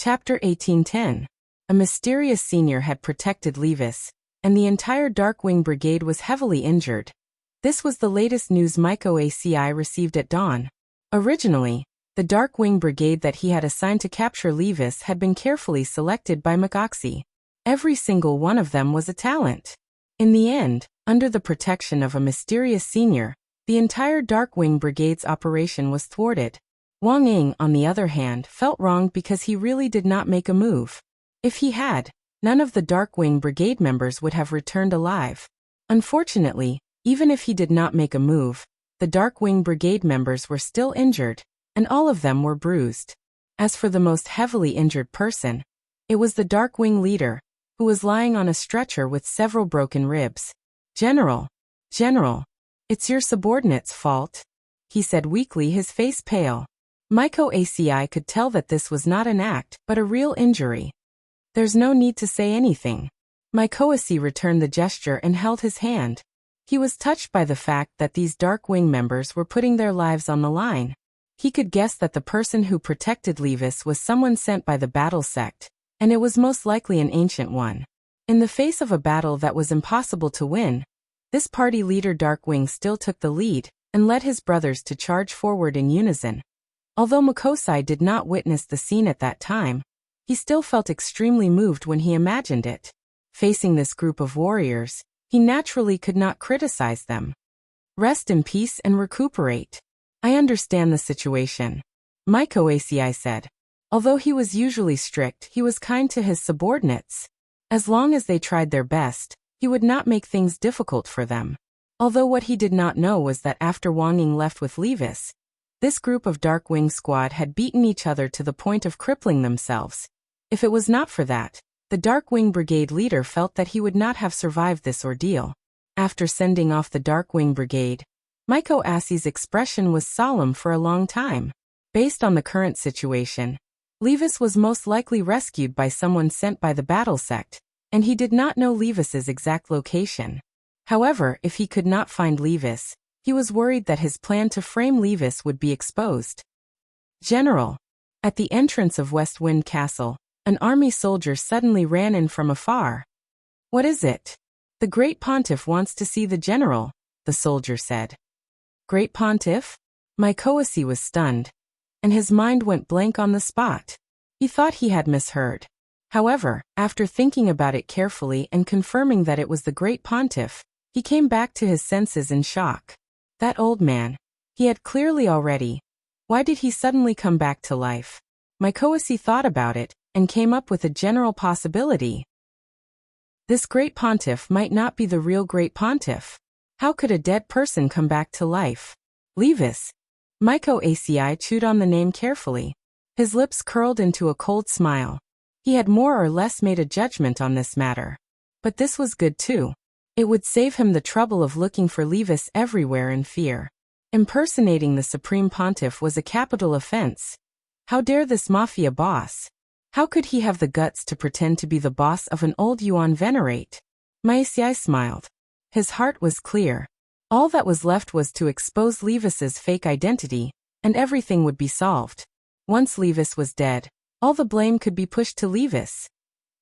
Chapter 1810. A mysterious senior had protected Levis, and the entire Darkwing Brigade was heavily injured. This was the latest news MycoACI received at dawn. Originally, the Darkwing Brigade that he had assigned to capture Levis had been carefully selected by McOxy. Every single one of them was a talent. In the end, under the protection of a mysterious senior, the entire Darkwing Brigade's operation was thwarted. Wang Ying, on the other hand, felt wronged because he really did not make a move. If he had, none of the Darkwing Brigade members would have returned alive. Unfortunately, even if he did not make a move, the Darkwing Brigade members were still injured, and all of them were bruised. As for the most heavily injured person, it was the Darkwing leader, who was lying on a stretcher with several broken ribs. General, it's your subordinate's fault," he said weakly, his face pale. MycoACI could tell that this was not an act, but a real injury. "There's no need to say anything." MycoACI returned the gesture and held his hand. He was touched by the fact that these Darkwing members were putting their lives on the line. He could guess that the person who protected Levis was someone sent by the battle sect, and it was most likely an ancient one. In the face of a battle that was impossible to win, this party leader Darkwing still took the lead and led his brothers to charge forward in unison. Although McOxy did not witness the scene at that time, he still felt extremely moved when he imagined it. Facing this group of warriors, he naturally could not criticize them. "Rest in peace and recuperate. I understand the situation," MycoACI said. Although he was usually strict, he was kind to his subordinates. As long as they tried their best, he would not make things difficult for them. Although what he did not know was that after Wang Ying left with Levis, this group of Darkwing squad had beaten each other to the point of crippling themselves. If it was not for that, the Darkwing Brigade leader felt that he would not have survived this ordeal. After sending off the Darkwing Brigade, MycoACI's expression was solemn for a long time. Based on the current situation, Levis was most likely rescued by someone sent by the battle sect, and he did not know Levis's exact location. However, if he could not find Levis, he was worried that his plan to frame Levis would be exposed. "General." At the entrance of Westwind Castle, an army soldier suddenly ran in from afar. "What is it?" "The Great Pontiff wants to see the general," the soldier said. "Great Pontiff?" MycoACI was stunned, and his mind went blank on the spot. He thought he had misheard. However, after thinking about it carefully and confirming that it was the Great Pontiff, he came back to his senses in shock. That old man. He had clearly already. Why did he suddenly come back to life? MycoACI thought about it, and came up with a general possibility. This Great Pontiff might not be the real Great Pontiff. How could a dead person come back to life? Levis. MycoACI chewed on the name carefully. His lips curled into a cold smile. He had more or less made a judgment on this matter. But this was good too. It would save him the trouble of looking for Levis everywhere in fear. Impersonating the Supreme Pontiff was a capital offense. How dare this mafia boss? How could he have the guts to pretend to be the boss of an old Yuan venerate? MycoACI smiled. His heart was clear. All that was left was to expose Levis's fake identity, and everything would be solved. Once Levis was dead, all the blame could be pushed to Levis.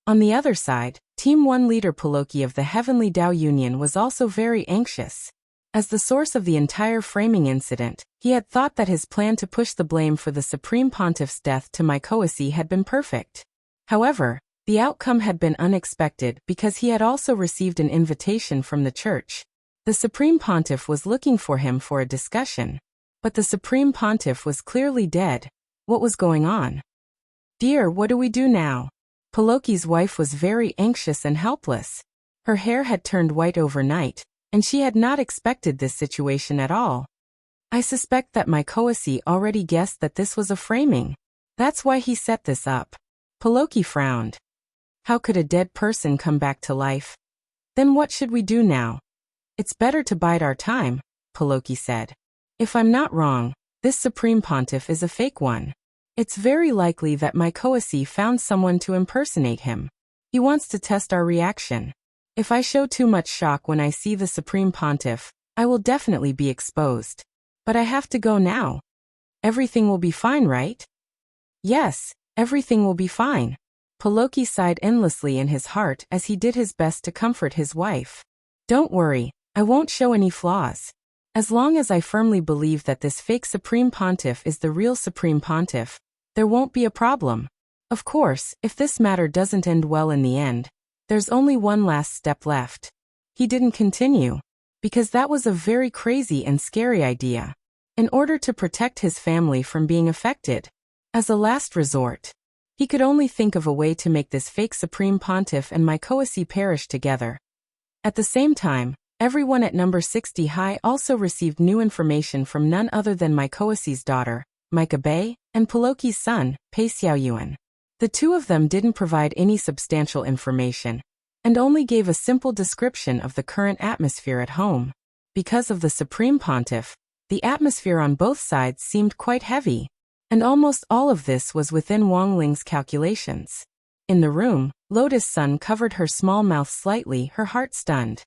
On the other side, Team 1 leader Poloki of the Heavenly Tao Union was also very anxious. As the source of the entire framing incident, he had thought that his plan to push the blame for the Supreme Pontiff's death to MycoACI had been perfect. However, the outcome had been unexpected because he had also received an invitation from the church. The Supreme Pontiff was looking for him for a discussion. But the Supreme Pontiff was clearly dead. What was going on? "Dear, what do we do now?" Poloki's wife was very anxious and helpless. Her hair had turned white overnight, and she had not expected this situation at all. "I suspect that MycoACI already guessed that this was a framing. That's why he set this up." Poloki frowned. "How could a dead person come back to life? Then what should we do now?" "It's better to bide our time," Poloki said. "If I'm not wrong, this Supreme Pontiff is a fake one. It's very likely that MycoACI found someone to impersonate him. He wants to test our reaction. If I show too much shock when I see the Supreme Pontiff, I will definitely be exposed. But I have to go now. Everything will be fine, right?" "Yes, Everything will be fine. Poloki sighed endlessly in his heart as he did his best to comfort his wife. Don't worry, I won't show any flaws. As long as I firmly believe that this fake Supreme Pontiff is the real Supreme Pontiff, there won't be a problem. Of course, if this matter doesn't end well in the end, there's only one last step left. He didn't continue, because that was a very crazy and scary idea. In order to protect his family from being affected, as a last resort, he could only think of a way to make this fake Supreme Pontiff and Mykoasi perish together. At the same time, everyone at number 60 High also received new information from none other than Mykoasi's daughter, Micah Bay, and Poloki's son, Pei Xiaoyuan. The two of them didn't provide any substantial information, and only gave a simple description of the current atmosphere at home. Because of the Supreme Pontiff, the atmosphere on both sides seemed quite heavy, and almost all of this was within Wang Ling's calculations. In the room, Lotus Sun covered her small mouth slightly, her heart stunned.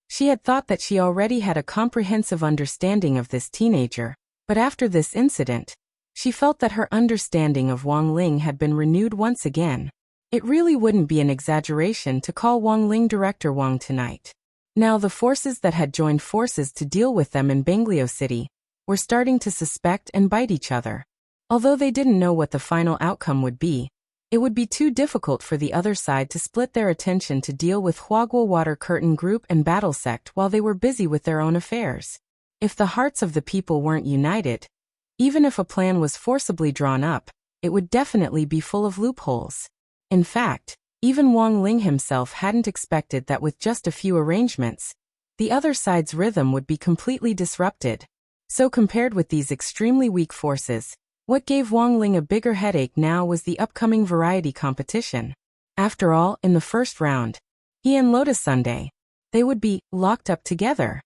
She had thought that she already had a comprehensive understanding of this teenager, but after this incident, she felt that her understanding of Wang Ling had been renewed once again. It really wouldn't be an exaggeration to call Wang Ling Director Wang tonight. Now the forces that had joined forces to deal with them in Banglio City were starting to suspect and bite each other. Although they didn't know what the final outcome would be, it would be too difficult for the other side to split their attention to deal with Huaguo Water Curtain Group and Battle Sect while they were busy with their own affairs. If the hearts of the people weren't united, even if a plan was forcibly drawn up, it would definitely be full of loopholes. In fact, even Wang Ling himself hadn't expected that with just a few arrangements, the other side's rhythm would be completely disrupted. So compared with these extremely weak forces, what gave Wang Ling a bigger headache now was the upcoming variety competition. After all, in the first round, he and Lotus Sunday, they would be locked up together.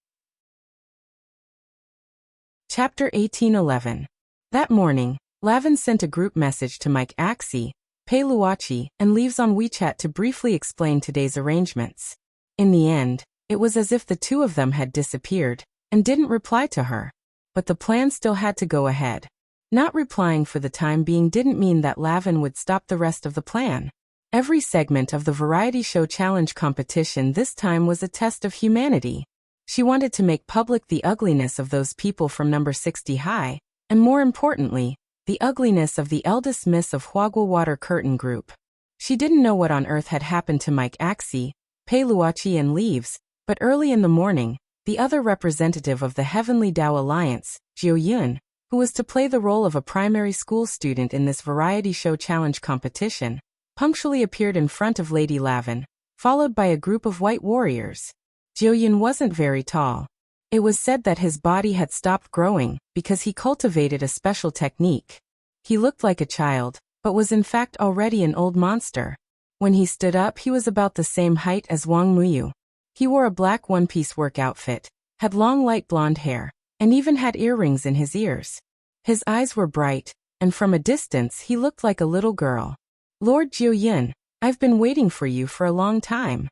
Chapter 1811. That morning, Lavin sent a group message to Mike Axie, Pei Luochi, and Leaves on WeChat to briefly explain today's arrangements. In the end, it was as if the two of them had disappeared and didn't reply to her. But the plan still had to go ahead. Not replying for the time being didn't mean that Lavin would stop the rest of the plan. Every segment of the variety show challenge competition this time was a test of humanity. She wanted to make public the ugliness of those people from number 60 High, and more importantly, the ugliness of the eldest miss of Huaguo Water Curtain Group. She didn't know what on earth had happened to Mike Axie, Pei Luochi and Leaves, but early in the morning, the other representative of the Heavenly Dao Alliance, Jiu Yun, who was to play the role of a primary school student in this variety show challenge competition, punctually appeared in front of Lady Lavin, followed by a group of white warriors. Jiu Yun wasn't very tall. It was said that his body had stopped growing because he cultivated a special technique. He looked like a child, but was in fact already an old monster. When he stood up, he was about the same height as Wang Muyu. He wore a black one-piece work outfit, had long light blonde hair, and even had earrings in his ears. His eyes were bright, and from a distance he looked like a little girl. Lord Jiu Yun, I've been waiting for you for a long time.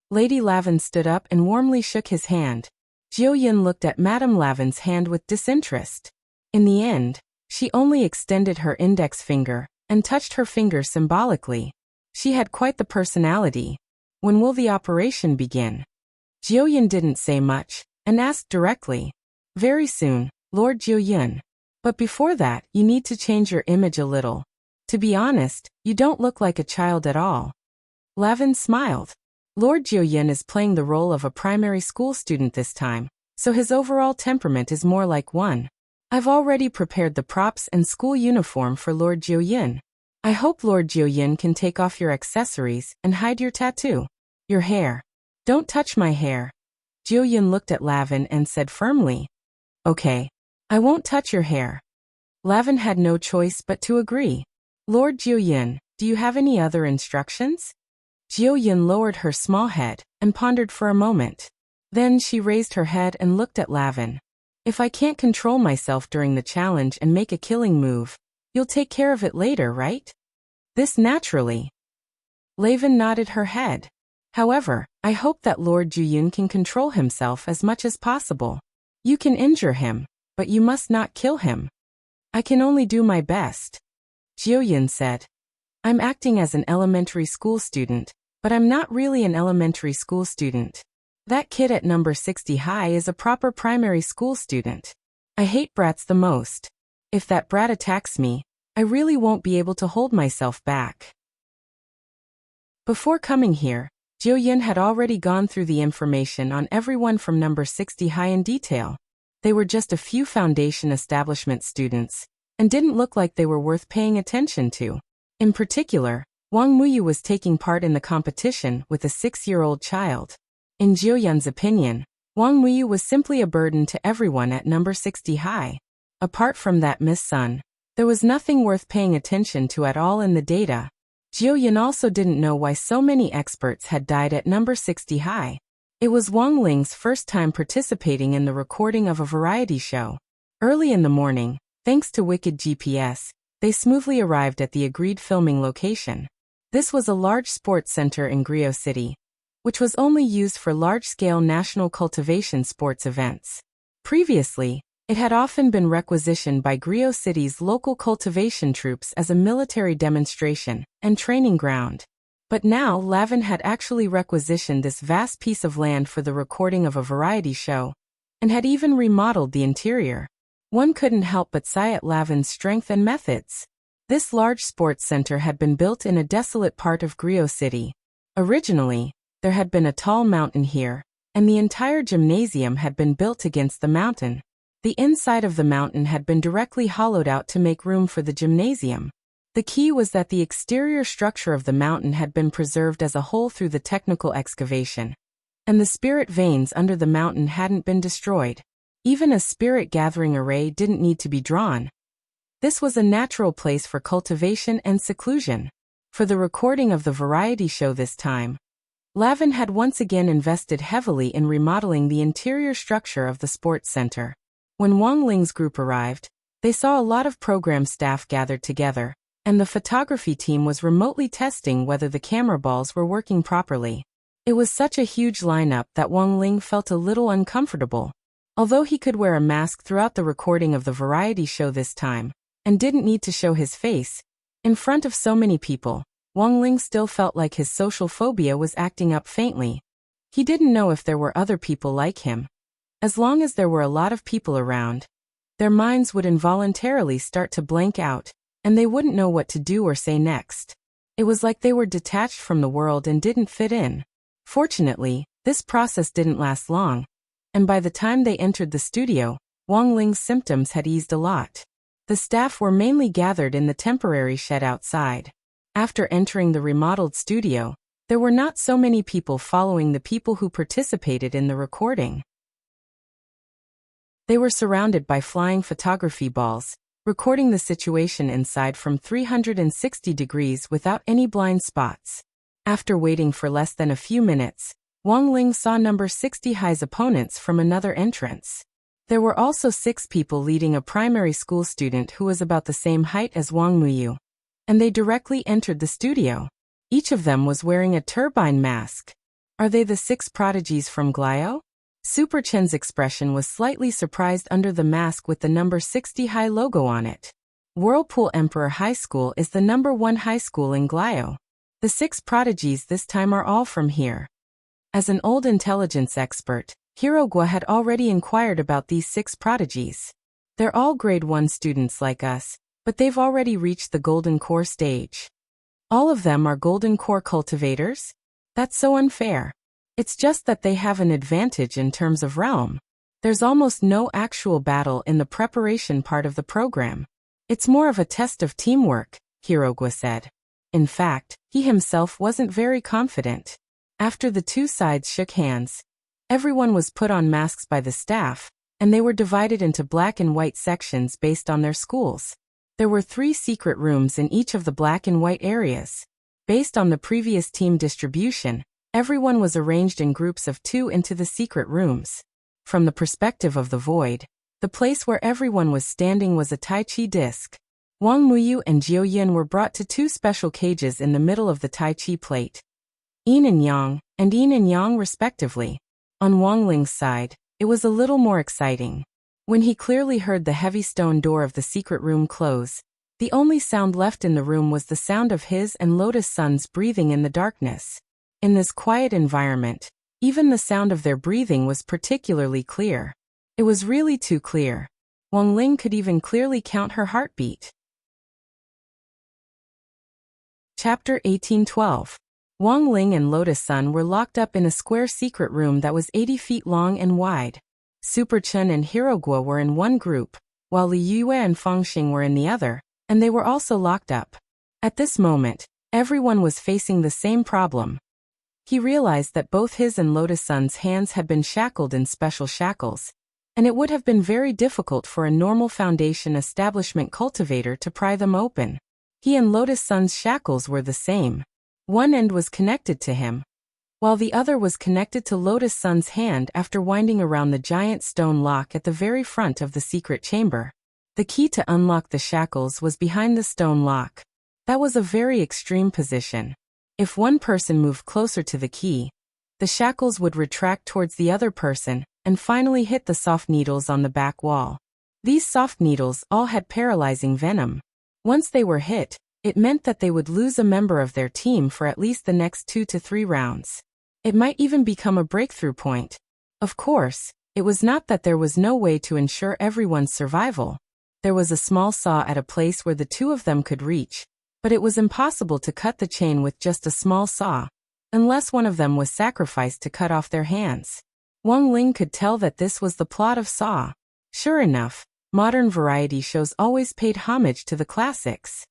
Lady Lavin stood up and warmly shook his hand. Jiu Yun looked at Madame Lavin's hand with disinterest. In the end, she only extended her index finger and touched her finger symbolically. She had quite the personality. When will the operation begin? Jiu Yun didn't say much and asked directly. Very soon, Lord Jiu Yun. But before that, you need to change your image a little. To be honest, you don't look like a child at all. Lavin smiled. Lord Jiu Yun is playing the role of a primary school student this time, so his overall temperament is more like one. I've already prepared the props and school uniform for Lord Jiu Yun. I hope Lord Jiu Yun can take off your accessories and hide your tattoo. Your hair. Don't touch my hair. Jiu Yun looked at Lavin and said firmly. Okay. I won't touch your hair. Lavin had no choice but to agree. Lord Jiu Yun, do you have any other instructions? Jiu Yun lowered her small head and pondered for a moment. Then she raised her head and looked at Lavin. If I can't control myself during the challenge and make a killing move, you'll take care of it later, right? This naturally. Lavin nodded her head. However, I hope that Lord Jiu Yun can control himself as much as possible. You can injure him, but you must not kill him. I can only do my best. Jiuyan said. I'm acting as an elementary school student, but I'm not really an elementary school student. That kid at number 60 high is a proper primary school student. I hate brats the most. If that brat attacks me, I really won't be able to hold myself back. Before coming here, Jiuyan had already gone through the information on everyone from number 60 high in detail. They were just a few foundation establishment students, and didn't look like they were worth paying attention to. In particular, Wang Muyu was taking part in the competition with a 6-year-old child. In Jiuyan's opinion, Wang Muyu was simply a burden to everyone at number 60 high. Apart from that Miss Sun, there was nothing worth paying attention to at all in the data. Jiuyan also didn't know why so many experts had died at number 60 high. It was Wang Ling's first time participating in the recording of a variety show. Early in the morning, thanks to Wicked GPS, they smoothly arrived at the agreed filming location. This was a large sports center in Grio City, which was only used for large-scale national cultivation sports events. Previously, it had often been requisitioned by Grio City's local cultivation troops as a military demonstration and training ground. But now Lavin had actually requisitioned this vast piece of land for the recording of a variety show, and had even remodeled the interior. One couldn't help but sigh at Lavin's strength and methods. This large sports center had been built in a desolate part of Grio City. Originally, there had been a tall mountain here, and the entire gymnasium had been built against the mountain. The inside of the mountain had been directly hollowed out to make room for the gymnasium. The key was that the exterior structure of the mountain had been preserved as a whole through the technical excavation, and the spirit veins under the mountain hadn't been destroyed. Even a spirit gathering array didn't need to be drawn. This was a natural place for cultivation and seclusion. For the recording of the variety show this time, Lavin had once again invested heavily in remodeling the interior structure of the sports center. When Wang Ling's group arrived, they saw a lot of program staff gathered together, and the photography team was remotely testing whether the camera balls were working properly. It was such a huge lineup that Wang Ling felt a little uncomfortable. Although he could wear a mask throughout the recording of the variety show this time, and didn't need to show his face, in front of so many people, Wang Ling still felt like his social phobia was acting up faintly. He didn't know if there were other people like him. As long as there were a lot of people around, their minds would involuntarily start to blank out, and they wouldn't know what to do or say next. It was like they were detached from the world and didn't fit in. Fortunately, this process didn't last long, and by the time they entered the studio, Wang Ling's symptoms had eased a lot. The staff were mainly gathered in the temporary shed outside. After entering the remodeled studio, there were not so many people following the people who participated in the recording. They were surrounded by flying photography balls, recording the situation inside from 360 degrees without any blind spots. After waiting for less than a few minutes, Wang Ling saw number 60 high's opponents from another entrance. There were also 6 people leading a primary school student who was about the same height as Wang Muyu, and they directly entered the studio. Each of them was wearing a turbine mask. Are they the 6 prodigies from Glio? Super Chen's expression was slightly surprised under the mask with the number 60 high logo on it. Whirlpool Emperor High School is the number 1 high school in Glio. The 6 prodigies this time are all from here. As an old intelligence expert, Hirogwa had already inquired about these 6 prodigies. They're all grade 1 students like us, but they've already reached the Golden Core stage. All of them are Golden Core cultivators? That's so unfair. It's just that they have an advantage in terms of realm. There's almost no actual battle in the preparation part of the program. It's more of a test of teamwork, Hirogwa said. In fact, he himself wasn't very confident. After the 2 sides shook hands, everyone was put on masks by the staff, and they were divided into black and white sections based on their schools. There were 3 secret rooms in each of the black and white areas. Based on the previous team distribution, everyone was arranged in groups of 2 into the secret rooms. From the perspective of the void, the place where everyone was standing was a Tai Chi disc. Wang Muyu and Jiuyan were brought to 2 special cages in the middle of the Tai Chi plate. Yin and Yang respectively. On Wang Ling's side, it was a little more exciting. When he clearly heard the heavy stone door of the secret room close, The only sound left in the room was the sound of his and Lotus Sun's breathing in the darkness. In this quiet environment, even the sound of their breathing was particularly clear. It was really too clear. Wang Ling could even clearly count her heartbeat. Chapter 1812. Wang Ling and Lotus Sun were locked up in a square secret room that was 80 feet long and wide. Super Chun and Hirogua were in one group, while Li Yue and Fangxing were in the other, and they were also locked up. At this moment, everyone was facing the same problem. He realized that both his and Lotus Sun's hands had been shackled in special shackles, and it would have been very difficult for a normal Foundation establishment cultivator to pry them open. He and Lotus Sun's shackles were the same. One end was connected to him, while the other was connected to Lotus Sun's hand after winding around the giant stone lock at the very front of the secret chamber. The key to unlock the shackles was behind the stone lock. That was a very extreme position. If one person moved closer to the key, the shackles would retract towards the other person and finally hit the soft needles on the back wall. These soft needles all had paralyzing venom. Once they were hit, it meant that they would lose a member of their team for at least the next 2 to 3 rounds. It might even become a breakthrough point. Of course, it was not that there was no way to ensure everyone's survival. There was a small saw at a place where the two of them could reach, but it was impossible to cut the chain with just a small saw, unless one of them was sacrificed to cut off their hands. Wang Ling could tell that this was the plot of Saw. Sure enough, modern variety shows always paid homage to the classics.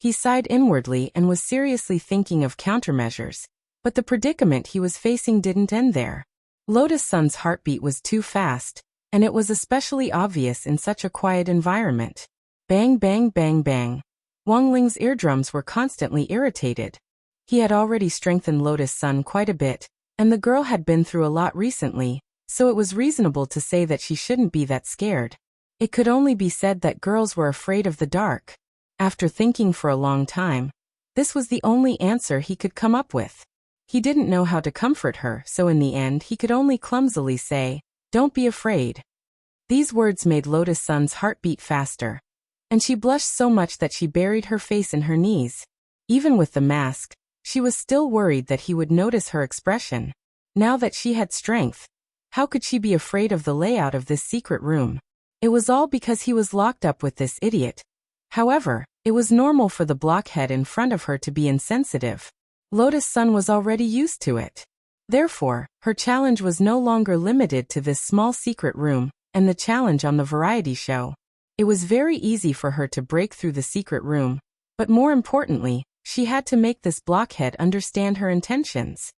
He sighed inwardly and was seriously thinking of countermeasures, but the predicament he was facing didn't end there. Lotus Sun's heartbeat was too fast, and it was especially obvious in such a quiet environment. Bang, bang, bang, bang. Wang Ling's eardrums were constantly irritated. He had already strengthened Lotus Sun quite a bit, and the girl had been through a lot recently, so it was reasonable to say that she shouldn't be that scared. It could only be said that girls were afraid of the dark. After thinking for a long time, this was the only answer he could come up with. He didn't know how to comfort her, so in the end he could only clumsily say, "Don't be afraid." These words made Lotus Sun's heart beat faster, and she blushed so much that she buried her face in her knees. Even with the mask, she was still worried that he would notice her expression. Now that she had strength, how could she be afraid of the layout of this secret room? It was all because he was locked up with this idiot. However, it was normal for the blockhead in front of her to be insensitive. Lotus Sun was already used to it. Therefore, her challenge was no longer limited to this small secret room and the challenge on the variety show. It was very easy for her to break through the secret room, but more importantly, she had to make this blockhead understand her intentions.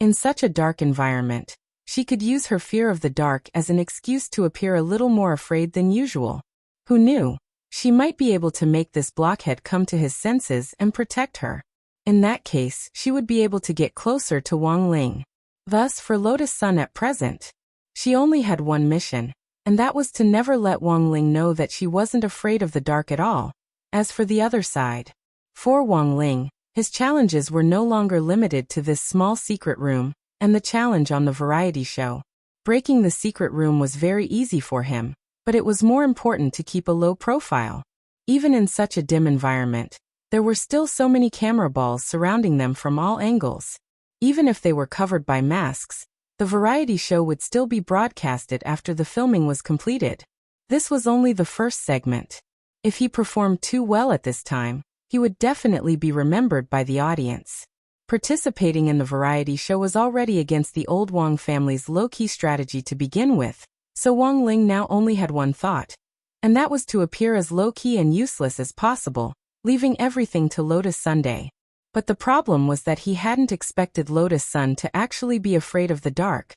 In such a dark environment, she could use her fear of the dark as an excuse to appear a little more afraid than usual. Who knew? She might be able to make this blockhead come to his senses and protect her. In that case, she would be able to get closer to Wang Ling. Thus, for Lotus Sun at present, she only had one mission, and that was to never let Wang Ling know that she wasn't afraid of the dark at all. As for the other side, for Wang Ling, his challenges were no longer limited to this small secret room and the challenge on the variety show. Breaking the secret room was very easy for him, but it was more important to keep a low profile. Even in such a dim environment, there were still so many camera balls surrounding them from all angles. Even if they were covered by masks, the variety show would still be broadcasted after the filming was completed. This was only the first segment. If he performed too well at this time, he would definitely be remembered by the audience. Participating in the variety show was already against the old Wang family's low-key strategy to begin with, so Wang Ling now only had one thought, and that was to appear as low-key and useless as possible, leaving everything to Lotus Sunday. But the problem was that he hadn't expected Lotus Sun to actually be afraid of the dark.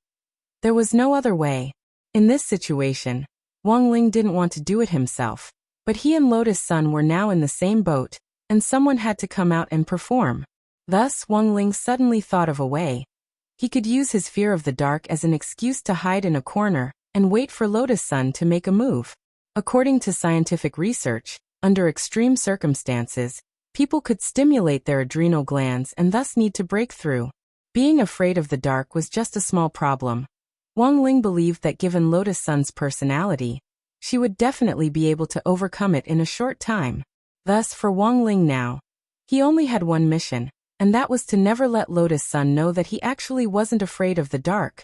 There was no other way. In this situation, Wang Ling didn't want to do it himself, but he and Lotus Sun were now in the same boat, and someone had to come out and perform. Thus, Wang Ling suddenly thought of a way. He could use his fear of the dark as an excuse to hide in a corner and wait for Lotus Sun to make a move. According to scientific research, under extreme circumstances, people could stimulate their adrenal glands and thus need to break through. Being afraid of the dark was just a small problem. Wang Ling believed that given Lotus Sun's personality, she would definitely be able to overcome it in a short time. Thus, for Wang Ling now, he only had one mission, and that was to never let Lotus Sun know that he actually wasn't afraid of the dark.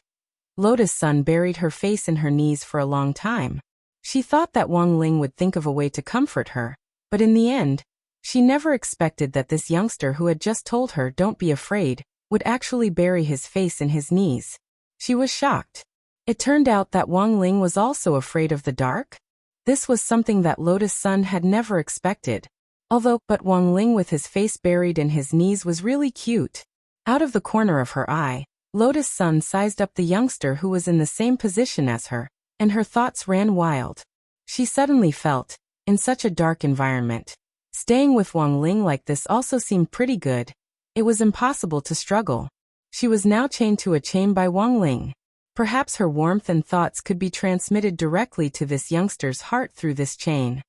Lotus Sun buried her face in her knees for a long time. She thought that Wang Ling would think of a way to comfort her, but in the end, she never expected that this youngster who had just told her "don't be afraid" would actually bury his face in his knees. She was shocked. It turned out that Wang Ling was also afraid of the dark. This was something that Lotus Sun had never expected. But Wang Ling with his face buried in his knees was really cute. Out of the corner of her eye, Lotus Sun sized up the youngster who was in the same position as her, and her thoughts ran wild. She suddenly felt, in such a dark environment, staying with Wang Ling like this also seemed pretty good. It was impossible to struggle. She was now chained to a chain by Wang Ling. Perhaps her warmth and thoughts could be transmitted directly to this youngster's heart through this chain.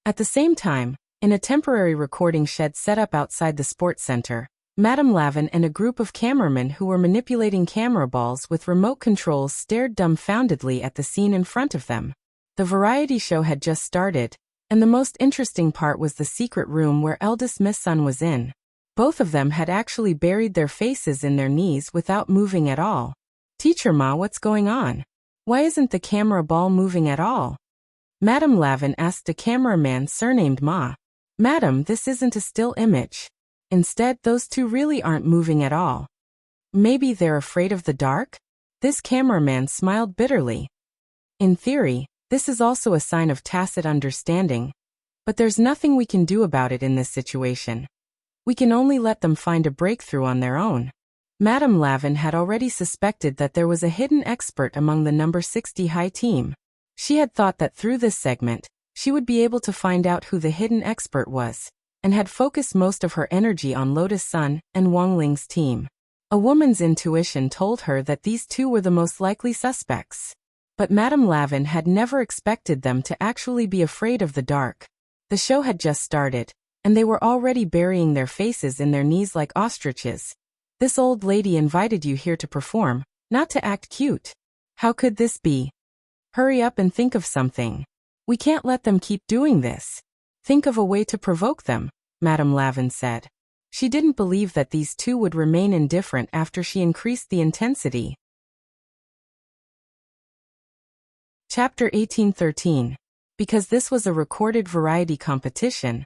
At the same time, in a temporary recording shed set up outside the sports center, Madame Lavin and a group of cameramen who were manipulating camera balls with remote controls stared dumbfoundedly at the scene in front of them. The variety show had just started, and the most interesting part was the secret room where eldest Miss Sun was in. Both of them had actually buried their faces in their knees without moving at all. "Teacher Ma, what's going on? Why isn't the camera ball moving at all?" Madame Lavin asked a cameraman surnamed Ma. "Madam, this isn't a still image. Instead, those two really aren't moving at all. Maybe they're afraid of the dark?" This cameraman smiled bitterly. In theory, this is also a sign of tacit understanding, but there's nothing we can do about it in this situation. We can only let them find a breakthrough on their own. Madame Lavin had already suspected that there was a hidden expert among the number 60 high team. She had thought that through this segment, she would be able to find out who the hidden expert was, and had focused most of her energy on Lotus Sun and Wang Ling's team. A woman's intuition told her that these two were the most likely suspects. But Madame Lavin had never expected them to actually be afraid of the dark. The show had just started, and they were already burying their faces in their knees like ostriches. This old lady invited you here to perform, not to act cute. How could this be? Hurry up and think of something. We can't let them keep doing this. Think of a way to provoke them, Madame Lavin said. She didn't believe that these two would remain indifferent after she increased the intensity. Chapter 1813. Because this was a recorded variety competition,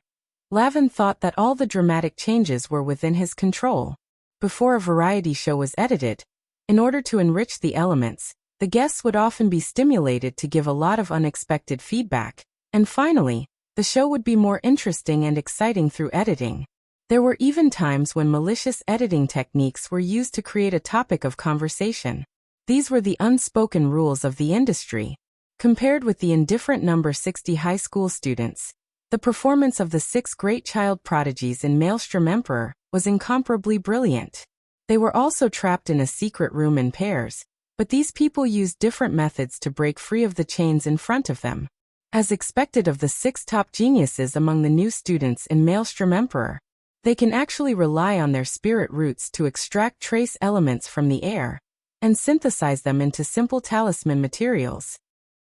Lavin thought that all the dramatic changes were within his control. Before a variety show was edited, in order to enrich the elements, the guests would often be stimulated to give a lot of unexpected feedback, and finally, the show would be more interesting and exciting through editing. There were even times when malicious editing techniques were used to create a topic of conversation. These were the unspoken rules of the industry. Compared with the indifferent number 60 high school students, the performance of the 6 great child prodigies in Maelstrom Emperor was incomparably brilliant. They were also trapped in a secret room in pairs, but these people used different methods to break free of the chains in front of them. As expected of the 6 top geniuses among the new students in Maelstrom Emperor, they can actually rely on their spirit roots to extract trace elements from the air and synthesize them into simple talisman materials.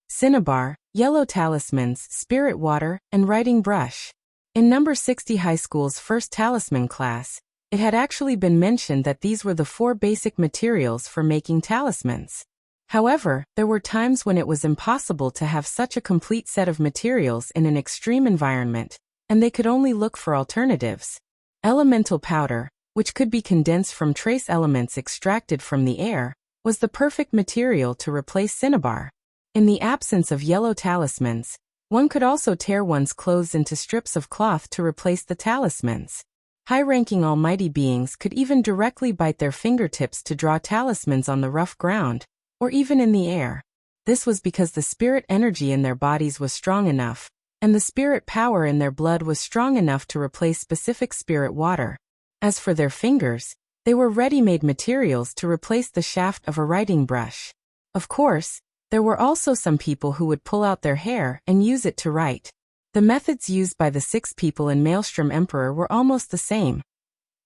Cinnabar, yellow talismans, spirit water, and writing brush. In number 60 high school's first talisman class, it had actually been mentioned that these were the 4 basic materials for making talismans. However, there were times when it was impossible to have such a complete set of materials in an extreme environment, and they could only look for alternatives. Elemental powder, which could be condensed from trace elements extracted from the air, was the perfect material to replace cinnabar. In the absence of yellow talismans, one could also tear one's clothes into strips of cloth to replace the talismans. High-ranking almighty beings could even directly bite their fingertips to draw talismans on the rough ground, or even in the air. This was because the spirit energy in their bodies was strong enough, and the spirit power in their blood was strong enough to replace specific spirit water. As for their fingers, they were ready-made materials to replace the shaft of a writing brush. Of course, there were also some people who would pull out their hair and use it to write. The methods used by the 6 people in Maelstrom Emperor were almost the same.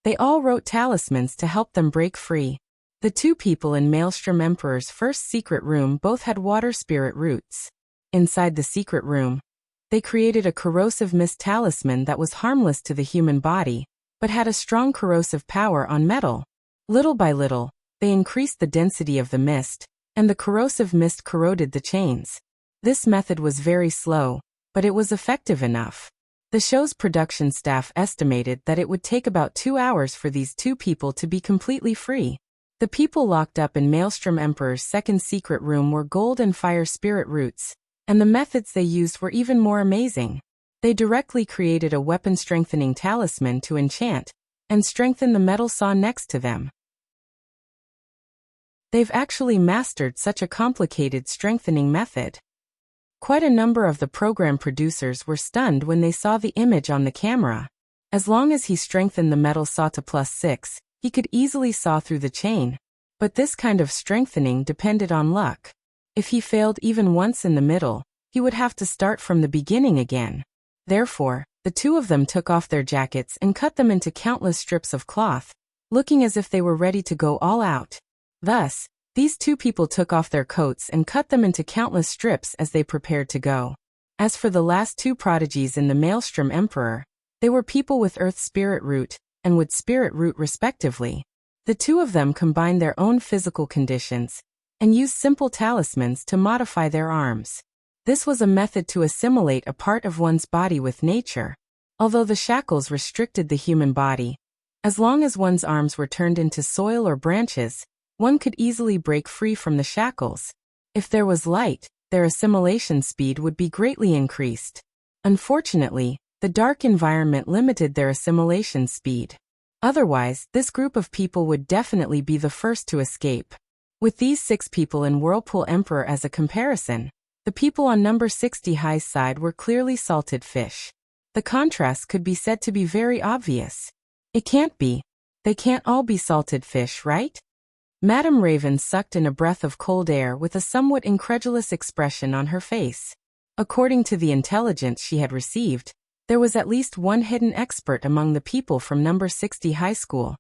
They all wrote talismans to help them break free. The two people in Maelstrom Emperor's first secret room both had water spirit roots. Inside the secret room, they created a corrosive mist talisman that was harmless to the human body, but had a strong corrosive power on metal. Little by little, they increased the density of the mist, and the corrosive mist corroded the chains. This method was very slow, but it was effective enough. The show's production staff estimated that it would take about 2 hours for these two people to be completely free. The people locked up in Maelstrom Emperor's second secret room were gold and fire spirit roots, and the methods they used were even more amazing. They directly created a weapon-strengthening talisman to enchant, and strengthen the metal saw next to them. They've actually mastered such a complicated strengthening method. Quite a number of the program producers were stunned when they saw the image on the camera. As long as he strengthened the metal saw to +6, he could easily saw through the chain. But this kind of strengthening depended on luck. If he failed even once in the middle, he would have to start from the beginning again. Therefore, the two of them took off their jackets and cut them into countless strips of cloth, looking as if they were ready to go all out. Thus, these two people took off their coats and cut them into countless strips as they prepared to go. As for the last two prodigies in the Maelstrom Emperor, they were people with Earth Spirit Root and Wood Spirit Root respectively. The two of them combined their own physical conditions and used simple talismans to modify their arms. This was a method to assimilate a part of one's body with nature. Although the shackles restricted the human body, as long as one's arms were turned into soil or branches, one could easily break free from the shackles. If there was light, their assimilation speed would be greatly increased. Unfortunately, the dark environment limited their assimilation speed. Otherwise, this group of people would definitely be the first to escape. With these 6 people in Whirlpool Emperor as a comparison, the people on number 60 High's side were clearly salted fish. The contrast could be said to be very obvious. It can't be. They can't all be salted fish, right? Madame Raven sucked in a breath of cold air with a somewhat incredulous expression on her face. According to the intelligence she had received, there was at least one hidden expert among the people from number 60 High School,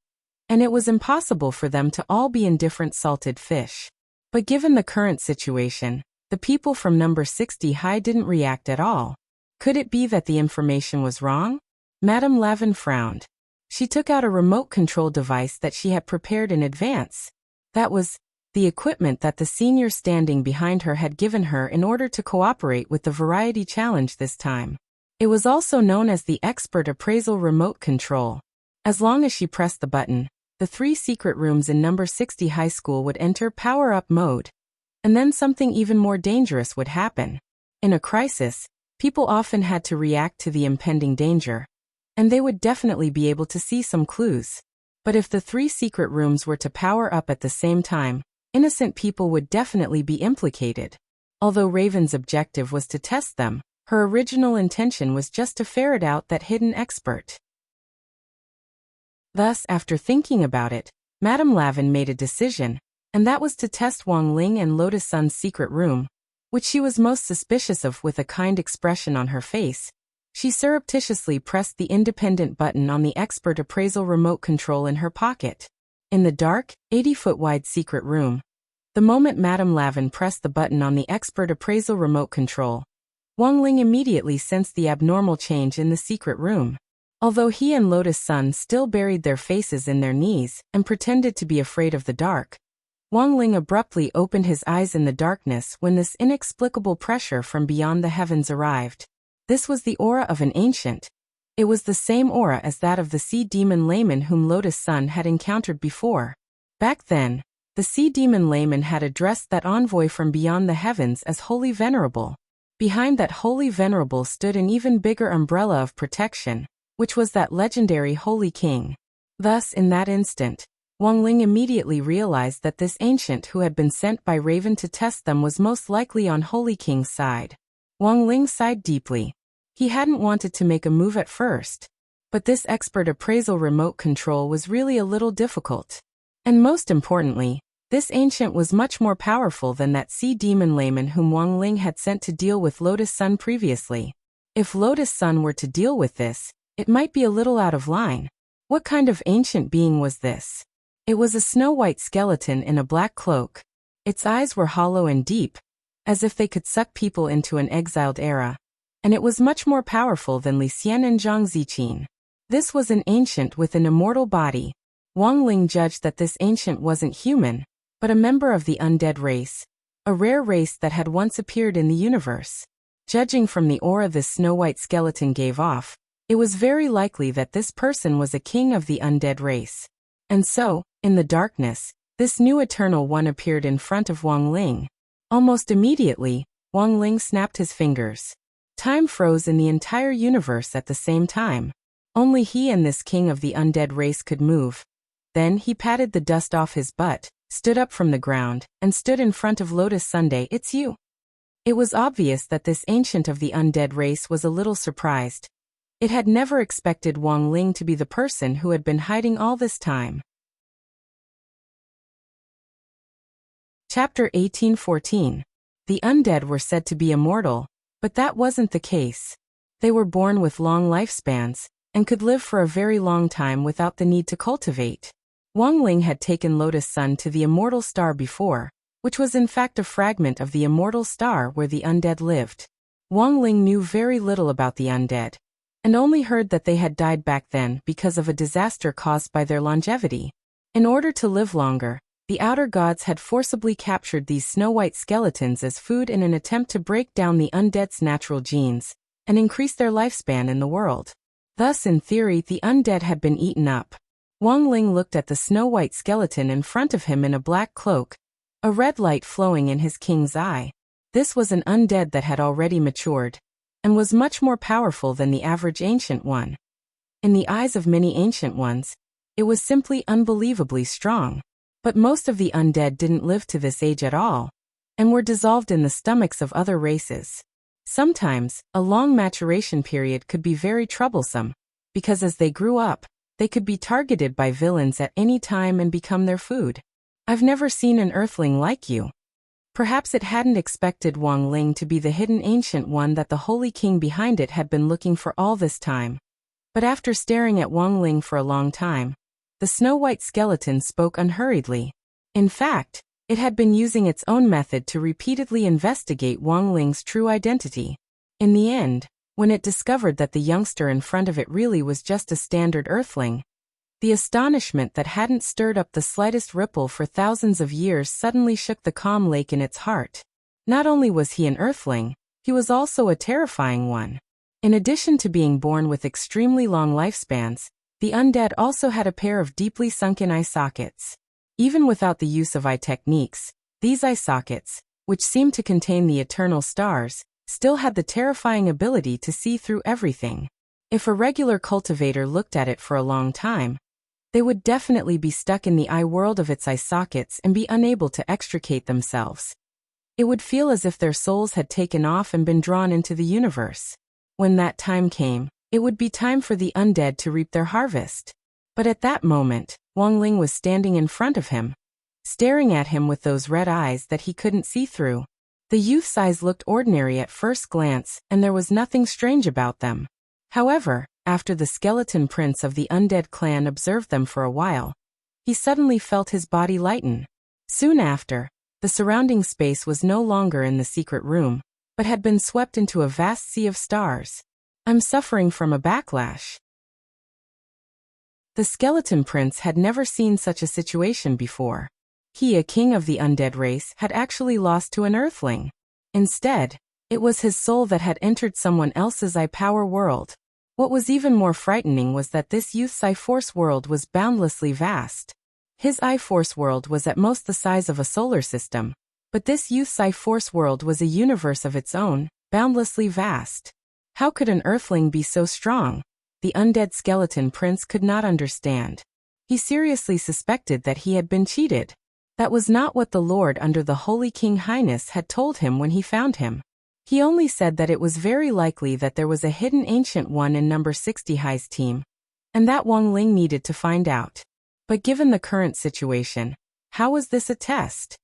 and it was impossible for them to all be indifferent salted fish. But given the current situation, the people from number 60 High didn't react at all. Could it be that the information was wrong? Madame Lavin frowned. She took out a remote control device that she had prepared in advance. That was the equipment that the senior standing behind her had given her in order to cooperate with the variety challenge this time. It was also known as the Expert Appraisal Remote Control. As long as she pressed the button, the 3 secret rooms in number 60 High School would enter power-up mode. And then something even more dangerous would happen. In a crisis, people often had to react to the impending danger, and they would definitely be able to see some clues. But if the 3 secret rooms were to power up at the same time, innocent people would definitely be implicated. Although Raven's objective was to test them, her original intention was just to ferret out that hidden expert. Thus, after thinking about it, Madame Lavin made a decision, and that was to test Wang Ling and Lotus Sun's secret room, which she was most suspicious of. With a kind expression on her face, she surreptitiously pressed the independent button on the Expert Appraisal remote control in her pocket. In the dark, 80-foot-wide secret room, the moment Madame Lavin pressed the button on the Expert Appraisal remote control, Wang Ling immediately sensed the abnormal change in the secret room. Although he and Lotus Sun still buried their faces in their knees and pretended to be afraid of the dark, Wang Ling abruptly opened his eyes in the darkness when this inexplicable pressure from beyond the heavens arrived. This was the aura of an ancient. It was the same aura as that of the sea demon layman whom Lotus Sun had encountered before. Back then, the sea demon layman had addressed that envoy from beyond the heavens as Holy Venerable. Behind that Holy Venerable stood an even bigger umbrella of protection, which was that legendary Holy King. Thus, in that instant, Wang Ling immediately realized that this ancient who had been sent by Raven to test them was most likely on Holy King's side. Wang Ling sighed deeply. He hadn't wanted to make a move at first, but this Expert Appraisal remote control was really a little difficult. And most importantly, this ancient was much more powerful than that sea demon layman whom Wang Ling had sent to deal with Lotus Sun previously. If Lotus Sun were to deal with this, it might be a little out of line. What kind of ancient being was this? It was a snow-white skeleton in a black cloak. Its eyes were hollow and deep, as if they could suck people into an exiled era. And it was much more powerful than Li Xian and Zhang Ziqin. This was an ancient with an immortal body. Wang Ling judged that this ancient wasn't human, but a member of the undead race, a rare race that had once appeared in the universe. Judging from the aura this snow-white skeleton gave off, it was very likely that this person was a king of the undead race. And so, in the darkness, this new Eternal One appeared in front of Wang Ling. Almost immediately, Wang Ling snapped his fingers. Time froze in the entire universe at the same time. Only he and this king of the undead race could move. Then he patted the dust off his butt, stood up from the ground, and stood in front of Lotus Sunday. "It's you." It was obvious that this ancient of the undead race was a little surprised. It had never expected Wang Ling to be the person who had been hiding all this time. Chapter 1814. The undead were said to be immortal, but that wasn't the case. They were born with long lifespans, and could live for a very long time without the need to cultivate. Wang Ling had taken Lotus Sun to the immortal star before, which was in fact a fragment of the immortal star where the undead lived. Wang Ling knew very little about the undead, and only heard that they had died back then because of a disaster caused by their longevity. In order to live longer, the outer gods had forcibly captured these snow-white skeletons as food in an attempt to break down the undead's natural genes and increase their lifespan in the world. Thus, in theory, the undead had been eaten up. Wang Ling looked at the snow-white skeleton in front of him in a black cloak, a red light flowing in his king's eye. This was an undead that had already matured, and was much more powerful than the average ancient one. In the eyes of many ancient ones, it was simply unbelievably strong. But most of the undead didn't live to this age at all, and were dissolved in the stomachs of other races. Sometimes, a long maturation period could be very troublesome, because as they grew up, they could be targeted by villains at any time and become their food. "I've never seen an earthling like you." Perhaps it hadn't expected Wang Ling to be the hidden ancient one that the holy king behind it had been looking for all this time. But after staring at Wang Ling for a long time, the snow-white skeleton spoke unhurriedly. In fact, it had been using its own method to repeatedly investigate Wang Ling's true identity. In the end, when it discovered that the youngster in front of it really was just a standard earthling, the astonishment that hadn't stirred up the slightest ripple for thousands of years suddenly shook the calm lake in its heart. Not only was he an earthling, he was also a terrifying one. In addition to being born with extremely long lifespans, the undead also had a pair of deeply sunken eye sockets. Even without the use of eye techniques, these eye sockets, which seemed to contain the eternal stars, still had the terrifying ability to see through everything. If a regular cultivator looked at it for a long time, they would definitely be stuck in the eye world of its eye sockets and be unable to extricate themselves. It would feel as if their souls had taken off and been drawn into the universe. When that time came, it would be time for the undead to reap their harvest. But at that moment, Wang Ling was standing in front of him, staring at him with those red eyes that he couldn't see through. The youth's eyes looked ordinary at first glance, and there was nothing strange about them. However, after the skeleton prince of the undead clan observed them for a while, he suddenly felt his body lighten. Soon after, the surrounding space was no longer in the secret room, but had been swept into a vast sea of stars. "I'm suffering from a backlash." The skeleton prince had never seen such a situation before. He, a king of the undead race, had actually lost to an earthling. Instead, it was his soul that had entered someone else's eye-power world. What was even more frightening was that this youth's eye-force world was boundlessly vast. His eye-force world was at most the size of a solar system, but this youth's eye-force world was a universe of its own, boundlessly vast. How could an earthling be so strong? The undead skeleton prince could not understand. He seriously suspected that he had been cheated. That was not what the Lord under the Holy King Highness had told him when he found him. He only said that it was very likely that there was a hidden ancient one in number 60 High's team, and that Wang Ling needed to find out. But given the current situation, how was this a test?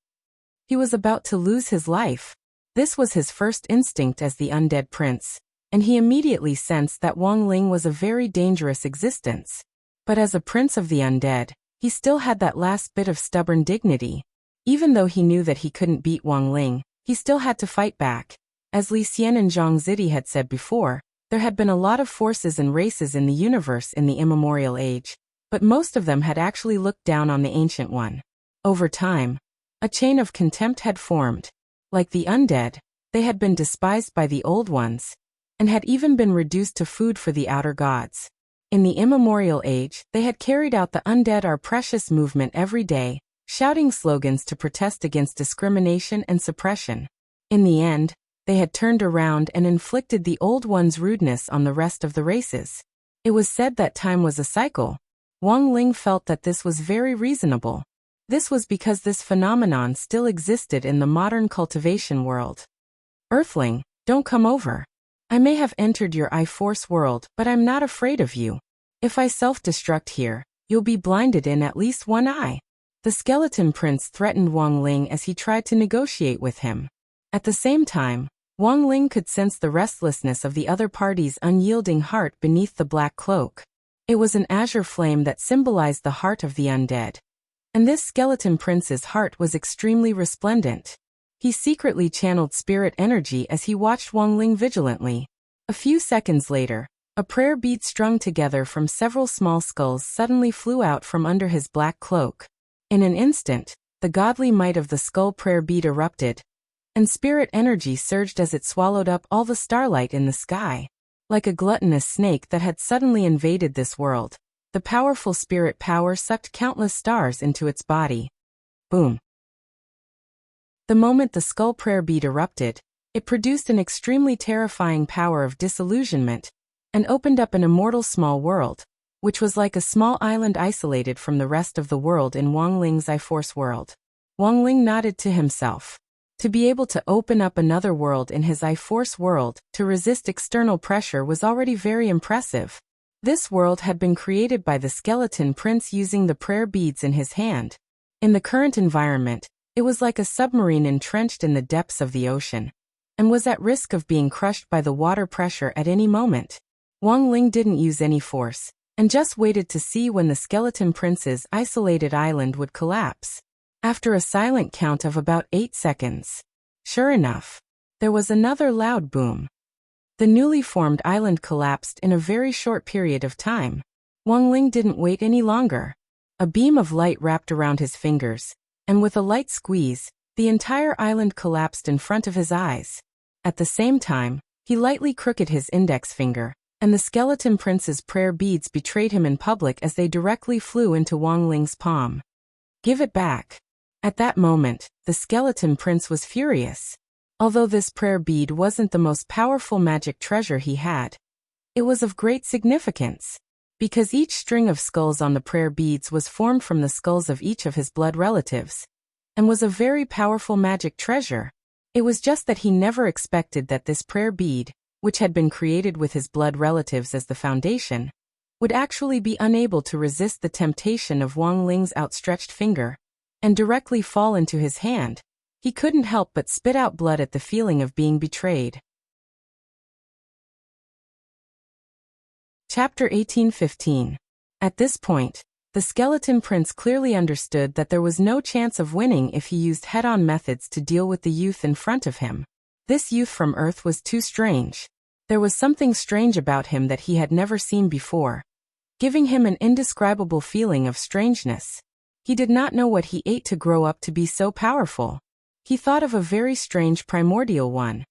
He was about to lose his life. This was his first instinct as the undead prince, and he immediately sensed that Wang Ling was a very dangerous existence. But as a prince of the undead, he still had that last bit of stubborn dignity. Even though he knew that he couldn't beat Wang Ling, he still had to fight back. As Li Xian and Zhang Zidi had said before, there had been a lot of forces and races in the universe in the immemorial age, but most of them had actually looked down on the Ancient One. Over time, a chain of contempt had formed. Like the undead, they had been despised by the Old Ones, and had even been reduced to food for the outer gods. In the immemorial age, they had carried out the Undead Are Precious movement every day, shouting slogans to protest against discrimination and suppression. In the end, they had turned around and inflicted the Old Ones' rudeness on the rest of the races. It was said that time was a cycle. Wang Ling felt that this was very reasonable. This was because this phenomenon still existed in the modern cultivation world. Earthling, don't come over. I may have entered your I-Force world, but I'm not afraid of you. If I self-destruct here, you'll be blinded in at least one eye. The Skeleton Prince threatened Wang Ling as he tried to negotiate with him. At the same time, Wang Ling could sense the restlessness of the other party's unyielding heart beneath the black cloak. It was an azure flame that symbolized the heart of the undead. And this Skeleton Prince's heart was extremely resplendent. He secretly channeled spirit energy as he watched Wang Ling vigilantly. A few seconds later, a prayer bead strung together from several small skulls suddenly flew out from under his black cloak. In an instant, the godly might of the skull prayer bead erupted, and spirit energy surged as it swallowed up all the starlight in the sky. Like a gluttonous snake that had suddenly invaded this world, the powerful spirit power sucked countless stars into its body. Boom. The moment the skull prayer bead erupted, it produced an extremely terrifying power of disillusionment, and opened up an immortal small world, which was like a small island isolated from the rest of the world in Wang Ling's I-Force world. Wang Ling nodded to himself. To be able to open up another world in his I-Force world to resist external pressure was already very impressive. This world had been created by the Skeleton Prince using the prayer beads in his hand. In the current environment, it was like a submarine entrenched in the depths of the ocean, and was at risk of being crushed by the water pressure at any moment. Wang Ling didn't use any force, and just waited to see when the Skeleton Prince's isolated island would collapse. After a silent count of about 8 seconds. Sure enough, there was another loud boom. The newly formed island collapsed in a very short period of time. Wang Ling didn't wait any longer. A beam of light wrapped around his fingers, and with a light squeeze, the entire island collapsed in front of his eyes. At the same time, he lightly crooked his index finger, and the Skeleton Prince's prayer beads betrayed him in public as they directly flew into Wang Ling's palm. Give it back. At that moment, the Skeleton Prince was furious. Although this prayer bead wasn't the most powerful magic treasure he had, it was of great significance, because each string of skulls on the prayer beads was formed from the skulls of each of his blood relatives, and was a very powerful magic treasure. It was just that he never expected that this prayer bead, which had been created with his blood relatives as the foundation, would actually be unable to resist the temptation of Wang Ling's outstretched finger, and directly fall into his hand. He couldn't help but spit out blood at the feeling of being betrayed. Chapter 18:15. At this point, the Skeleton Prince clearly understood that there was no chance of winning if he used head-on methods to deal with the youth in front of him. This youth from Earth was too strange. There was something strange about him that he had never seen before, giving him an indescribable feeling of strangeness. He did not know what he ate to grow up to be so powerful. He thought of a very strange primordial one,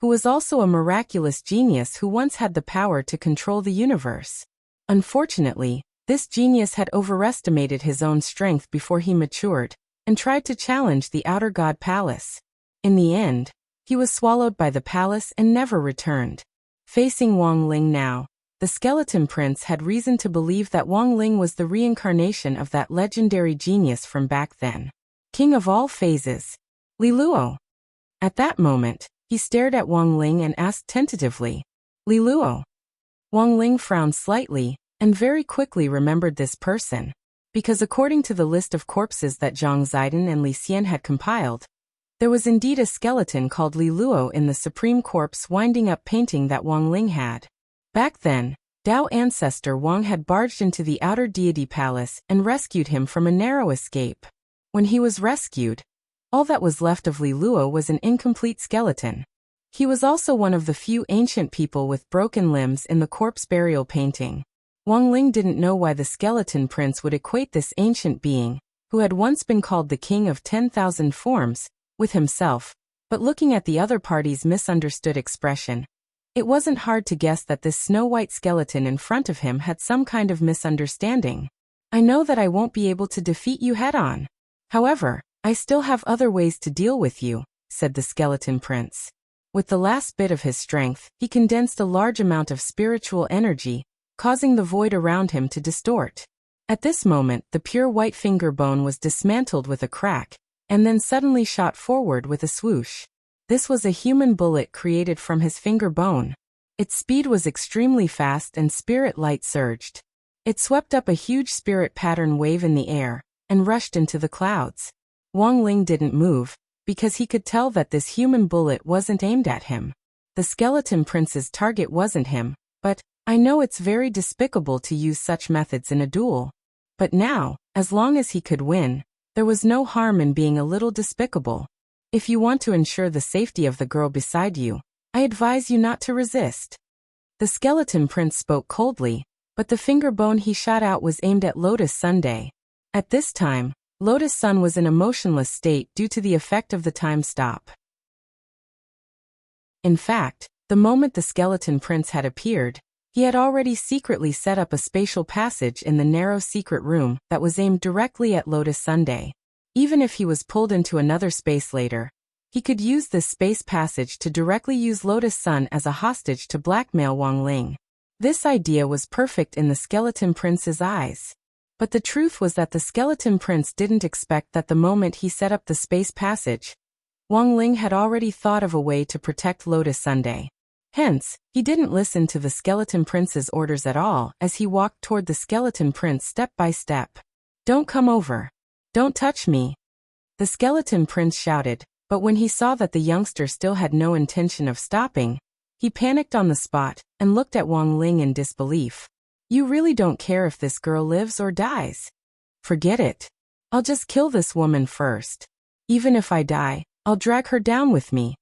who was also a miraculous genius who once had the power to control the universe. Unfortunately, this genius had overestimated his own strength before he matured, and tried to challenge the outer god palace. In the end, he was swallowed by the palace and never returned. Facing Wang Ling now, the Skeleton Prince had reason to believe that Wang Ling was the reincarnation of that legendary genius from back then. King of all phases. Li Luo. At that moment, he stared at Wang Ling and asked tentatively, Li Luo. Wang Ling frowned slightly, and very quickly remembered this person, because according to the list of corpses that Zhang Ziden and Li Xian had compiled, there was indeed a skeleton called Li Luo in the supreme corpse winding up painting that Wang Ling had. Back then, Dao ancestor Wang had barged into the outer deity palace and rescued him from a narrow escape. When he was rescued, all that was left of Li Luo was an incomplete skeleton. He was also one of the few ancient people with broken limbs in the corpse burial painting. Wang Ling didn't know why the skeleton prince would equate this ancient being, who had once been called the king of 10,000 forms, with himself, but looking at the other party's misunderstood expression, it wasn't hard to guess that this snow-white skeleton in front of him had some kind of misunderstanding. I know that I won't be able to defeat you head-on. However, I still have other ways to deal with you, said the skeleton prince. With the last bit of his strength, he condensed a large amount of spiritual energy, causing the void around him to distort. At this moment, the pure white finger bone was dismantled with a crack, and then suddenly shot forward with a swoosh. This was a human bullet created from his finger bone. Its speed was extremely fast and spirit light surged. It swept up a huge spirit pattern wave in the air, and rushed into the clouds. Wang Ling didn't move, because he could tell that this human bullet wasn't aimed at him. The skeleton prince's target wasn't him, but, I know it's very despicable to use such methods in a duel. But now, as long as he could win, there was no harm in being a little despicable. If you want to ensure the safety of the girl beside you, I advise you not to resist. The skeleton prince spoke coldly, but the finger bone he shot out was aimed at Lotus Sunday. At this time, Lotus Sun was in a motionless state due to the effect of the time stop. In fact, the moment the skeleton prince had appeared, he had already secretly set up a spatial passage in the narrow secret room that was aimed directly at Lotus Sunday. Even if he was pulled into another space later, he could use this space passage to directly use Lotus Sun as a hostage to blackmail Wang Ling. This idea was perfect in the skeleton prince's eyes. But the truth was that the skeleton prince didn't expect that the moment he set up the space passage, Wang Ling had already thought of a way to protect Lotus Sunday. Hence, he didn't listen to the skeleton prince's orders at all as he walked toward the skeleton prince step by step. "Don't come over. Don't touch me," the skeleton prince shouted, but when he saw that the youngster still had no intention of stopping, he panicked on the spot and looked at Wang Ling in disbelief. "You really don't care if this girl lives or dies? Forget it. I'll just kill this woman first. Even if I die, I'll drag her down with me."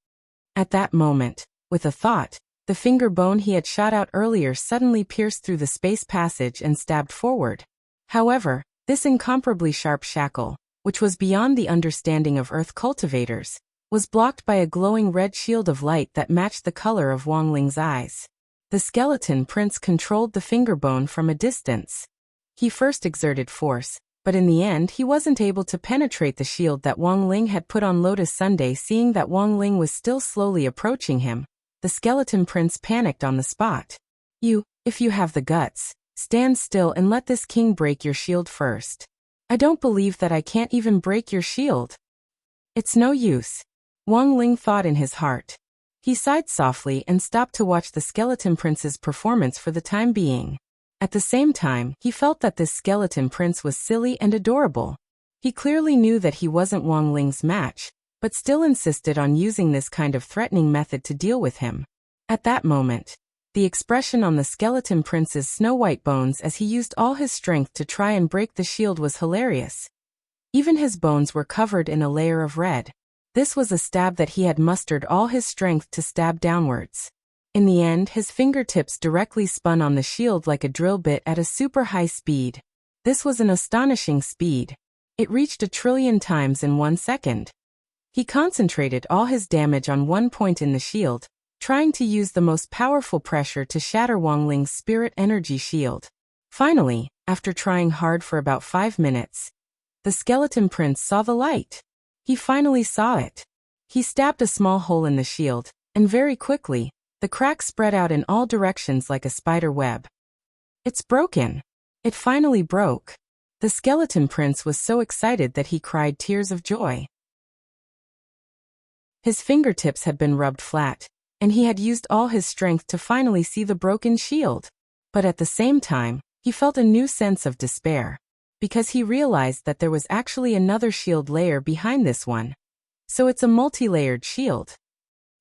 At that moment, with a thought, the finger bone he had shot out earlier suddenly pierced through the space passage and stabbed forward. However, this incomparably sharp shackle, which was beyond the understanding of Earth cultivators, was blocked by a glowing red shield of light that matched the color of Wang Ling's eyes. The skeleton prince controlled the finger bone from a distance. He first exerted force, but in the end he wasn't able to penetrate the shield that Wang Ling had put on Lotus Sunday. Seeing that Wang Ling was still slowly approaching him, the skeleton prince panicked on the spot. If you have the guts, stand still and let this king break your shield first. I don't believe that I can't even break your shield." "It's no use," Wang Ling thought in his heart. He sighed softly and stopped to watch the skeleton prince's performance for the time being. At the same time, he felt that this skeleton prince was silly and adorable. He clearly knew that he wasn't Wang Ling's match, but still insisted on using this kind of threatening method to deal with him. At that moment, the expression on the skeleton prince's snow-white bones as he used all his strength to try and break the shield was hilarious. Even his bones were covered in a layer of red. This was a stab that he had mustered all his strength to stab downwards. In the end, his fingertips directly spun on the shield like a drill bit at a super high speed. This was an astonishing speed. It reached 1,000,000,000 times in 1 second. He concentrated all his damage on one point in the shield, trying to use the most powerful pressure to shatter Wang Ling's spirit energy shield. Finally, after trying hard for about 5 minutes, the skeleton prince saw the light. He finally saw it. He stabbed a small hole in the shield, and very quickly, the crack spread out in all directions like a spider web. "It's broken. It finally broke." The skeleton prince was so excited that he cried tears of joy. His fingertips had been rubbed flat, and he had used all his strength to finally see the broken shield. But at the same time, he felt a new sense of despair, because he realized that there was actually another shield layer behind this one. So it's a multi-layered shield.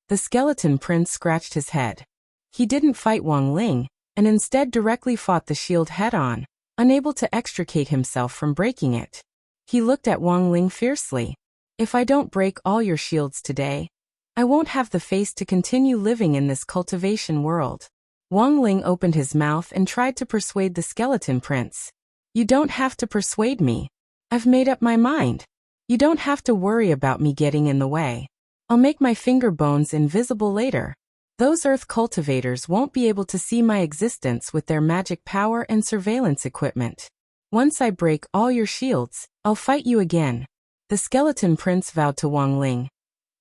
The skeleton prince scratched his head. He didn't fight Wang Ling, and instead directly fought the shield head-on, unable to extricate himself from breaking it. He looked at Wang Ling fiercely. "If I don't break all your shields today, I won't have the face to continue living in this cultivation world." Wang Ling opened his mouth and tried to persuade the skeleton prince. "You don't have to persuade me. I've made up my mind. You don't have to worry about me getting in the way. I'll make my finger bones invisible later. Those earth cultivators won't be able to see my existence with their magic power and surveillance equipment. Once I break all your shields, I'll fight you again." The skeleton prince vowed to Wang Ling.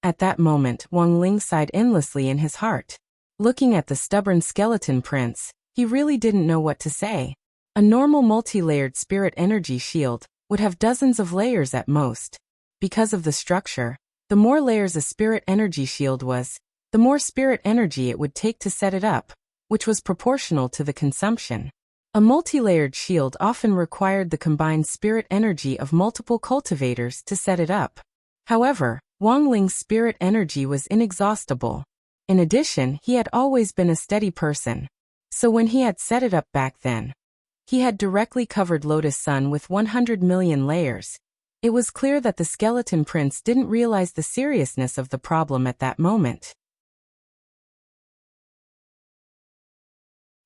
At that moment, Wang Ling sighed endlessly in his heart. Looking at the stubborn skeleton prince, he really didn't know what to say. A normal multi-layered spirit energy shield would have dozens of layers at most. Because of the structure, the more layers a spirit energy shield was, the more spirit energy it would take to set it up, which was proportional to the consumption. A multi-layered shield often required the combined spirit energy of multiple cultivators to set it up. However, Wang Ling's spirit energy was inexhaustible. In addition, he had always been a steady person. So when he had set it up back then, he had directly covered Lotus Sun with 100 million layers. It was clear that the skeleton prince didn't realize the seriousness of the problem at that moment.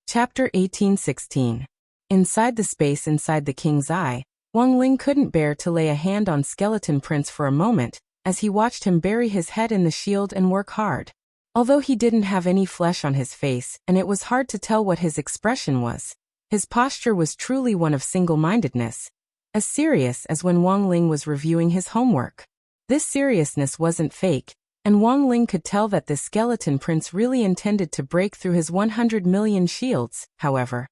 Chapter 18:16. Inside the space inside the king's eye, Wang Ling couldn't bear to lay a hand on skeleton prince for a moment, as he watched him bury his head in the shield and work hard. Although he didn't have any flesh on his face and it was hard to tell what his expression was, his posture was truly one of single-mindedness, as serious as when Wang Ling was reviewing his homework. This seriousness wasn't fake, and Wang Ling could tell that the skeleton prince really intended to break through his 100 million shields. However,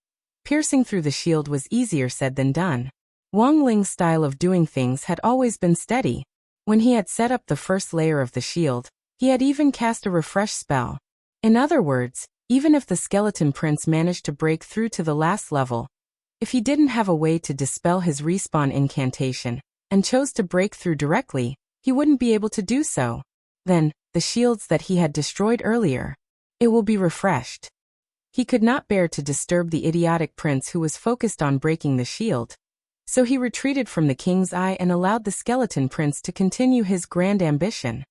piercing through the shield was easier said than done. Wang Ling's style of doing things had always been steady. When he had set up the first layer of the shield, he had even cast a refresh spell. In other words, even if the skeleton prince managed to break through to the last level, if he didn't have a way to dispel his respawn incantation, and chose to break through directly, he wouldn't be able to do so. Then, the shields that he had destroyed earlier, it will be refreshed. He could not bear to disturb the idiotic prince who was focused on breaking the shield. So he retreated from the king's eye and allowed the skeleton prince to continue his grand ambition.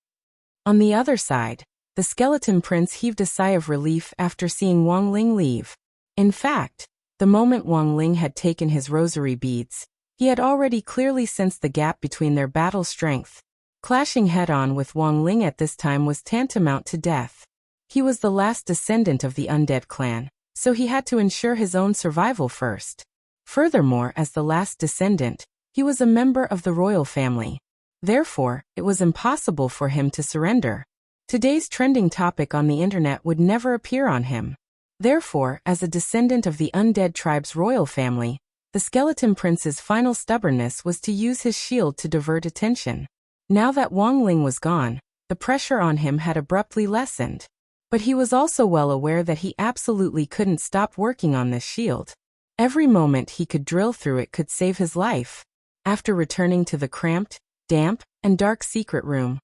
On the other side, the skeleton prince heaved a sigh of relief after seeing Wang Ling leave. In fact, the moment Wang Ling had taken his rosary beads, he had already clearly sensed the gap between their battle strength. Clashing head-on with Wang Ling at this time was tantamount to death. He was the last descendant of the undead clan, so he had to ensure his own survival first. Furthermore, as the last descendant, he was a member of the royal family. Therefore, it was impossible for him to surrender. Today's trending topic on the internet would never appear on him. Therefore, as a descendant of the undead tribe's royal family, the skeleton prince's final stubbornness was to use his shield to divert attention. Now that Wang Ling was gone, the pressure on him had abruptly lessened. But he was also well aware that he absolutely couldn't stop working on this shield. Every moment he could drill through it could save his life. After returning to the cramped, damp, and dark secret room,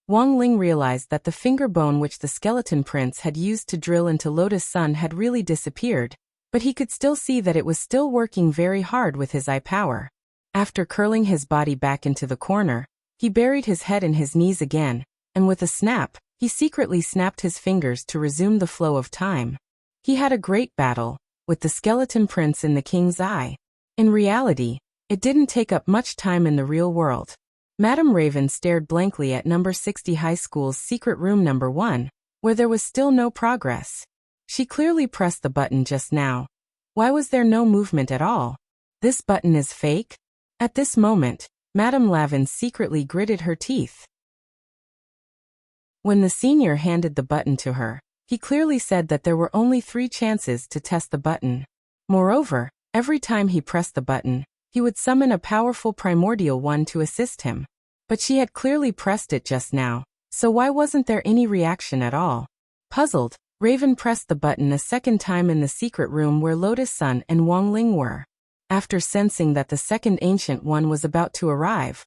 Wang Ling realized that the finger bone which the skeleton prince had used to drill into Lotus Sun had really disappeared, but he could still see that it was still working very hard with his eye power. After curling his body back into the corner, he buried his head in his knees again, and with a snap, he secretly snapped his fingers to resume the flow of time. He had a great battle with the skeleton prince in the king's eye. In reality, it didn't take up much time in the real world. Madame Raven stared blankly at number 60 high school's secret room number 1, where there was still no progress. She clearly pressed the button just now. Why was there no movement at all? This button is fake? At this moment, Madame Lavin secretly gritted her teeth. When the senior handed the button to her, he clearly said that there were only 3 chances to test the button. Moreover, every time he pressed the button, he would summon a powerful primordial one to assist him. But she had clearly pressed it just now, so why wasn't there any reaction at all? Puzzled, Raven pressed the button a second time in the secret room where Lotus Sun and Wang Ling were. After sensing that the second ancient one was about to arrive,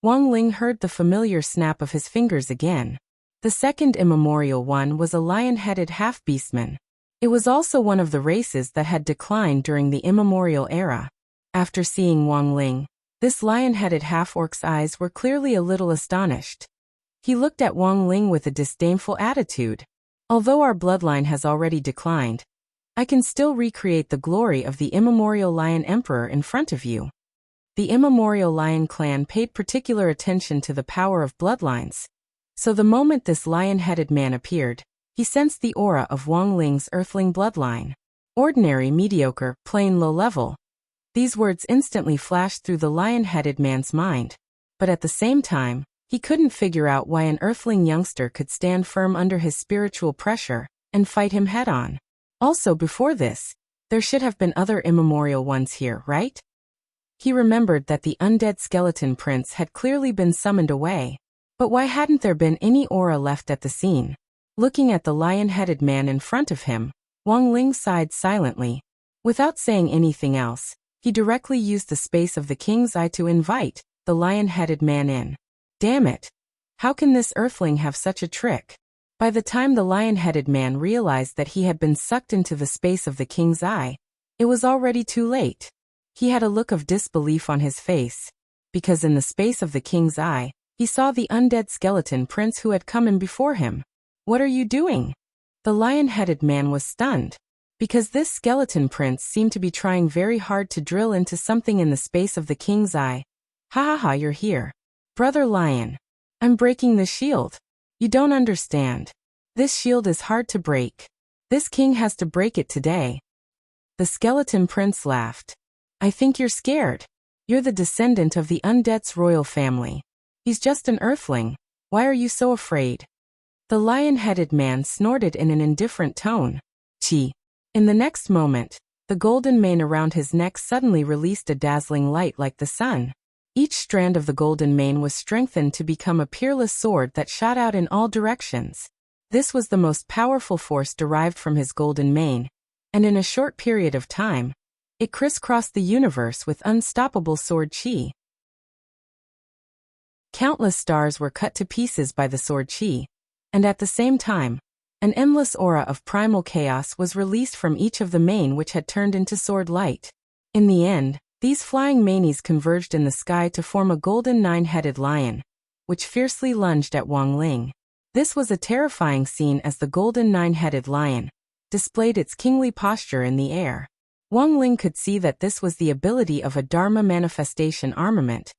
Wang Ling heard the familiar snap of his fingers again. The second immemorial one was a lion-headed half-beastman. It was also one of the races that had declined during the immemorial era. After seeing Wang Ling, this lion-headed half-orc's eyes were clearly a little astonished. He looked at Wang Ling with a disdainful attitude. Although our bloodline has already declined, I can still recreate the glory of the immemorial Lion Emperor in front of you. The immemorial Lion clan paid particular attention to the power of bloodlines. So the moment this lion-headed man appeared, he sensed the aura of Wang Ling's earthling bloodline. Ordinary, mediocre, plain, low level. These words instantly flashed through the lion-headed man's mind. But at the same time, he couldn't figure out why an earthling youngster could stand firm under his spiritual pressure and fight him head-on. Also before this, there should have been other immemorial ones here, right? He remembered that the undead skeleton prince had clearly been summoned away. But why hadn't there been any aura left at the scene? Looking at the lion-headed man in front of him, Wang Ling sighed silently. Without saying anything else, he directly used the space of the king's eye to invite the lion-headed man in. Damn it! How can this earthling have such a trick? By the time the lion-headed man realized that he had been sucked into the space of the king's eye, it was already too late. He had a look of disbelief on his face, because in the space of the king's eye, he saw the undead skeleton prince who had come in before him. What are you doing? The lion-headed man was stunned, because this skeleton prince seemed to be trying very hard to drill into something in the space of the king's eye. Ha ha ha, you're here. Brother Lion. I'm breaking the shield. You don't understand. This shield is hard to break. This king has to break it today. The skeleton prince laughed. I think you're scared. You're the descendant of the undead's royal family. He's just an earthling. Why are you so afraid? The lion-headed man snorted in an indifferent tone. Chi. In the next moment, the golden mane around his neck suddenly released a dazzling light like the sun. Each strand of the golden mane was strengthened to become a peerless sword that shot out in all directions. This was the most powerful force derived from his golden mane, and in a short period of time, it crisscrossed the universe with unstoppable sword chi. Countless stars were cut to pieces by the sword chi, and at the same time, an endless aura of primal chaos was released from each of the mane which had turned into sword light. In the end, these flying manes converged in the sky to form a golden nine-headed lion, which fiercely lunged at Wang Ling. This was a terrifying scene as the golden nine-headed lion displayed its kingly posture in the air. Wang Ling could see that this was the ability of a Dharma manifestation armament,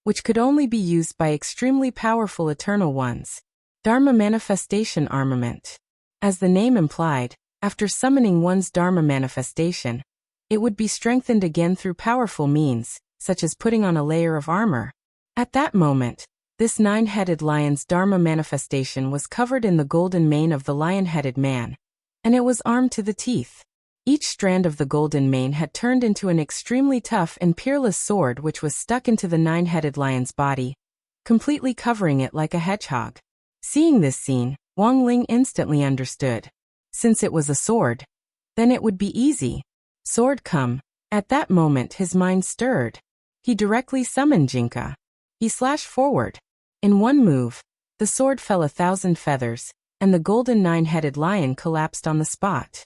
which could only be used by extremely powerful eternal ones. Dharma manifestation armament. As the name implied, after summoning one's Dharma manifestation, it would be strengthened again through powerful means, such as putting on a layer of armor. At that moment, this nine-headed lion's Dharma manifestation was covered in the golden mane of the lion-headed man, and it was armed to the teeth. Each strand of the golden mane had turned into an extremely tough and peerless sword which was stuck into the nine-headed lion's body, completely covering it like a hedgehog. Seeing this scene, Wang Ling instantly understood. Since it was a sword, then it would be easy. Sword come. At that moment his mind stirred. He directly summoned Jinka. He slashed forward. In one move, the sword fell 1,000 feathers, and the golden nine-headed lion collapsed on the spot.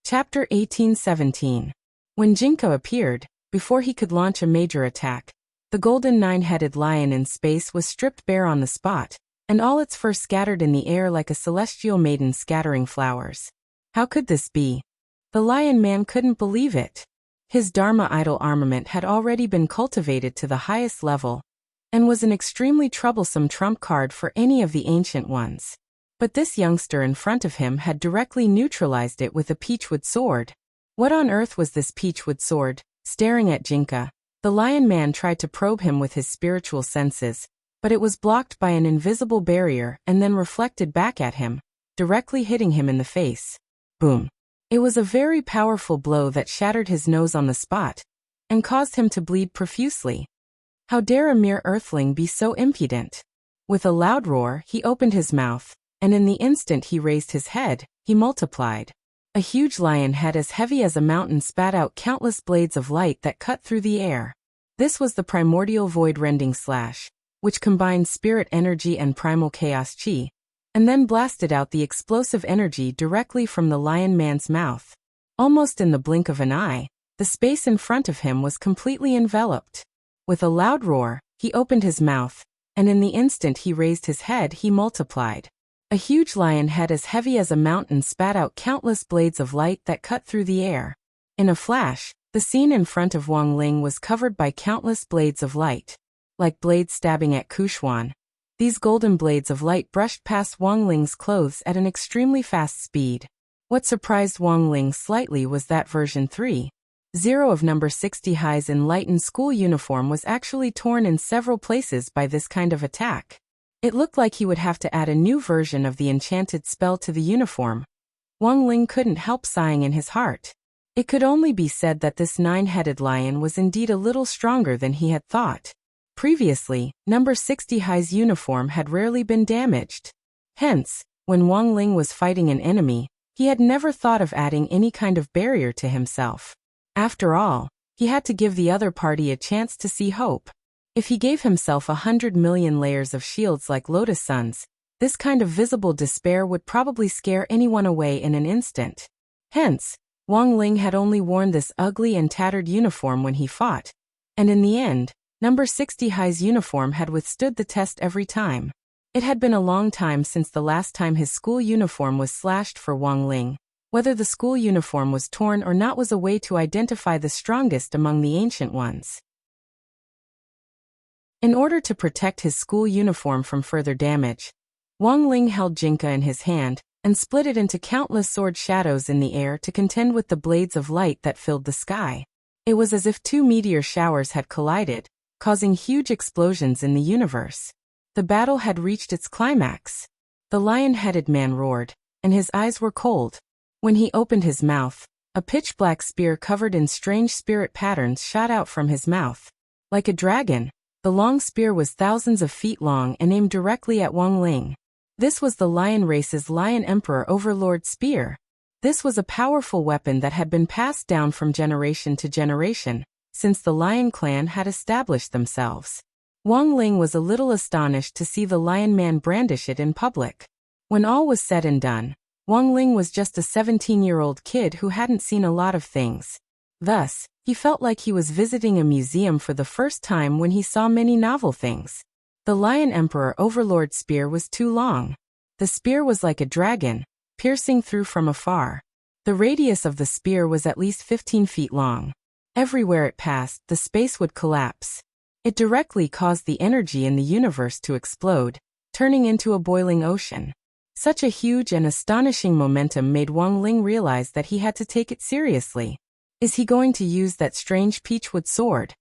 Chapter 1817. When Jinka appeared, before he could launch a major attack, the golden nine-headed lion in space was stripped bare on the spot, and all its fur scattered in the air like a celestial maiden scattering flowers. How could this be? The lion man couldn't believe it. His Dharma idol armament had already been cultivated to the highest level, and was an extremely troublesome trump card for any of the ancient ones. But this youngster in front of him had directly neutralized it with a peachwood sword. What on earth was this peachwood sword? Staring at Jinka, the lion man tried to probe him with his spiritual senses, but it was blocked by an invisible barrier and then reflected back at him, directly hitting him in the face. Boom. It was a very powerful blow that shattered his nose on the spot, and caused him to bleed profusely. How dare a mere earthling be so impudent? With a loud roar, he opened his mouth, and in the instant he raised his head, he multiplied. A huge lion head as heavy as a mountain spat out countless blades of light that cut through the air. This was the primordial void-rending slash, which combined spirit energy and primal chaos chi, and then blasted out the explosive energy directly from the lion man's mouth. Almost in the blink of an eye, the space in front of him was completely enveloped. With a loud roar, he opened his mouth, and in the instant he raised his head, he multiplied. A huge lion head as heavy as a mountain spat out countless blades of light that cut through the air. In a flash, the scene in front of Wang Ling was covered by countless blades of light. Like blades stabbing at Kuxuan, these golden blades of light brushed past Wang Ling's clothes at an extremely fast speed. What surprised Wang Ling slightly was that version 3.0 of number 60 High's enlightened school uniform was actually torn in several places by this kind of attack. It looked like he would have to add a new version of the enchanted spell to the uniform. Wang Ling couldn't help sighing in his heart. It could only be said that this 9-headed lion was indeed a little stronger than he had thought. Previously, number 60 High's uniform had rarely been damaged. Hence, when Wang Ling was fighting an enemy, he had never thought of adding any kind of barrier to himself. After all, he had to give the other party a chance to see hope. If he gave himself 100 million layers of shields like Lotus Suns, this kind of visible despair would probably scare anyone away in an instant. Hence, Wang Ling had only worn this ugly and tattered uniform when he fought, and in the end, number 60 High's uniform had withstood the test every time. It had been a long time since the last time his school uniform was slashed for Wang Ling. Whether the school uniform was torn or not was a way to identify the strongest among the ancient ones. In order to protect his school uniform from further damage, Wang Ling held Jinka in his hand and split it into countless sword shadows in the air to contend with the blades of light that filled the sky. It was as if two meteor showers had collided, causing huge explosions in the universe. The battle had reached its climax. The lion-headed man roared, and his eyes were cold. When he opened his mouth, a pitch-black spear covered in strange spirit patterns shot out from his mouth. Like a dragon, the long spear was thousands of feet long and aimed directly at Wang Ling. This was the lion race's Lion Emperor Overlord Spear. This was a powerful weapon that had been passed down from generation to generation, since the Lion clan had established themselves. Wang Ling was a little astonished to see the Lion Man brandish it in public. When all was said and done, Wang Ling was just a 17-year-old kid who hadn't seen a lot of things. Thus, he felt like he was visiting a museum for the first time when he saw many novel things. The Lion Emperor Overlord Spear was too long. The spear was like a dragon, piercing through from afar. The radius of the spear was at least 15 feet long. Everywhere it passed, the space would collapse. It directly caused the energy in the universe to explode, turning into a boiling ocean. Such a huge and astonishing momentum made Wang Ling realize that he had to take it seriously. Is he going to use that strange peachwood sword?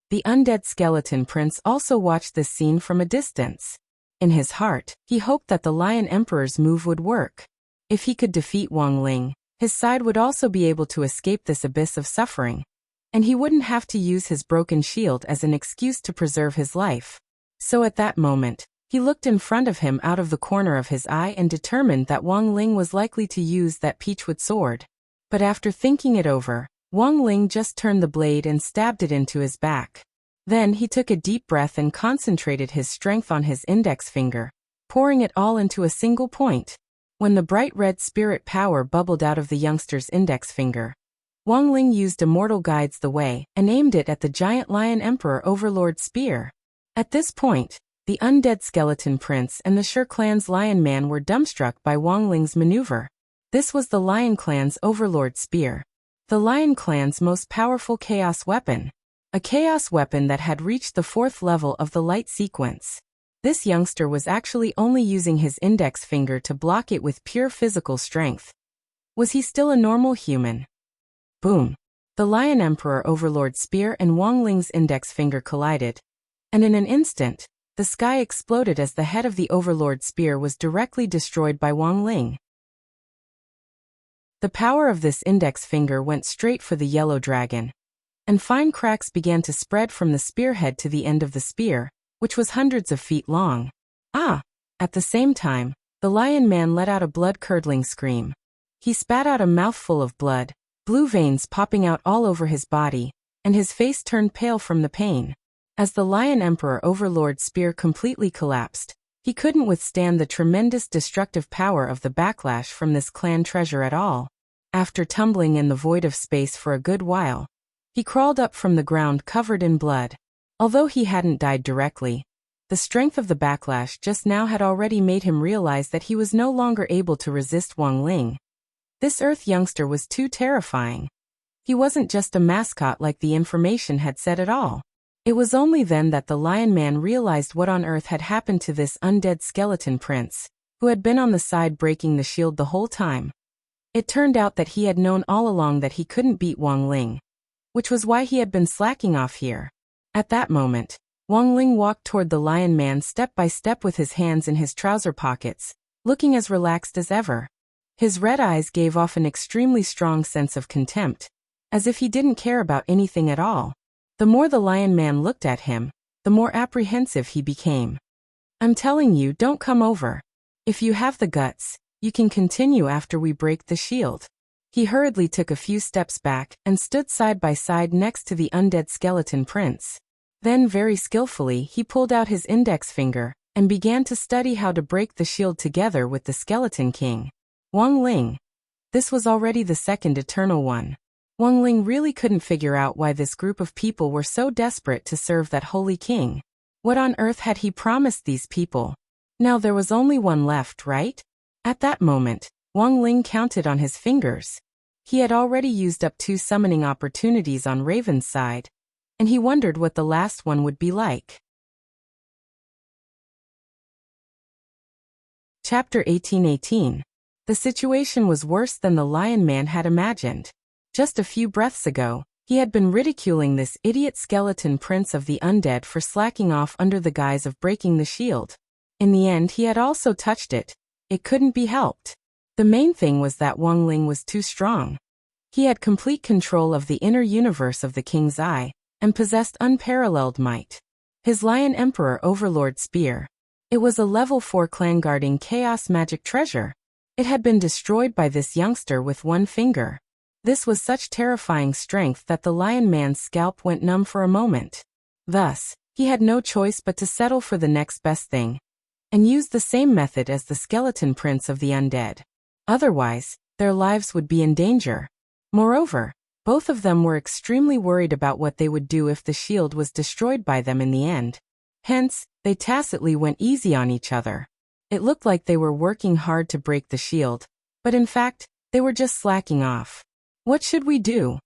The undead skeleton prince also watched this scene from a distance. In his heart, he hoped that the Lion Emperor's move would work. If he could defeat Wang Ling, his side would also be able to escape this abyss of suffering, and he wouldn't have to use his broken shield as an excuse to preserve his life. So at that moment, he looked in front of him out of the corner of his eye and determined that Wang Ling was likely to use that peachwood sword. But after thinking it over, Wang Ling just turned the blade and stabbed it into his back. Then he took a deep breath and concentrated his strength on his index finger, pouring it all into a single point. When the bright red spirit power bubbled out of the youngster's index finger, Wang Ling used Immortal Guides the Way and aimed it at the giant Lion Emperor Overlord Spear. At this point, the undead skeleton prince and the Sher clan's Lion Man were dumbstruck by Wang Ling's maneuver. This was the Lion clan's Overlord Spear, the Lion clan's most powerful chaos weapon. A chaos weapon that had reached the 4th level of the light sequence. This youngster was actually only using his index finger to block it with pure physical strength. Was he still a normal human? Boom! The Lion Emperor Overlord Spear and Wang Ling's index finger collided, and in an instant, the sky exploded as the head of the Overlord Spear was directly destroyed by Wang Ling. The power of this index finger went straight for the yellow dragon, and fine cracks began to spread from the spearhead to the end of the spear, which was hundreds of feet long. Ah! At the same time, the Lion Man let out a blood-curdling scream. He spat out a mouthful of blood, blue veins popping out all over his body, and his face turned pale from the pain. As the Lion Emperor Overlord Spear completely collapsed, He couldn't withstand the tremendous destructive power of the backlash from this clan treasure at all. After tumbling in the void of space for a good while, he crawled up from the ground covered in blood. Although he hadn't died directly, the strength of the backlash just now had already made him realize that he was no longer able to resist Wang Ling. This Earth youngster was too terrifying. He wasn't just a mascot like the information had said at all. It was only then that the Lion Man realized what on earth had happened to this undead skeleton prince, who had been on the side breaking the shield the whole time. It turned out that he had known all along that he couldn't beat Wang Ling, which was why he had been slacking off here. At that moment, Wang Ling walked toward the Lion Man step by step with his hands in his trouser pockets, looking as relaxed as ever. His red eyes gave off an extremely strong sense of contempt, as if he didn't care about anything at all. The more the Lion Man looked at him, the more apprehensive he became. "I'm telling you, don't come over. If you have the guts, you can continue after we break the shield." He hurriedly took a few steps back and stood side by side next to the undead skeleton prince. Then very skillfully he pulled out his index finger and began to study how to break the shield together with the skeleton king. Wang Ling. This was already the second eternal one. Wang Ling really couldn't figure out why this group of people were so desperate to serve that holy king. What on earth had he promised these people? Now there was only one left, right? At that moment, Wang Ling counted on his fingers. He had already used up 2 summoning opportunities on Raven's side, and he wondered what the last one would be like. Chapter 18:18. The situation was worse than the Lion Man had imagined. Just a few breaths ago, he had been ridiculing this idiot skeleton prince of the undead for slacking off under the guise of breaking the shield. In the end, he had also touched it. It couldn't be helped. The main thing was that Wang Ling was too strong. He had complete control of the inner universe of the King's Eye, and possessed unparalleled might. His Lion Emperor Overlord Spear. It was a level 4 clan-guarding chaos magic treasure. It had been destroyed by this youngster with one finger. This was such terrifying strength that the Lion Man's scalp went numb for a moment. Thus, he had no choice but to settle for the next best thing, and use the same method as the skeleton prince of the undead. Otherwise, their lives would be in danger. Moreover, both of them were extremely worried about what they would do if the shield was destroyed by them in the end. Hence, they tacitly went easy on each other. It looked like they were working hard to break the shield, but in fact, they were just slacking off. What should we do?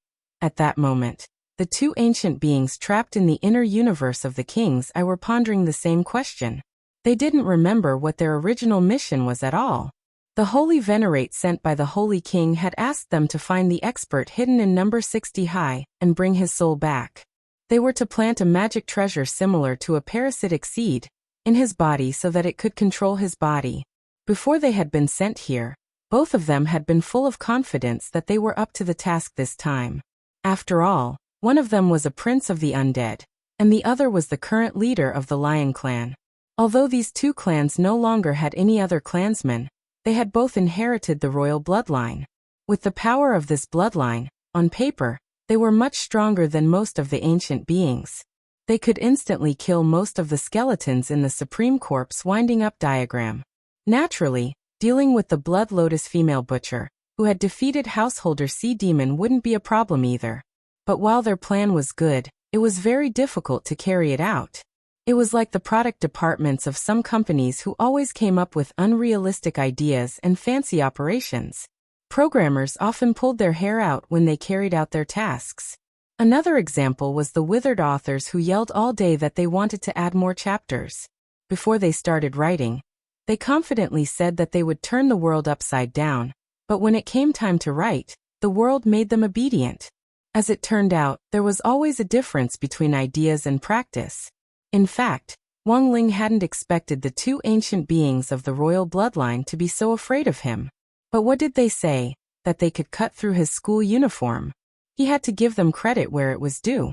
At that moment, the 2 ancient beings trapped in the inner universe of the King's Eye were pondering the same question. They didn't remember what their original mission was at all. The Holy Venerate sent by the Holy King had asked them to find the expert hidden in number 60 high and bring his soul back. They were to plant a magic treasure similar to a parasitic seed in his body so that it could control his body. Before they had been sent here, both of them had been full of confidence that they were up to the task this time. After all, one of them was a prince of the undead, and the other was the current leader of the Lion Clan. Although these 2 clans no longer had any other clansmen, they had both inherited the royal bloodline. With the power of this bloodline, on paper, they were much stronger than most of the ancient beings. They could instantly kill most of the skeletons in the Supreme Corp's winding up diagram. Naturally, dealing with the Blood Lotus female butcher, who had defeated Householder Sea Demon, wouldn't be a problem either. But while their plan was good, it was very difficult to carry it out. It was like the product departments of some companies who always came up with unrealistic ideas and fancy operations. Programmers often pulled their hair out when they carried out their tasks. Another example was the withered authors who yelled all day that they wanted to add more chapters. Before they started writing, they confidently said that they would turn the world upside down, but when it came time to write, the world made them obedient. As it turned out, there was always a difference between ideas and practice. In fact, Wang Ling hadn't expected the 2 ancient beings of the royal bloodline to be so afraid of him. But what did they say? That they could cut through his school uniform? He had to give them credit where it was due.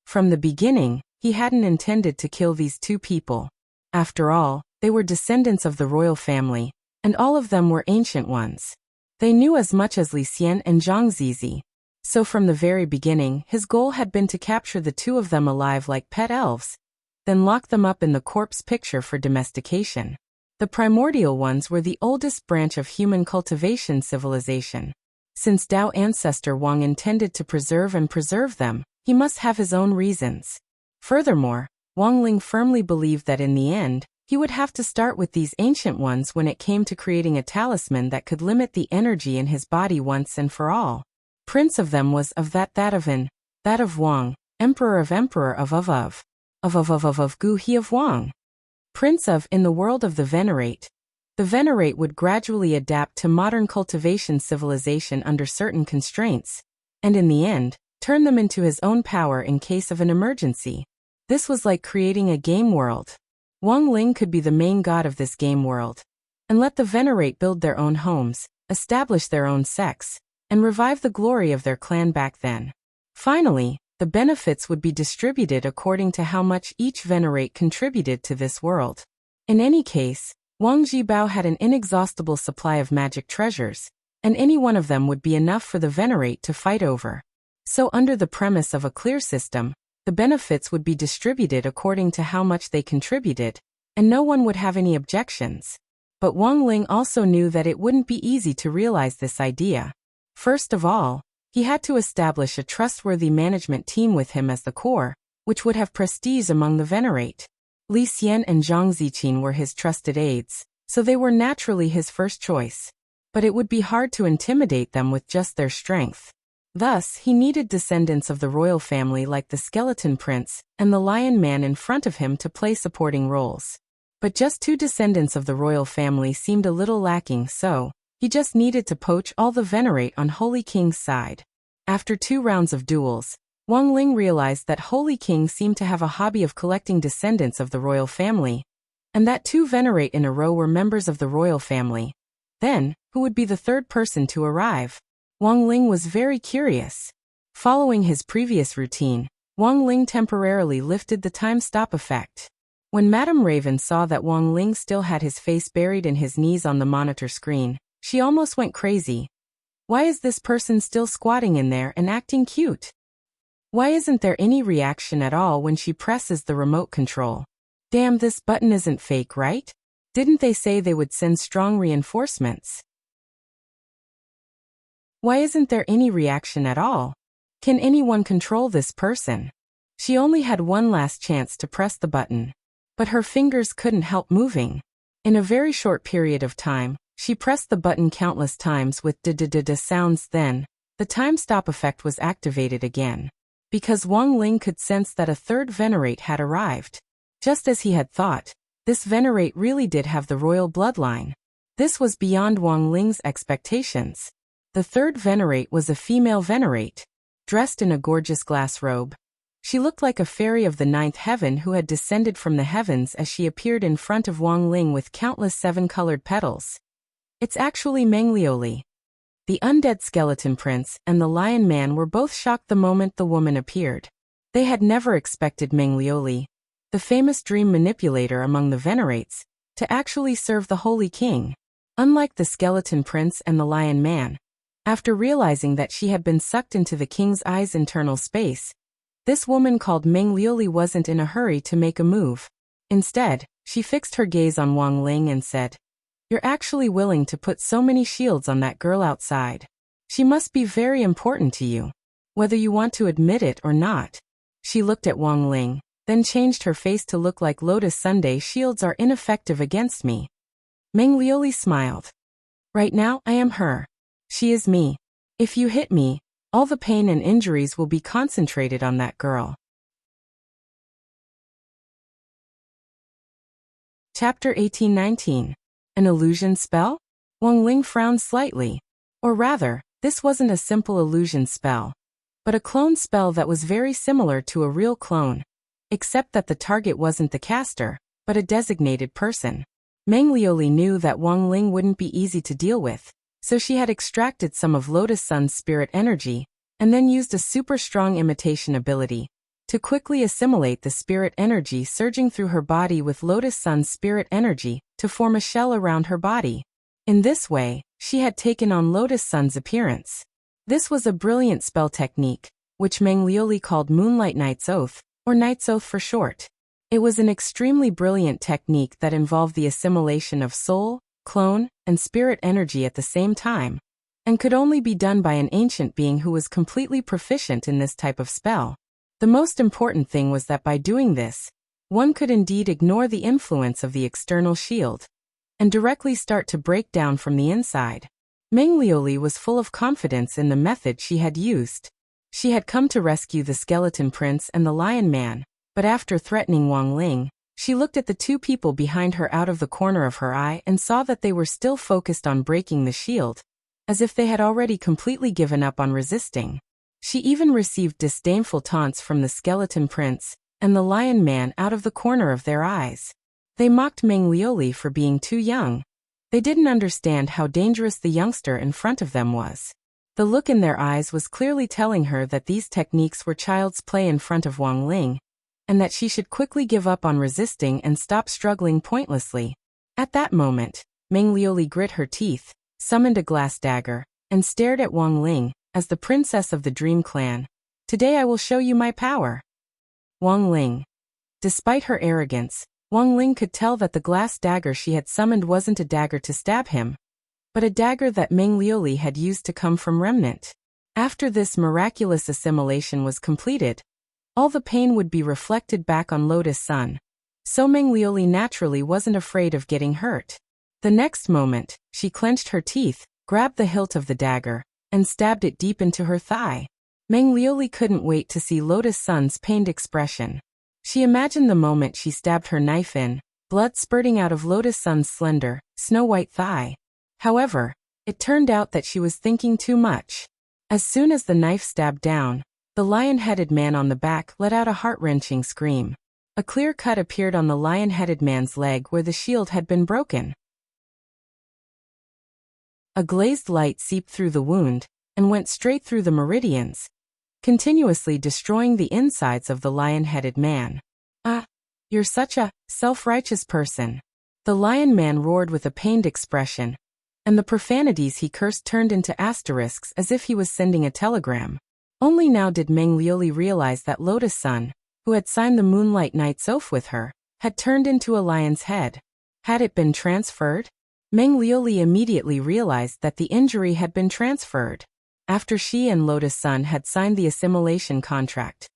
From the beginning, he hadn't intended to kill these 2 people. After all, they were descendants of the royal family, and all of them were ancient ones. They knew as much as Li Xian and Zhang Zizi. So from the very beginning, his goal had been to capture the 2 of them alive like pet elves. then locked them up in the corpse picture for domestication. The primordial ones were the oldest branch of human cultivation civilization. Since Tao ancestor Wang intended to preserve them, he must have his own reasons. Furthermore, Wang Ling firmly believed that in the end, he would have to start with these ancient ones when it came to creating a talisman that could limit the energy in his body once and for all. Prince of them was of that of Wang, emperor of Gu He of Wang. Prince of in the world of the Venerate. The Venerate would gradually adapt to modern cultivation civilization under certain constraints, and in the end, turn them into his own power in case of an emergency. This was like creating a game world. Wang Ling could be the main god of this game world, and let the Venerate build their own homes, establish their own sects, and revive the glory of their clan back then. Finally, the benefits would be distributed according to how much each Venerate contributed to this world. In any case, Wang Jibao had an inexhaustible supply of magic treasures, and any one of them would be enough for the Venerate to fight over. So under the premise of a clear system, the benefits would be distributed according to how much they contributed, and no one would have any objections. But Wang Ling also knew that it wouldn't be easy to realize this idea. First of all, he had to establish a trustworthy management team with him as the core, which would have prestige among the Venerate. Li Xian and Zhang Ziqin were his trusted aides, so they were naturally his first choice. But it would be hard to intimidate them with just their strength. Thus, he needed descendants of the royal family like the Skeleton Prince and the Lion Man in front of him to play supporting roles. But just 2 descendants of the royal family seemed a little lacking, so he just needed to poach all the Venerate on Holy King's side. After 2 rounds of duels, Wang Ling realized that Holy King seemed to have a hobby of collecting descendants of the royal family, and that 2 Venerate in a row were members of the royal family. Then, who would be the third person to arrive? Wang Ling was very curious. Following his previous routine, Wang Ling temporarily lifted the time-stop effect. When Madame Raven saw that Wang Ling still had his face buried in his knees on the monitor screen, she almost went crazy. Why is this person still squatting in there and acting cute? Why isn't there any reaction at all when she presses the remote control? Damn, this button isn't fake, right? Didn't they say they would send strong reinforcements? Why isn't there any reaction at all? Can anyone control this person? She only had one last chance to press the button, but her fingers couldn't help moving. In a very short period of time, she pressed the button countless times with da-da-da-da sounds. Then, the time-stop effect was activated again, because Wang Ling could sense that a third Venerate had arrived. Just as he had thought, this Venerate really did have the royal bloodline. This was beyond Wang Ling's expectations. The third Venerate was a female Venerate, dressed in a gorgeous glass robe. She looked like a fairy of the 9th heaven who had descended from the heavens as she appeared in front of Wang Ling with countless 7-colored petals. It's actually Meng Liuli. The undead Skeleton Prince and the Lion Man were both shocked the moment the woman appeared. They had never expected Meng Liuli, the famous dream manipulator among the Venerates, to actually serve the Holy King. Unlike the Skeleton Prince and the Lion Man, after realizing that she had been sucked into the king's eye's internal space, this woman called Meng Liuli wasn't in a hurry to make a move. Instead, she fixed her gaze on Wang Ling and said, "You're actually willing to put so many shields on that girl outside. She must be very important to you, whether you want to admit it or not." She looked at Wang Ling, then changed her face to look like Lotus Sunday. "Shields are ineffective against me." Meng Liuli smiled. "Right now, I am her. She is me. If you hit me, all the pain and injuries will be concentrated on that girl." Chapter 18-19. An illusion spell? Wang Ling frowned slightly. Or rather, this wasn't a simple illusion spell, but a clone spell that was very similar to a real clone, except that the target wasn't the caster, but a designated person. Meng Liuli knew that Wang Ling wouldn't be easy to deal with, so she had extracted some of Lotus Sun's spirit energy, and then used a super strong imitation ability to quickly assimilate the spirit energy surging through her body with Lotus Sun's spirit energy to form a shell around her body. In this way, she had taken on Lotus Sun's appearance. This was a brilliant spell technique, which Meng Liuli called Moonlight Knight's Oath, or Knight's Oath for short. It was an extremely brilliant technique that involved the assimilation of soul, clone, and spirit energy at the same time, and could only be done by an ancient being who was completely proficient in this type of spell. The most important thing was that by doing this, one could indeed ignore the influence of the external shield and directly start to break down from the inside. Meng Liuli was full of confidence in the method she had used. She had come to rescue the Skeleton Prince and the Lion Man, but after threatening Wang Ling, she looked at the two people behind her out of the corner of her eye and saw that they were still focused on breaking the shield, as if they had already completely given up on resisting. She even received disdainful taunts from the Skeleton Prince and the Lion Man out of the corner of their eyes. They mocked Meng Liuli for being too young. They didn't understand how dangerous the youngster in front of them was. The look in their eyes was clearly telling her that these techniques were child's play in front of Wang Ling, and that she should quickly give up on resisting and stop struggling pointlessly. At that moment, Meng Liuli grit her teeth, summoned a glass dagger, and stared at Wang Ling, as the princess of the Dream Clan. "Today I will show you my power." Wang Ling. Despite her arrogance, Wang Ling could tell that the glass dagger she had summoned wasn't a dagger to stab him, but a dagger that Meng Liuli had used to come from Remnant. After this miraculous assimilation was completed, all the pain would be reflected back on Lotus Sun, so Meng Liuli naturally wasn't afraid of getting hurt. The next moment, she clenched her teeth, grabbed the hilt of the dagger, and stabbed it deep into her thigh. Meng Liuli couldn't wait to see Lotus Sun's pained expression. She imagined the moment she stabbed her knife in, blood spurting out of Lotus Sun's slender, snow-white thigh. However, it turned out that she was thinking too much. As soon as the knife stabbed down, the lion-headed man on the back let out a heart-wrenching scream. A clear cut appeared on the lion-headed man's leg where the shield had been broken. A glazed light seeped through the wound and went straight through the meridians, continuously destroying the insides of the lion-headed man. "Ah, you're such a self-righteous person." The lion man roared with a pained expression, and the profanities he cursed turned into asterisks as if he was sending a telegram. Only now did Meng Liuli realize that Lotus Sun, who had signed the Moonlight Knight's oath with her, had turned into a lion's head. Had it been transferred? Meng Liuli immediately realized that the injury had been transferred. After she and Lotus Sun had signed the assimilation contract,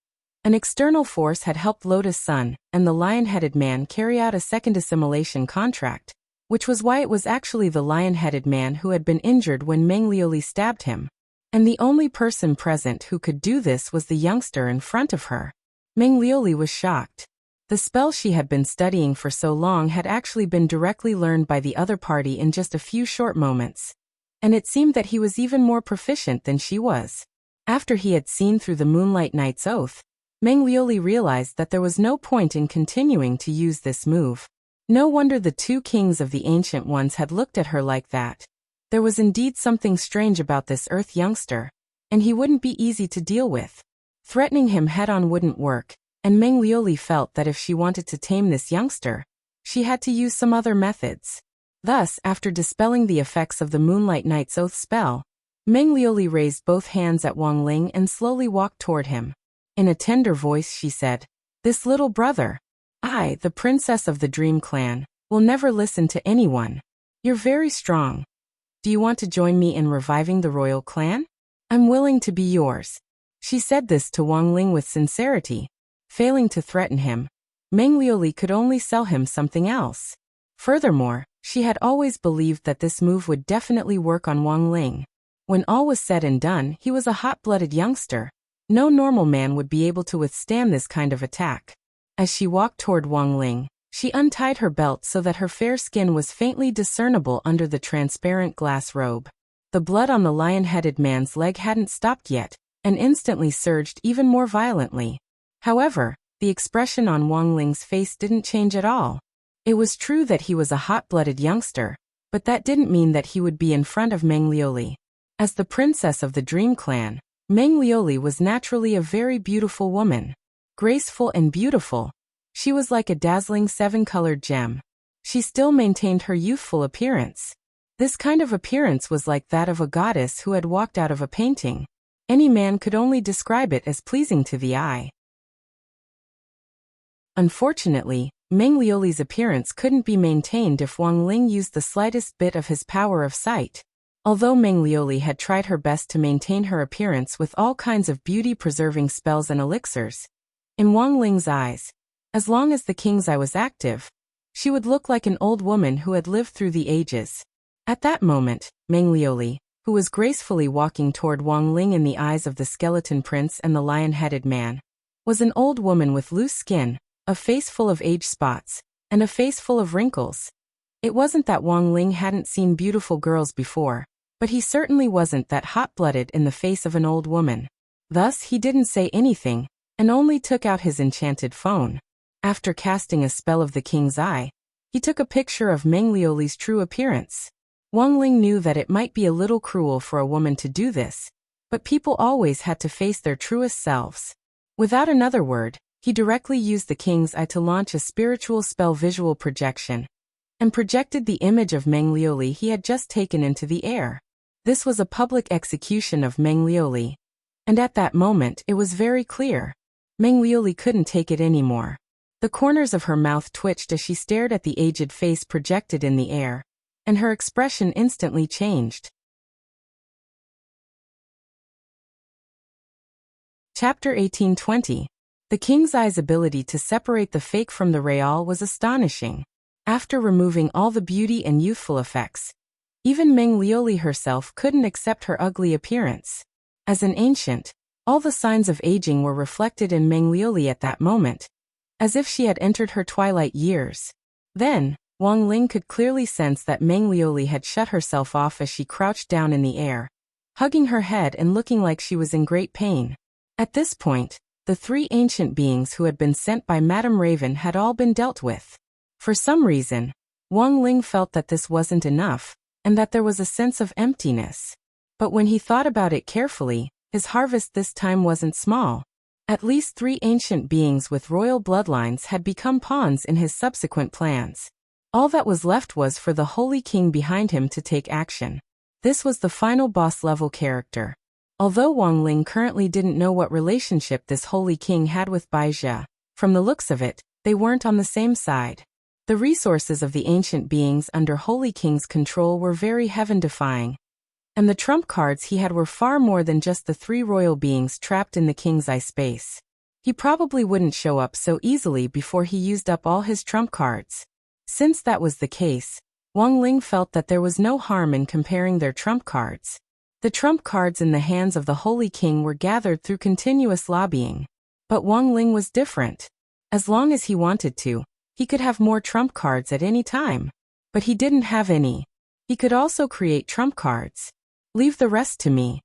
an external force had helped Lotus Sun and the lion-headed man carry out a second assimilation contract, which was why it was actually the lion-headed man who had been injured when Meng Liuli stabbed him. And the only person present who could do this was the youngster in front of her. Meng Liuli was shocked. The spell she had been studying for so long had actually been directly learned by the other party in just a few short moments, and it seemed that he was even more proficient than she was. After he had seen through the Moonlight Knight's oath, Meng Liuli realized that there was no point in continuing to use this move. No wonder the two kings of the Ancient Ones had looked at her like that. There was indeed something strange about this Earth youngster, and he wouldn't be easy to deal with. Threatening him head-on wouldn't work, and Meng Liuli felt that if she wanted to tame this youngster, she had to use some other methods. Thus, after dispelling the effects of the Moonlight Knight's oath spell, Meng Liuli raised both hands at Wang Ling and slowly walked toward him. In a tender voice she said, "This little brother, I, the princess of the Dream Clan, will never listen to anyone. You're very strong. Do you want to join me in reviving the royal clan? I'm willing to be yours." She said this to Wang Ling with sincerity. Failing to threaten him, Meng Liuli could only sell him something else. Furthermore, she had always believed that this move would definitely work on Wang Ling. When all was said and done, he was a hot-blooded youngster. No normal man would be able to withstand this kind of attack. As she walked toward Wang Ling, she untied her belt so that her fair skin was faintly discernible under the transparent glass robe. The blood on the lion-headed man's leg hadn't stopped yet, and instantly surged even more violently. However, the expression on Wang Ling's face didn't change at all. It was true that he was a hot-blooded youngster, but that didn't mean that he would be in front of Meng Liuli. As the princess of the Dream Clan, Meng Liuli was naturally a very beautiful woman. Graceful and beautiful, she was like a dazzling seven-colored gem. She still maintained her youthful appearance. This kind of appearance was like that of a goddess who had walked out of a painting. Any man could only describe it as pleasing to the eye. Unfortunately, Meng Liuli's appearance couldn't be maintained if Wang Ling used the slightest bit of his power of sight. Although Meng Liuli had tried her best to maintain her appearance with all kinds of beauty-preserving spells and elixirs, in Wang Ling's eyes, as long as the king's eye was active, she would look like an old woman who had lived through the ages. At that moment, Meng Liuli, who was gracefully walking toward Wang Ling in the eyes of the skeleton prince and the lion-headed man, was an old woman with loose skin, a face full of age spots, and a face full of wrinkles. It wasn't that Wang Ling hadn't seen beautiful girls before, but he certainly wasn't that hot-blooded in the face of an old woman. Thus, he didn't say anything, and only took out his enchanted phone. After casting a spell of the king's eye, he took a picture of Meng Liuli's true appearance. Wang Ling knew that it might be a little cruel for a woman to do this, but people always had to face their truest selves. Without another word, he directly used the king's eye to launch a spiritual spell visual projection, and projected the image of Meng Liuli he had just taken into the air. This was a public execution of Meng Liuli, and at that moment it was very clear. Meng Liuli couldn't take it anymore. The corners of her mouth twitched as she stared at the aged face projected in the air, and her expression instantly changed. Chapter 1820. The king's eye's ability to separate the fake from the real was astonishing. After removing all the beauty and youthful effects, even Meng Liuli herself couldn't accept her ugly appearance. As an ancient, all the signs of aging were reflected in Meng Liuli at that moment, as if she had entered her twilight years. Then, Wang Ling could clearly sense that Meng Liuli had shut herself off as she crouched down in the air, hugging her head and looking like she was in great pain. At this point, the three ancient beings who had been sent by Madame Raven had all been dealt with. For some reason, Wang Ling felt that this wasn't enough, and that there was a sense of emptiness. But when he thought about it carefully, his harvest this time wasn't small. At least 3 ancient beings with royal bloodlines had become pawns in his subsequent plans. All that was left was for the Holy King behind him to take action. This was the final boss-level character. Although Wang Ling currently didn't know what relationship this Holy King had with Baizhi, from the looks of it, they weren't on the same side. The resources of the ancient beings under Holy King's control were very heaven-defying, and the trump cards he had were far more than just the 3 royal beings trapped in the king's eye space. He probably wouldn't show up so easily before he used up all his trump cards. Since that was the case, Wang Ling felt that there was no harm in comparing their trump cards. The trump cards in the hands of the Holy King were gathered through continuous lobbying. But Wang Ling was different. As long as he wanted to, he could have more trump cards at any time. But he didn't have any. He could also create trump cards. Leave the rest to me.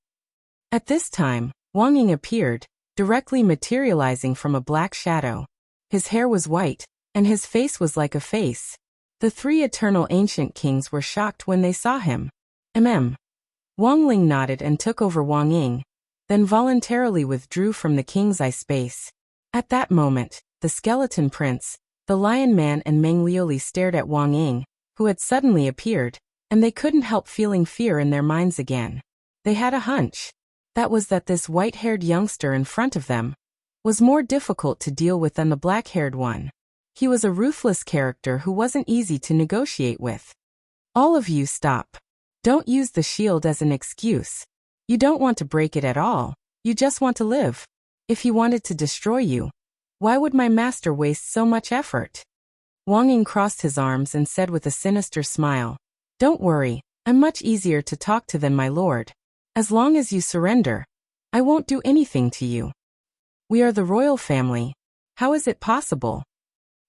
At this time, Wang Ying appeared, directly materializing from a black shadow. His hair was white, and his face was like a face. The 3 eternal ancient kings were shocked when they saw him. Wang Ling nodded and took over Wang Ying, then voluntarily withdrew from the king's eye space. At that moment, the skeleton prince, the lion man and Meng Liuli stared at Wang Ying, who had suddenly appeared, and they couldn't help feeling fear in their minds again. They had a hunch. That was that this white-haired youngster in front of them was more difficult to deal with than the black-haired one. He was a ruthless character who wasn't easy to negotiate with. All of you stop. Don't use the shield as an excuse. You don't want to break it at all. You just want to live. If he wanted to destroy you, why would my master waste so much effort? Wang Ying crossed his arms and said with a sinister smile, "Don't worry, I'm much easier to talk to than my lord. As long as you surrender, I won't do anything to you. We are the royal family. How is it possible?"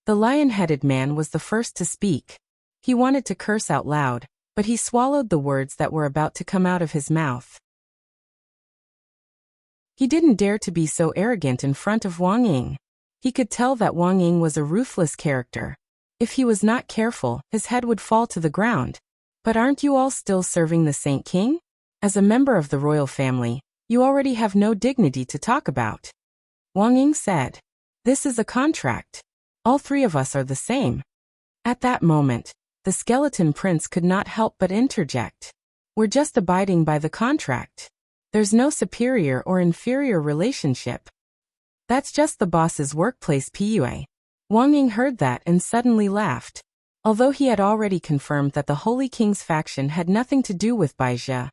The lion-headed man was the first to speak. He wanted to curse out loud, but he swallowed the words that were about to come out of his mouth. He didn't dare to be so arrogant in front of Wang Ying. He could tell that Wang Ying was a ruthless character. If he was not careful, his head would fall to the ground. But aren't you all still serving the Saint King? As a member of the royal family, you already have no dignity to talk about. Wang Ying said, "This is a contract. All 3 of us are the same." At that moment, the skeleton prince could not help but interject. "We're just abiding by the contract. There's no superior or inferior relationship. That's just the boss's workplace PUA. Wang Ying heard that and suddenly laughed. Although he had already confirmed that the Holy King's faction had nothing to do with Bai Zhe,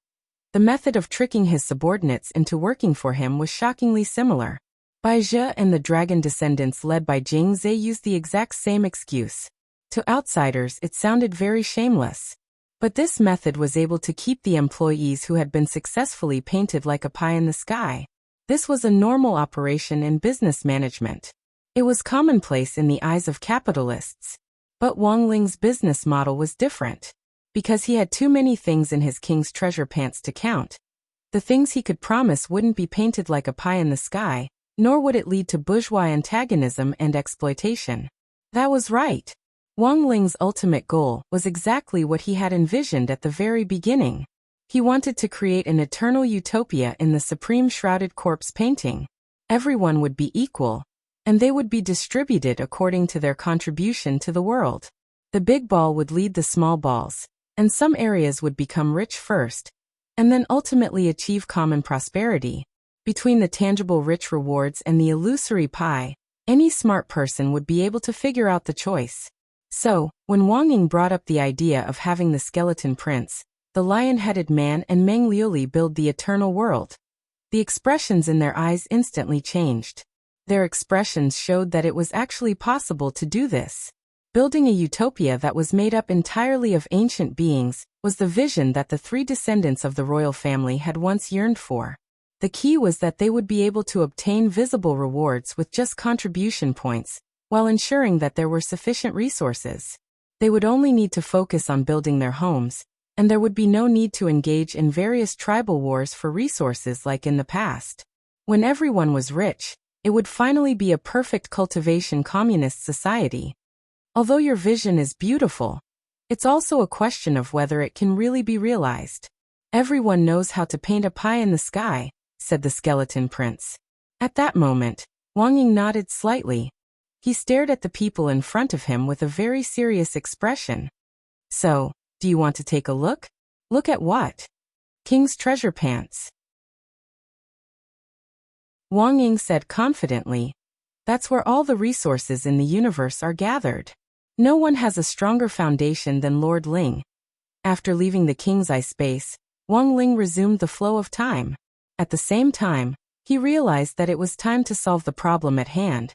the method of tricking his subordinates into working for him was shockingly similar. Bai Zhe and the dragon descendants led by Jing Zhe used the exact same excuse. To outsiders it sounded very shameless. But this method was able to keep the employees who had been successfully painted like a pie in the sky. This was a normal operation in business management. It was commonplace in the eyes of capitalists. But Wang Ling's business model was different. Because he had too many things in his king's treasure pants to count. The things he could promise wouldn't be painted like a pie in the sky, nor would it lead to bourgeois antagonism and exploitation. That was right. Wang Ling's ultimate goal was exactly what he had envisioned at the very beginning. He wanted to create an eternal utopia in the supreme shrouded corpse painting. Everyone would be equal, and they would be distributed according to their contribution to the world. The big ball would lead the small balls, and some areas would become rich first, and then ultimately achieve common prosperity. Between the tangible rich rewards and the illusory pie, any smart person would be able to figure out the choice. So, when Wang Ying brought up the idea of having the skeleton prince, the lion-headed man and Meng Liuli build the eternal world, the expressions in their eyes instantly changed. Their expressions showed that it was actually possible to do this. Building a utopia that was made up entirely of ancient beings was the vision that the three descendants of the royal family had once yearned for. The key was that they would be able to obtain visible rewards with just contribution points, while ensuring that there were sufficient resources. They would only need to focus on building their homes, and there would be no need to engage in various tribal wars for resources like in the past. When everyone was rich, it would finally be a perfect cultivation communist society. Although your vision is beautiful, it's also a question of whether it can really be realized. Everyone knows how to paint a pie in the sky, said the skeleton prince. At that moment, Wang Ying nodded slightly. He stared at the people in front of him with a very serious expression. So, do you want to take a look? Look at what? King's treasure pants. Wang Ying said confidently. That's where all the resources in the universe are gathered. No one has a stronger foundation than Lord Ling. After leaving the king's eye space, Wang Ling resumed the flow of time. At the same time, he realized that it was time to solve the problem at hand.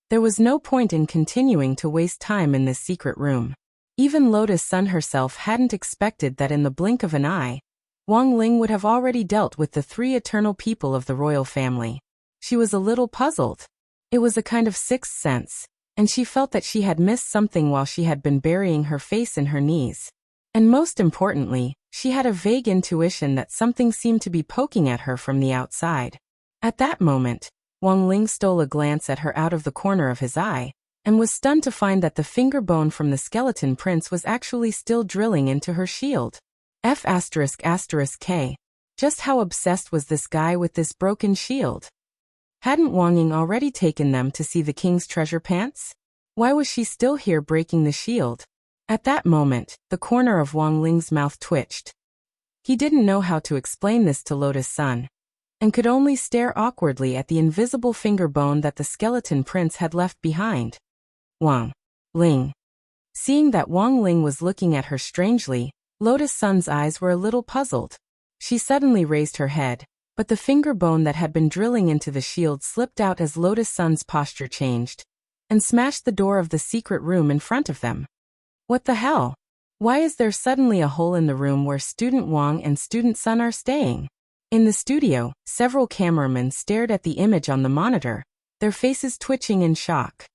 There was no point in continuing to waste time in this secret room. Even Lotus Sun herself hadn't expected that in the blink of an eye, Wang Ling would have already dealt with the three eternal people of the royal family. She was a little puzzled. It was a kind of sixth sense, and she felt that she had missed something while she had been burying her face in her knees. And most importantly, she had a vague intuition that something seemed to be poking at her from the outside. At that moment, Wang Ling stole a glance at her out of the corner of his eye, and was stunned to find that the finger bone from the skeleton prince was actually still drilling into her shield. F***K. Just how obsessed was this guy with this broken shield? Hadn't Wang Ying already taken them to see the king's treasure pants? Why was she still here breaking the shield? At that moment, the corner of Wang Ling's mouth twitched. He didn't know how to explain this to Lotus Sun, and could only stare awkwardly at the invisible finger bone that the skeleton prince had left behind. Wang Ling. Seeing that Wang Ling was looking at her strangely, Lotus Sun's eyes were a little puzzled. She suddenly raised her head, but the finger bone that had been drilling into the shield slipped out as Lotus Sun's posture changed, and smashed the door of the secret room in front of them. What the hell? Why is there suddenly a hole in the room where Student Wang and Student Sun are staying? In the studio, several cameramen stared at the image on the monitor, their faces twitching in shock.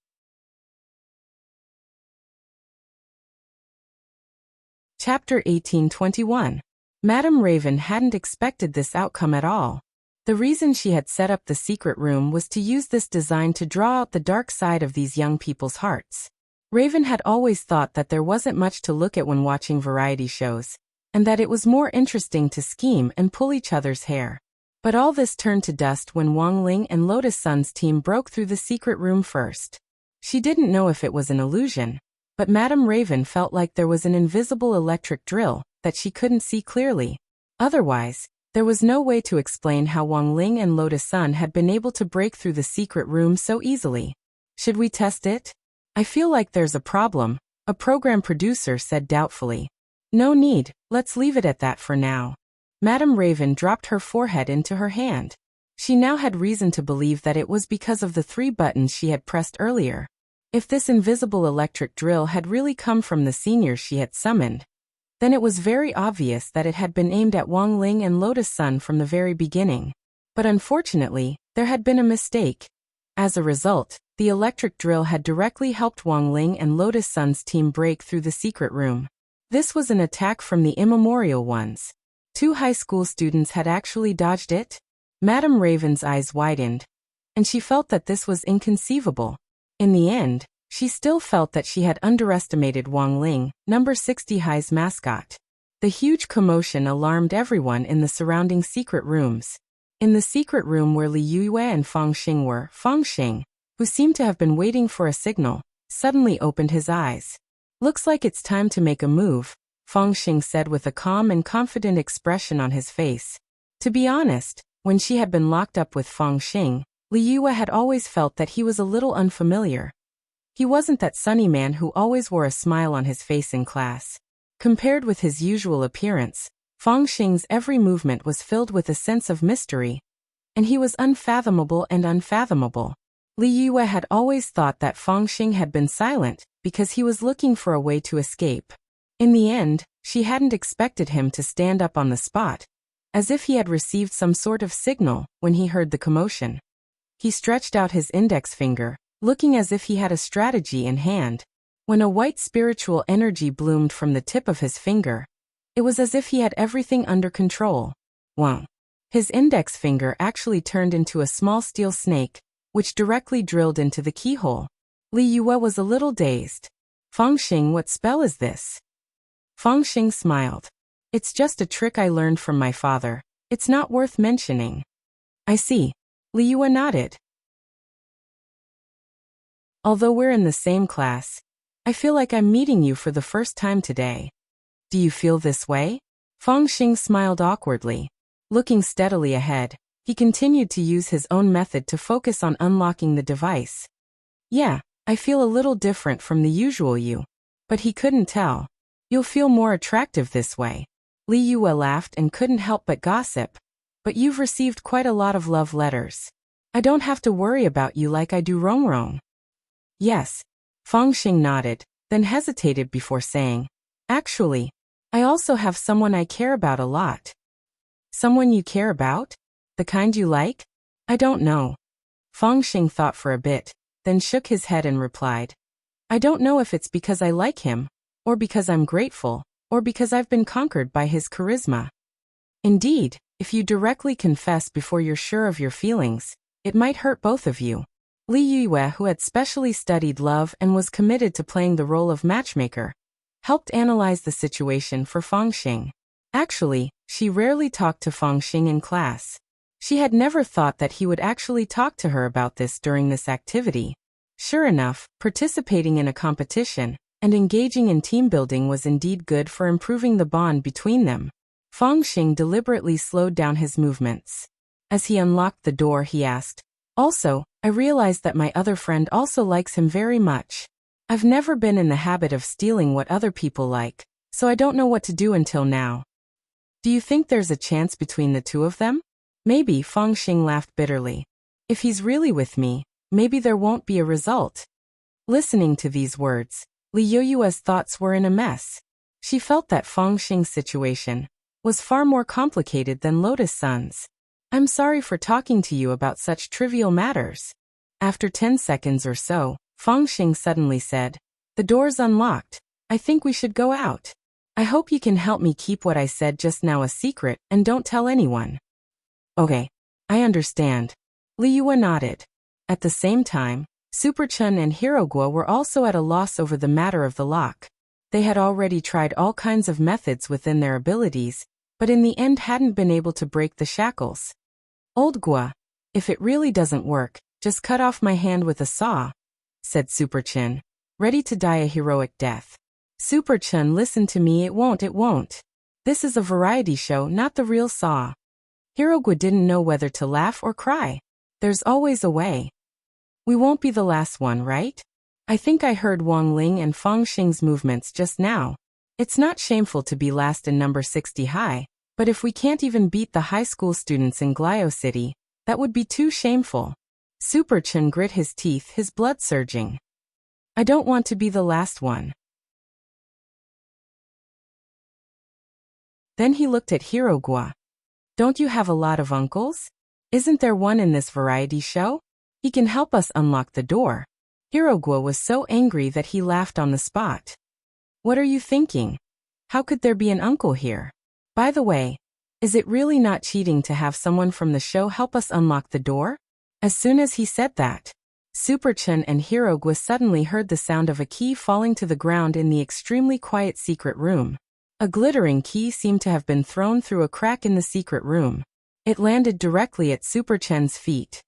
Chapter 1821. Madame Raven hadn't expected this outcome at all. The reason she had set up the secret room was to use this design to draw out the dark side of these young people's hearts. Raven had always thought that there wasn't much to look at when watching variety shows, and that it was more interesting to scheme and pull each other's hair. But all this turned to dust when Wang Ling and Lotus Sun's team broke through the secret room first. She didn't know if it was an illusion, but Madame Raven felt like there was an invisible electric drill that she couldn't see clearly. Otherwise, there was no way to explain how Wang Ling and Lotus Sun had been able to break through the secret room so easily. Should we test it? I feel like there's a problem, a program producer said doubtfully. No need, let's leave it at that for now. Madame Raven dropped her forehead into her hand. She now had reason to believe that it was because of the 3 buttons she had pressed earlier. If this invisible electric drill had really come from the seniors she had summoned, then it was very obvious that it had been aimed at Wang Ling and Lotus Sun from the very beginning. But unfortunately, there had been a mistake. As a result, the electric drill had directly helped Wang Ling and Lotus Sun's team break through the secret room. This was an attack from the immemorial ones. 2 high school students had actually dodged it? Madame Raven's eyes widened, and she felt that this was inconceivable. In the end, she still felt that she had underestimated Wang Ling, number 60 High's mascot. The huge commotion alarmed everyone in the surrounding secret rooms. In the secret room where Li Yue and Fang Xing were, Fang Xing, who seemed to have been waiting for a signal, suddenly opened his eyes. Looks like it's time to make a move, Fang Xing said with a calm and confident expression on his face. To be honest, when she had been locked up with Fang Xing, Li Yue had always felt that he was a little unfamiliar. He wasn't that sunny man who always wore a smile on his face in class. Compared with his usual appearance, Fang Xing's every movement was filled with a sense of mystery, and he was unfathomable and unfathomable. Li Yue had always thought that Fang Xing had been silent because he was looking for a way to escape. In the end, she hadn't expected him to stand up on the spot, as if he had received some sort of signal when he heard the commotion. He stretched out his index finger, looking as if he had a strategy in hand. When a white spiritual energy bloomed from the tip of his finger, it was as if he had everything under control. Wang. His index finger actually turned into a small steel snake, which directly drilled into the keyhole. Li Yue was a little dazed. Fang Xing, what spell is this? Fang Xing smiled. It's just a trick I learned from my father. It's not worth mentioning. I see. Li Yue nodded. Although we're in the same class, I feel like I'm meeting you for the first time today. Do you feel this way? Fang Xing smiled awkwardly. Looking steadily ahead, he continued to use his own method to focus on unlocking the device. Yeah, I feel a little different from the usual you. But he couldn't tell. You'll feel more attractive this way. Li Yue laughed and couldn't help but gossip. But you've received quite a lot of love letters. I don't have to worry about you like I do Rongrong. Yes. Fang Xing nodded, then hesitated before saying, actually, I also have someone I care about a lot. Someone you care about? The kind you like? I don't know. Fang Xing thought for a bit, then shook his head and replied, I don't know if it's because I like him, or because I'm grateful, or because I've been conquered by his charisma. Indeed, if you directly confess before you're sure of your feelings, it might hurt both of you. Li Yue, who had specially studied love and was committed to playing the role of matchmaker, helped analyze the situation for Fang Xing. Actually, she rarely talked to Fang Xing in class. She had never thought that he would actually talk to her about this during this activity. Sure enough, participating in a competition and engaging in team building was indeed good for improving the bond between them. Fang Xing deliberately slowed down his movements. As he unlocked the door, he asked, also, I realized that my other friend also likes him very much. I've never been in the habit of stealing what other people like, so I don't know what to do until now. Do you think there's a chance between the 2 of them? Maybe, Fang Xing laughed bitterly. If he's really with me, maybe there won't be a result. Listening to these words, Li Yue's thoughts were in a mess. She felt that Fang Xing's situation was far more complicated than Lotus Sun's. I'm sorry for talking to you about such trivial matters. After 10 seconds or so, Fang Xing suddenly said, the door's unlocked. I think we should go out. I hope you can help me keep what I said just now a secret and don't tell anyone. Okay. I understand. Li Yue nodded. At the same time, Super Chun and Hirogua were also at a loss over the matter of the lock. They had already tried all kinds of methods within their abilities, but in the end hadn't been able to break the shackles. Old Gua, if it really doesn't work, just cut off my hand with a saw, said Super Chun, ready to die a heroic death. Super Chun, listen to me, it won't. This is a variety show, not the real Saw. Hirogua didn't know whether to laugh or cry. There's always a way. We won't be the last one, right? I think I heard Wang Ling and Fang Xing's movements just now. It's not shameful to be last in number 60 high, but if we can't even beat the high school students in Glio City, that would be too shameful. Super Chen grit his teeth, his blood surging. I don't want to be the last one. Then he looked at Hirogua. Don't you have a lot of uncles? Isn't there one in this variety show? He can help us unlock the door. Hirogua was so angry that he laughed on the spot. What are you thinking? How could there be an uncle here? By the way, is it really not cheating to have someone from the show help us unlock the door? As soon as he said that, Super Chen and Hirogua suddenly heard the sound of a key falling to the ground in the extremely quiet secret room. A glittering key seemed to have been thrown through a crack in the secret room. It landed directly at Super Chen's feet.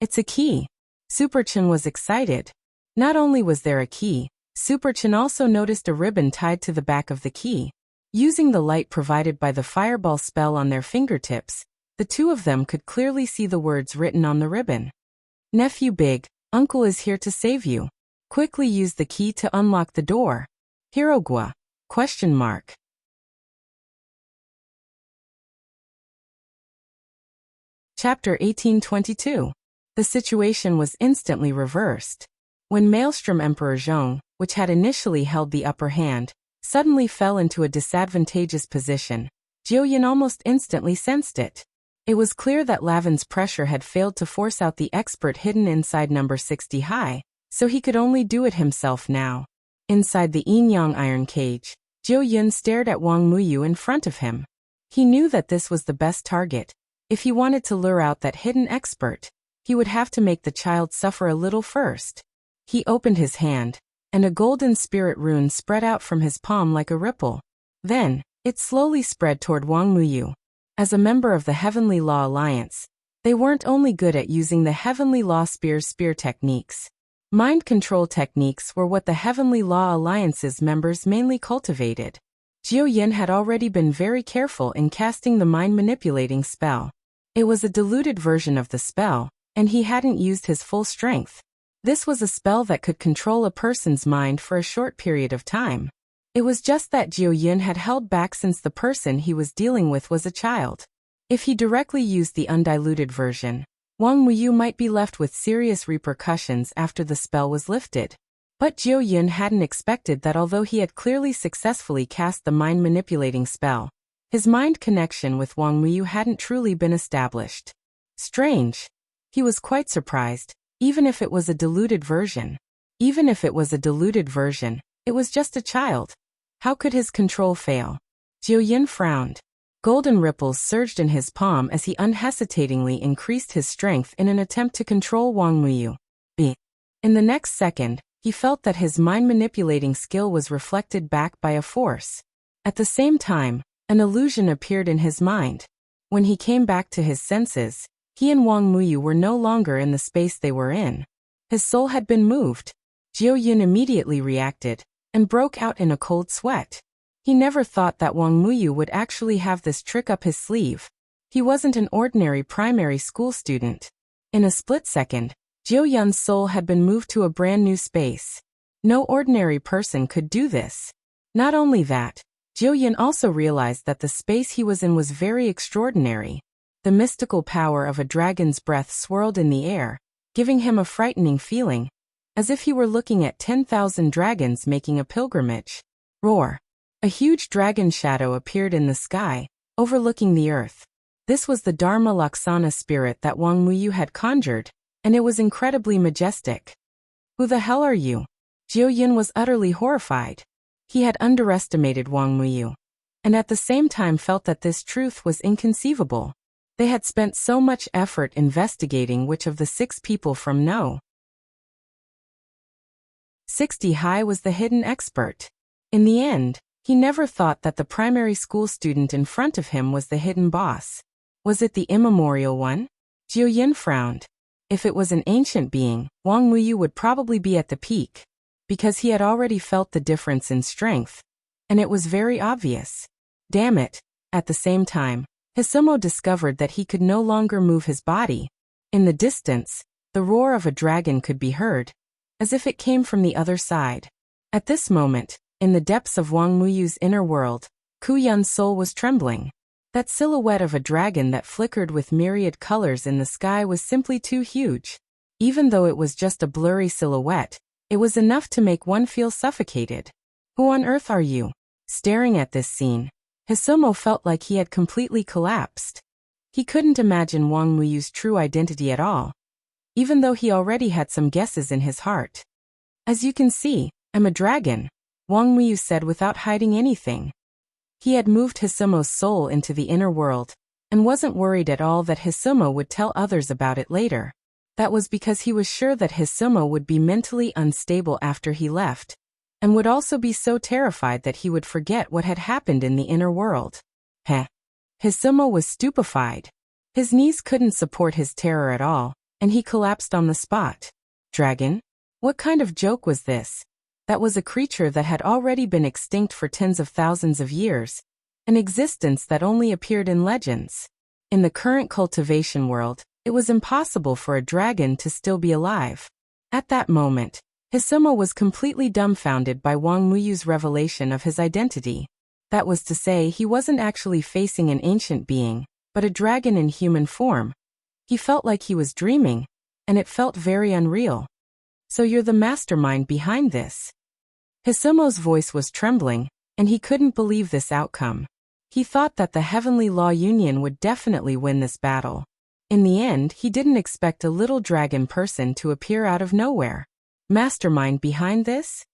It's a key. Super Chen was excited. Not only was there a key, Super Chen also noticed a ribbon tied to the back of the key. Using the light provided by the fireball spell on their fingertips, the two of them could clearly see the words written on the ribbon. Nephew Big, Uncle is here to save you. Quickly use the key to unlock the door. Hirogua? ? Chapter 1822. The situation was instantly reversed. When Maelstrom Emperor Zhong, which had initially held the upper hand, suddenly fell into a disadvantageous position, Jiuyin almost instantly sensed it. It was clear that Lavin's pressure had failed to force out the expert hidden inside number 60 high, so he could only do it himself now. Inside the yin-yang iron cage, Jiuyin stared at Wang Muyu in front of him. He knew that this was the best target. If he wanted to lure out that hidden expert, he would have to make the child suffer a little first. He opened his hand, and a golden spirit rune spread out from his palm like a ripple. Then, it slowly spread toward Wang Muyu. As a member of the Heavenly Law Alliance, they weren't only good at using the Heavenly Law spear techniques. Mind control techniques were what the Heavenly Law Alliance's members mainly cultivated. Jiuyin had already been very careful in casting the mind-manipulating spell. It was a diluted version of the spell, and he hadn't used his full strength. This was a spell that could control a person's mind for a short period of time. It was just that Jiuyin had held back since the person he was dealing with was a child. If he directly used the undiluted version, Wang Muyu might be left with serious repercussions after the spell was lifted. But Jiuyin hadn't expected that although he had clearly successfully cast the mind-manipulating spell, his mind connection with Wang Muyu hadn't truly been established. Strange. He was quite surprised, even if it was a diluted version. Even if it was a diluted version, it was just a child. How could his control fail? Jiuyin frowned. Golden ripples surged in his palm as he unhesitatingly increased his strength in an attempt to control Wang Muyu. In the next second, he felt that his mind-manipulating skill was reflected back by a force. At the same time, an illusion appeared in his mind. When he came back to his senses, he and Wang Muyu were no longer in the space they were in. His soul had been moved. Jiuyin immediately reacted, and broke out in a cold sweat. He never thought that Wang Muyu would actually have this trick up his sleeve. He wasn't an ordinary primary school student. In a split second, Jiuyin's soul had been moved to a brand new space. No ordinary person could do this. Not only that, Jiuyin also realized that the space he was in was very extraordinary. The mystical power of a dragon's breath swirled in the air, giving him a frightening feeling, as if he were looking at 10,000 dragons making a pilgrimage. Roar! A huge dragon shadow appeared in the sky, overlooking the earth. This was the Dharma Laksana spirit that Wang Muyu had conjured, and it was incredibly majestic. Who the hell are you? Jiuyin was utterly horrified. He had underestimated Wang Muyu, and at the same time felt that this truth was inconceivable. They had spent so much effort investigating which of the 6 people from No. 60 High was the hidden expert. In the end, he never thought that the primary school student in front of him was the hidden boss. Was it the immemorial one? Jiuyin frowned. If it was an ancient being, Wang Muyu would probably be at the peak, because he had already felt the difference in strength, and it was very obvious. Damn it. At the same time, Hisumo discovered that he could no longer move his body. In the distance, the roar of a dragon could be heard. as if it came from the other side. At this moment, in the depths of Wang Muyu's inner world, Ku Yun's soul was trembling. That silhouette of a dragon that flickered with myriad colors in the sky was simply too huge. Even though it was just a blurry silhouette, it was enough to make one feel suffocated. Who on earth are you? Staring at this scene, Hisomo felt like he had completely collapsed. He couldn't imagine Wang Muyu's true identity at all, even though he already had some guesses in his heart. As you can see, I'm a dragon, Wang Muyu said without hiding anything. He had moved Hisomo's soul into the inner world, and wasn't worried at all that Hisomo would tell others about it later. That was because he was sure that Hisomo would be mentally unstable after he left, and would also be so terrified that he would forget what had happened in the inner world. Hisomo was stupefied. His knees couldn't support his terror at all, and he collapsed on the spot. Dragon? What kind of joke was this? That was a creature that had already been extinct for tens of thousands of years, an existence that only appeared in legends. In the current cultivation world, it was impossible for a dragon to still be alive. At that moment, Hisomo was completely dumbfounded by Wang Muyu's revelation of his identity. That was to say, he wasn't actually facing an ancient being, but a dragon in human form. He felt like he was dreaming, and it felt very unreal. So you're the mastermind behind this? Hisomo's voice was trembling, and he couldn't believe this outcome. He thought that the Heavenly Law Union would definitely win this battle. In the end, he didn't expect a little dragon person to appear out of nowhere. Mastermind behind this?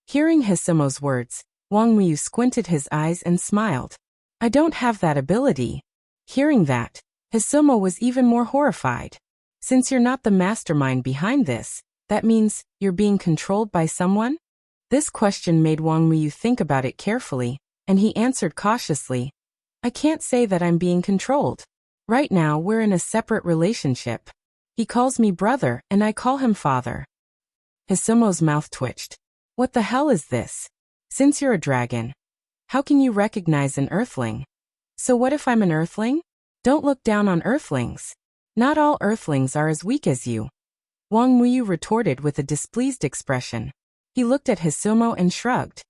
Hearing Hisomo's words, Wang Muyu squinted his eyes and smiled. I don't have that ability. Hearing that, Hisomo was even more horrified. Since you're not the mastermind behind this, that means you're being controlled by someone? This question made Wang Muyu think about it carefully, and he answered cautiously. I can't say that I'm being controlled. Right now we're in a separate relationship. He calls me brother, and I call him father. Hisomo's mouth twitched. What the hell is this? Since you're a dragon, how can you recognize an earthling? So what if I'm an earthling? Don't look down on earthlings. Not all earthlings are as weak as you. Wang Muyu retorted with a displeased expression. He looked at Hisomo and shrugged.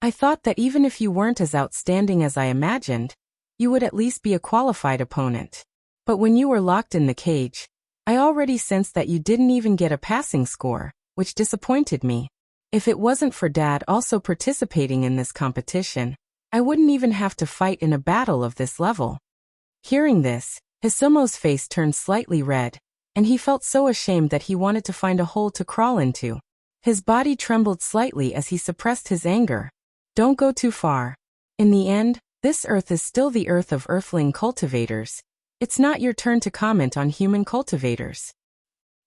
I thought that even if you weren't as outstanding as I imagined, you would at least be a qualified opponent. But when you were locked in the cage, I already sensed that you didn't even get a passing score, which disappointed me. If it wasn't for Dad also participating in this competition, I wouldn't even have to fight in a battle of this level. Hearing this, Hisomo's face turned slightly red, and he felt so ashamed that he wanted to find a hole to crawl into. His body trembled slightly as he suppressed his anger. Don't go too far. In the end, this earth is still the earth of earthling cultivators. It's not your turn to comment on human cultivators.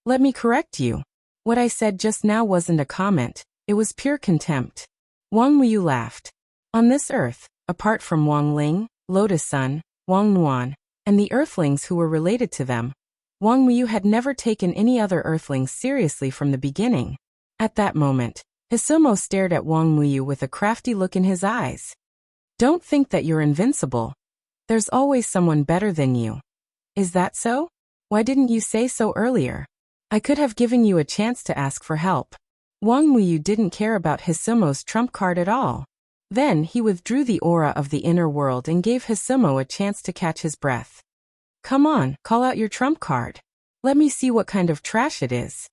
Let me correct you. What I said just now wasn't a comment, it was pure contempt. Wang Muyu laughed. On this earth, apart from Wang Ling, Lotus Sun, Wang Nuan, and the earthlings who were related to them, Wang Muyu had never taken any other earthlings seriously from the beginning. At that moment, Hisomo stared at Wang Muyu with a crafty look in his eyes. Don't think that you're invincible. There's always someone better than you. Is that so? Why didn't you say so earlier? I could have given you a chance to ask for help. Wang Muyu didn't care about Hisomo's trump card at all. Then he withdrew the aura of the inner world and gave Hisomo a chance to catch his breath. Come on, call out your trump card. Let me see what kind of trash it is.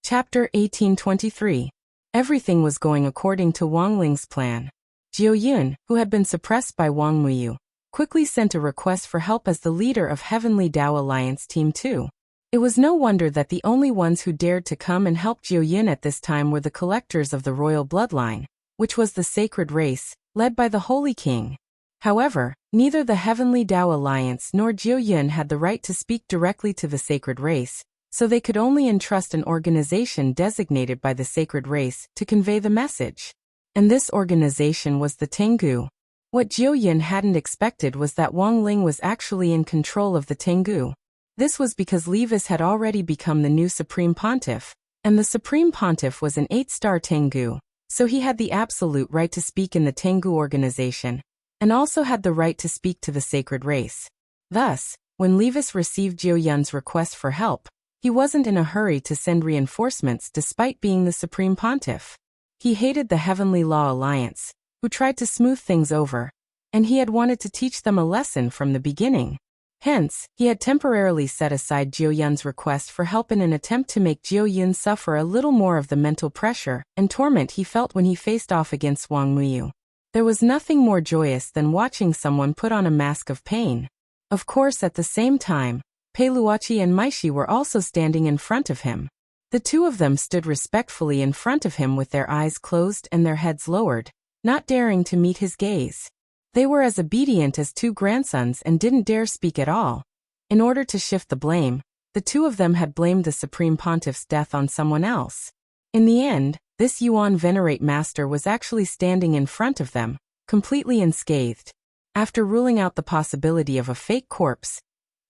Chapter 1823. Everything was going according to Wang Ling's plan. Jiu Yun, who had been suppressed by Wang Muyu, quickly sent a request for help as the leader of Heavenly Dao Alliance Team 2. It was no wonder that the only ones who dared to come and help Jiu Yun at this time were the collectors of the royal bloodline, which was the sacred race, led by the Holy King. However, neither the Heavenly Dao Alliance nor Jiu Yun had the right to speak directly to the sacred race, so they could only entrust an organization designated by the sacred race to convey the message. And this organization was the Tengu. What Jiu Yun hadn't expected was that Wang Ling was actually in control of the Tengu. This was because Levis had already become the new Supreme Pontiff, and the Supreme Pontiff was an 8-star Tengu, so he had the absolute right to speak in the Tengu organization. and also had the right to speak to the sacred race. Thus, when Levis received Jiu Yun's request for help, he wasn't in a hurry to send reinforcements despite being the Supreme Pontiff. He hated the Heavenly Law Alliance, who tried to smooth things over, and he had wanted to teach them a lesson from the beginning. Hence, he had temporarily set aside Jiu Yun's request for help in an attempt to make Jiu Yun suffer a little more of the mental pressure and torment he felt when he faced off against Wang Muyu. There was nothing more joyous than watching someone put on a mask of pain. Of course, at the same time, Pei Luoqi and Maishi were also standing in front of him. The two of them stood respectfully in front of him with their eyes closed and their heads lowered, not daring to meet his gaze. They were as obedient as two grandsons and didn't dare speak at all. In order to shift the blame, the two of them had blamed the Supreme Pontiff's death on someone else. In the end, this Yuan Venerate Master was actually standing in front of them, completely unscathed. After ruling out the possibility of a fake corpse,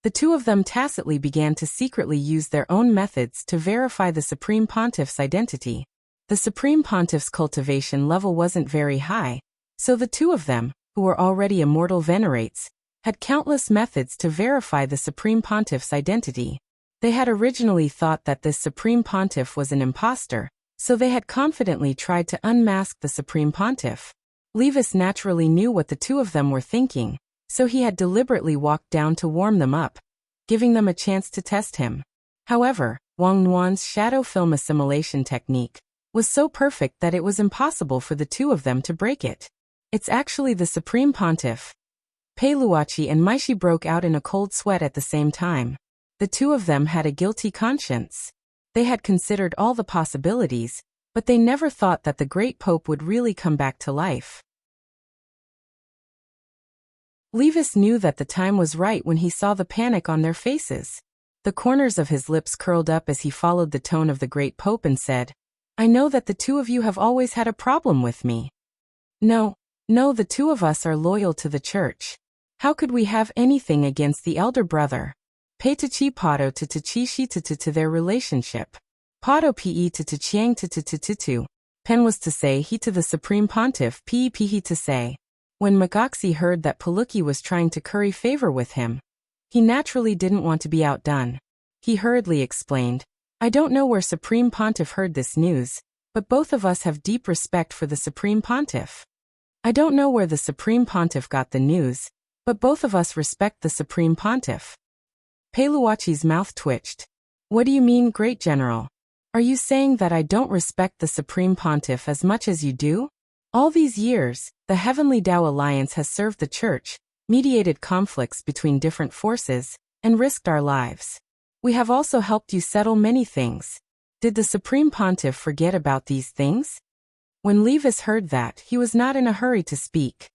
the two of them tacitly began to secretly use their own methods to verify the Supreme Pontiff's identity. The Supreme Pontiff's cultivation level wasn't very high, so the two of them, who were already immortal venerates, had countless methods to verify the Supreme Pontiff's identity. They had originally thought that this Supreme Pontiff was an imposter, so they had confidently tried to unmask the Supreme Pontiff. Levis naturally knew what the two of them were thinking, so he had deliberately walked down to warm them up, giving them a chance to test him. However, Wang Nuan's shadow film assimilation technique was so perfect that it was impossible for the two of them to break it. It's actually the Supreme Pontiff. Pei Luoqi and Maishi broke out in a cold sweat at the same time. The two of them had a guilty conscience. They had considered all the possibilities, but they never thought that the great Pope would really come back to life. Levis knew that the time was right when he saw the panic on their faces. The corners of his lips curled up as he followed the tone of the great Pope and said, "I know that the two of you have always had a problem with me. No, the two of us are loyal to the church. How could we have anything against the elder brother? Pei Tachi Pado to Chi Shi to their relationship. Pado Pe to Chiang to Pen was to say he to the Supreme Pontiff Pe he to say." When Magaxi heard that Paluki was trying to curry favor with him, he naturally didn't want to be outdone. He hurriedly explained, "I don't know where Supreme Pontiff heard this news, but both of us have deep respect for the Supreme Pontiff. I don't know where the Supreme Pontiff got the news, but both of us respect the Supreme Pontiff." Pei Luoqi's mouth twitched. "What do you mean, Great General? Are you saying that I don't respect the Supreme Pontiff as much as you do? All these years, the Heavenly Tao Alliance has served the Church, mediated conflicts between different forces, and risked our lives. We have also helped you settle many things. Did the Supreme Pontiff forget about these things?" When Levis heard that, he was not in a hurry to speak.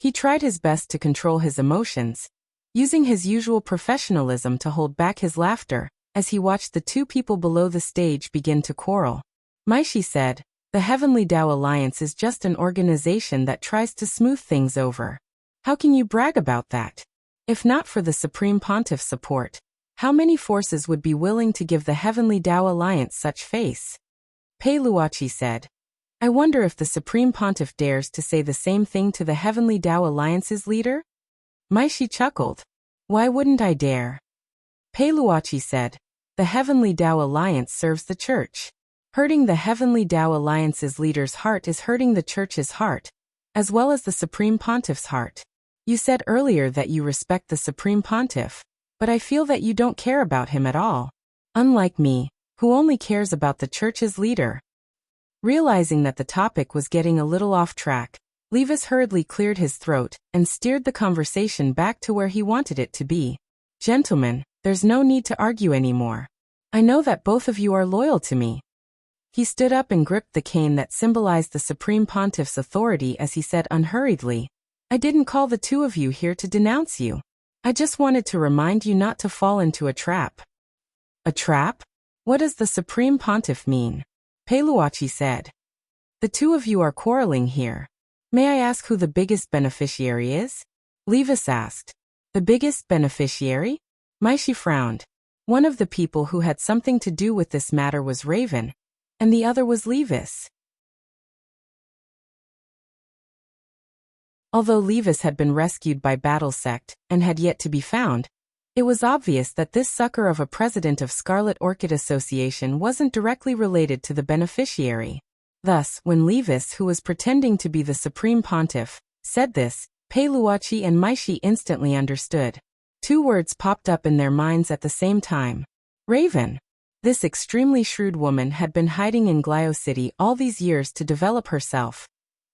He tried his best to control his emotions, using his usual professionalism to hold back his laughter, as he watched the two people below the stage begin to quarrel. Maishi said, "The Heavenly Tao Alliance is just an organization that tries to smooth things over. How can you brag about that? If not for the Supreme Pontiff's support, how many forces would be willing to give the Heavenly Tao Alliance such face?" Pei Luoqi said, "I wonder if the Supreme Pontiff dares to say the same thing to the Heavenly Tao Alliance's leader?" Maishi chuckled. "Why wouldn't I dare?" Pei Luoqi said, "The Heavenly Tao Alliance serves the Church. Hurting the Heavenly Tao Alliance's leader's heart is hurting the Church's heart, as well as the Supreme Pontiff's heart. You said earlier that you respect the Supreme Pontiff, but I feel that you don't care about him at all. Unlike me, who only cares about the Church's leader." Realizing that the topic was getting a little off track, Levis hurriedly cleared his throat and steered the conversation back to where he wanted it to be. "Gentlemen, there's no need to argue anymore. I know that both of you are loyal to me." He stood up and gripped the cane that symbolized the Supreme Pontiff's authority as he said unhurriedly, "I didn't call the two of you here to denounce you. I just wanted to remind you not to fall into a trap." "A trap? What does the Supreme Pontiff mean?" Pei Luoqi said. "The two of you are quarreling here. May I ask who the biggest beneficiary is?" Levis asked. "The biggest beneficiary?" Maishi frowned. One of the people who had something to do with this matter was Raven, and the other was Levis. Although Levis had been rescued by Battlesect and had yet to be found, it was obvious that this sucker of a president of Scarlet Orchid Association wasn't directly related to the beneficiary. Thus, when Levis, who was pretending to be the Supreme Pontiff, said this, Peiluachi and Maishi instantly understood. Two words popped up in their minds at the same time. Raven. This extremely shrewd woman had been hiding in Glio City all these years to develop herself,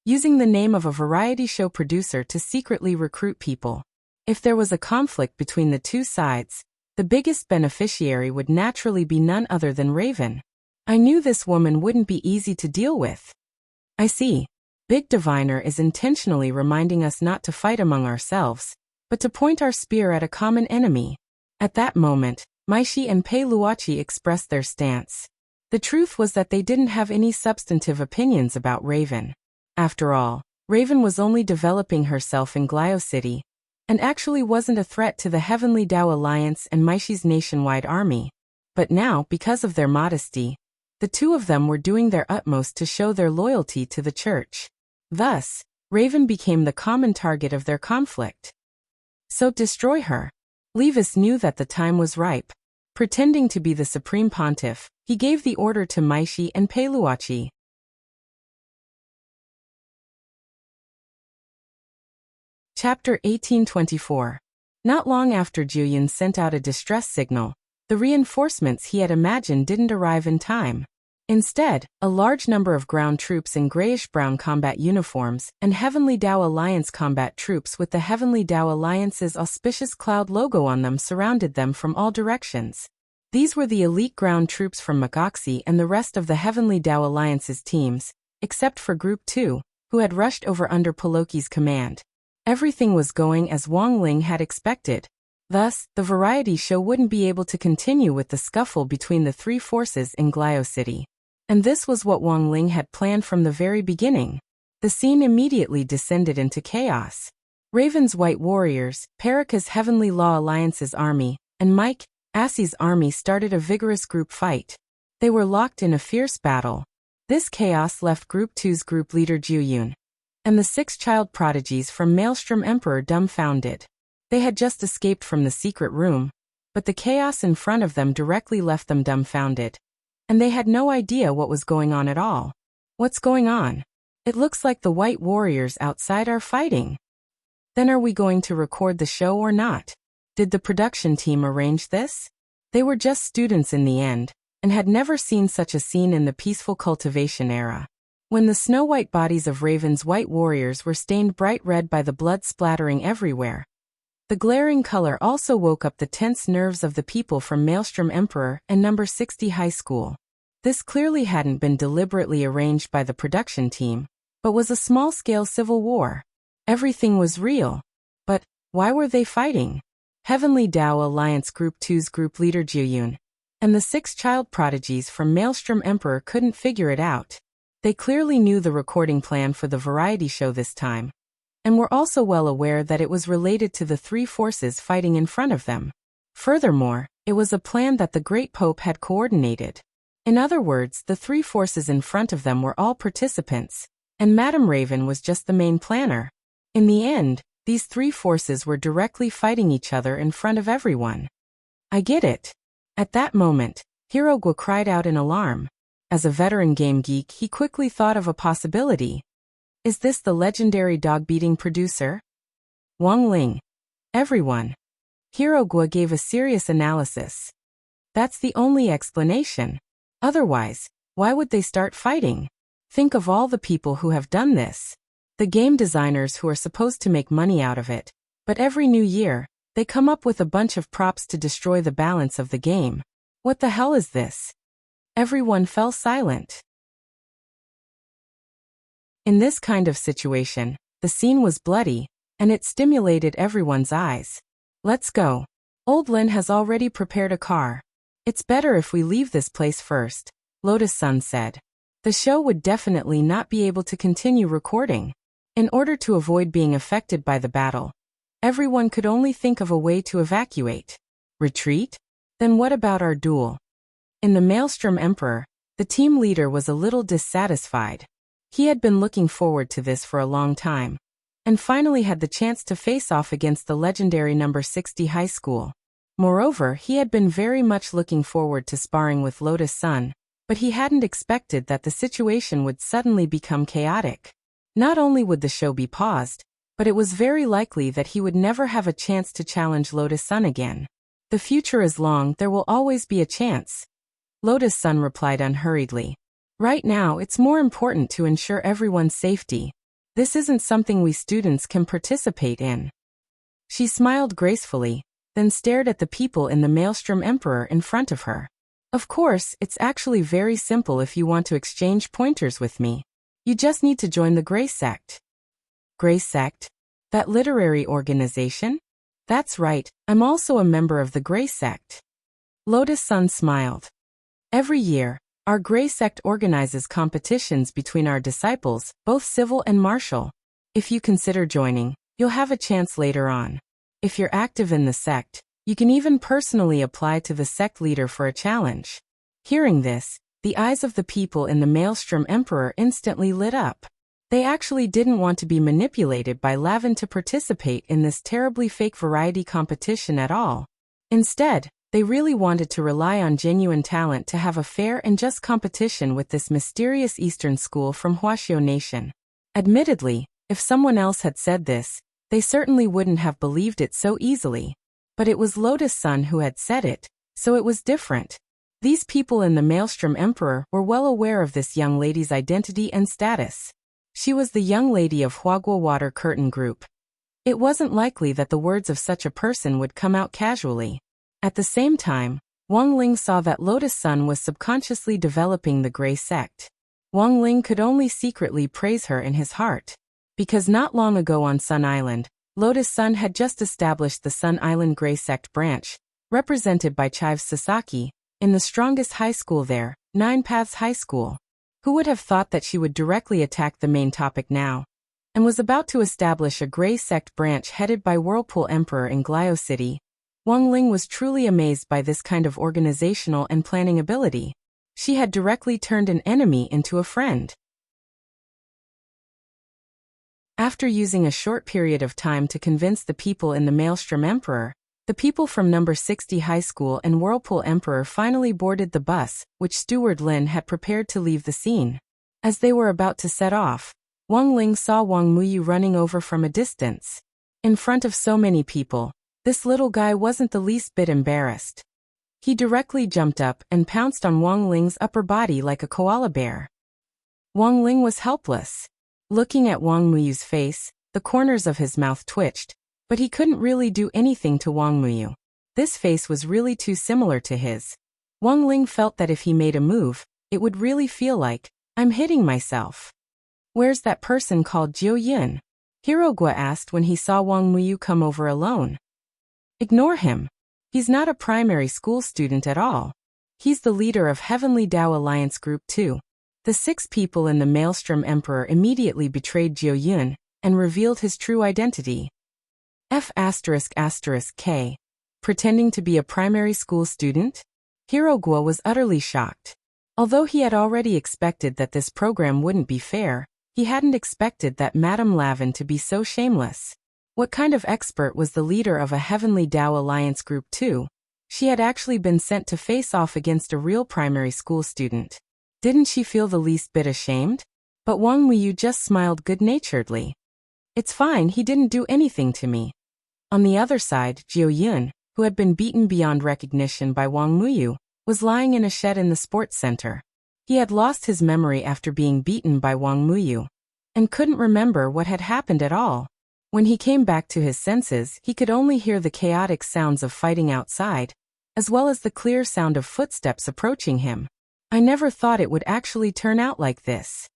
using the name of a variety show producer to secretly recruit people. If there was a conflict between the two sides, the biggest beneficiary would naturally be none other than Raven. I knew this woman wouldn't be easy to deal with. I see. Big Diviner is intentionally reminding us not to fight among ourselves, but to point our spear at a common enemy. At that moment, Maishi and Peiluachi expressed their stance. The truth was that they didn't have any substantive opinions about Raven. After all, Raven was only developing herself in Glio City, and actually wasn't a threat to the Heavenly Dao Alliance and Maishi's nationwide army. But now, because of their modesty, the two of them were doing their utmost to show their loyalty to the church. Thus, Raven became the common target of their conflict. So destroy her. Levis knew that the time was ripe. Pretending to be the Supreme Pontiff, he gave the order to Maishi and Peiluachi. Chapter 1824. Not long after Juyun sent out a distress signal, the reinforcements he had imagined didn't arrive in time. Instead, a large number of ground troops in grayish-brown combat uniforms and Heavenly Dao Alliance combat troops with the Heavenly Dao Alliance's auspicious cloud logo on them surrounded them from all directions. These were the elite ground troops from Magoxi and the rest of the Heavenly Dao Alliance's teams, except for Group 2, who had rushed over under Poloki's command. Everything was going as Wang Ling had expected. Thus, the variety show wouldn't be able to continue with the scuffle between the three forces in Glio City. And this was what Wang Ling had planned from the very beginning. The scene immediately descended into chaos. Raven's White Warriors, Parika's Heavenly Law Alliance's army, and Mike Assie's army started a vigorous group fight. They were locked in a fierce battle. This chaos left Group 2's group leader Juyun and the 6 child prodigies from Maelstrom Emperor dumbfounded. They had just escaped from the secret room, but the chaos in front of them directly left them dumbfounded. And they had no idea what was going on at all. What's going on? It looks like the White Warriors outside are fighting. Then are we going to record the show or not? Did the production team arrange this? They were just students in the end, and had never seen such a scene in the peaceful cultivation era. When the snow-white bodies of Raven's White Warriors were stained bright red by the blood splattering everywhere, the glaring color also woke up the tense nerves of the people from Maelstrom Emperor and number 60 High School. This clearly hadn't been deliberately arranged by the production team, but was a small-scale civil war. Everything was real. But why were they fighting? Heavenly Dao Alliance Group 2's group leader Juyun and the 6 child prodigies from Maelstrom Emperor couldn't figure it out. They clearly knew the recording plan for the variety show this time, and were also well aware that it was related to the 3 forces fighting in front of them. Furthermore, it was a plan that the Great Pope had coordinated. In other words, the 3 forces in front of them were all participants, and Madame Raven was just the main planner. In the end, these 3 forces were directly fighting each other in front of everyone. I get it. At that moment, Hirogwa cried out in alarm. As a veteran game geek, he quickly thought of a possibility. Is this the legendary dog-beating producer? Wang Ling. Everyone. Hirogwa gave a serious analysis. That's the only explanation. Otherwise, why would they start fighting? Think of all the people who have done this. The game designers who are supposed to make money out of it. But every new year, they come up with a bunch of props to destroy the balance of the game. What the hell is this? Everyone fell silent. In this kind of situation, the scene was bloody, and it stimulated everyone's eyes. Let's go. Old Lin has already prepared a car. It's better if we leave this place first, Lotus Sun said. The show would definitely not be able to continue recording. In order to avoid being affected by the battle, everyone could only think of a way to evacuate. Retreat? Then what about our duel? In the Maelstrom Emperor, the team leader was a little dissatisfied. He had been looking forward to this for a long time. and finally had the chance to face off against the legendary number 60 high school. Moreover, he had been very much looking forward to sparring with Lotus Sun, but he hadn't expected that the situation would suddenly become chaotic. Not only would the show be paused, but it was very likely that he would never have a chance to challenge Lotus Sun again. The future is long, there will always be a chance, Lotus Sun replied unhurriedly. Right now, it's more important to ensure everyone's safety. This isn't something we students can participate in. She smiled gracefully, then stared at the people in the Maelstrom Emperor in front of her. Of course, it's actually very simple if you want to exchange pointers with me. You just need to join the Grey Sect. Grey Sect? That literary organization? That's right, I'm also a member of the Grey Sect. Lotus Sun smiled. Every year, our Grey Sect organizes competitions between our disciples, both civil and martial. If you consider joining, you'll have a chance later on. If you're active in the sect, you can even personally apply to the sect leader for a challenge. Hearing this, the eyes of the people in the Maelstrom Emperor instantly lit up. They actually didn't want to be manipulated by Lavin to participate in this terribly fake variety competition at all. Instead, they really wanted to rely on genuine talent to have a fair and just competition with this mysterious Eastern school from Huaxiao Nation. Admittedly, if someone else had said this, they certainly wouldn't have believed it so easily. But it was Lotus Sun who had said it, so it was different. These people in the Maelstrom Emperor were well aware of this young lady's identity and status. She was the young lady of Huaguo Water Curtain Group. It wasn't likely that the words of such a person would come out casually. At the same time, Wang Ling saw that Lotus Sun was subconsciously developing the Grey Sect. Wang Ling could only secretly praise her in his heart. Because not long ago on Sun Island, Lotus Sun had just established the Sun Island Grey Sect branch, represented by Chives Sasaki, in the strongest high school there, Nine Paths High School. Who would have thought that she would directly attack the main topic now? And was about to establish a Grey Sect branch headed by Whirlpool Emperor in Glio City. Wang Ling was truly amazed by this kind of organizational and planning ability. She had directly turned an enemy into a friend. After using a short period of time to convince the people in the Maelstrom Emperor, the people from number 60 High School and Whirlpool Emperor finally boarded the bus, which Steward Lin had prepared to leave the scene. As they were about to set off, Wang Ling saw Wang Muyu running over from a distance. In front of so many people, this little guy wasn't the least bit embarrassed. He directly jumped up and pounced on Wang Ling's upper body like a koala bear. Wang Ling was helpless. Looking at Wang Muyu's face, the corners of his mouth twitched, but he couldn't really do anything to Wang Muyu. This face was really too similar to his. Wang Ling felt that if he made a move, it would really feel like, I'm hitting myself. Where's that person called Jiu Yun? Hirogua asked when he saw Wang Muyu come over alone. Ignore him. He's not a primary school student at all. He's the leader of Heavenly Dao Alliance Group 2. The 6 people in the Maelstrom Emperor immediately betrayed Jiu Yun and revealed his true identity. F***K. Pretending to be a primary school student? Hirogua was utterly shocked. Although he had already expected that this program wouldn't be fair, he hadn't expected that Madame Lavin to be so shameless. What kind of expert was the leader of a Heavenly Dao Alliance Group 2? She had actually been sent to face off against a real primary school student. Didn't she feel the least bit ashamed? But Wang Muyu just smiled good-naturedly. It's fine, he didn't do anything to me. On the other side, Jiu Yun, who had been beaten beyond recognition by Wang Muyu, was lying in a shed in the sports center. He had lost his memory after being beaten by Wang Muyu, and couldn't remember what had happened at all. When he came back to his senses, he could only hear the chaotic sounds of fighting outside, as well as the clear sound of footsteps approaching him. I never thought it would actually turn out like this.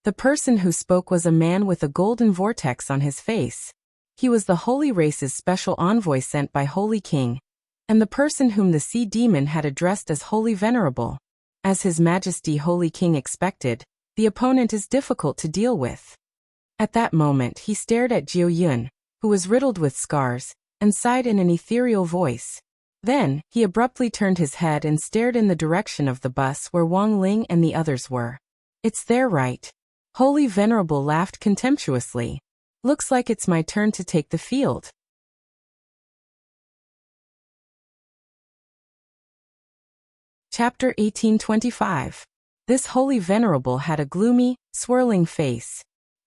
The person who spoke was a man with a golden vortex on his face. He was the Holy Race's special envoy sent by Holy King, and the person whom the Sea Demon had addressed as Holy Venerable. As His Majesty Holy King expected, the opponent is difficult to deal with. At that moment he stared at Jiu Yun, who was riddled with scars, and sighed in an ethereal voice. Then, he abruptly turned his head and stared in the direction of the bus where Wang Ling and the others were. It's there, right? Holy Venerable laughed contemptuously. Looks like it's my turn to take the field. Chapter 1825. This holy venerable had a gloomy, swirling face.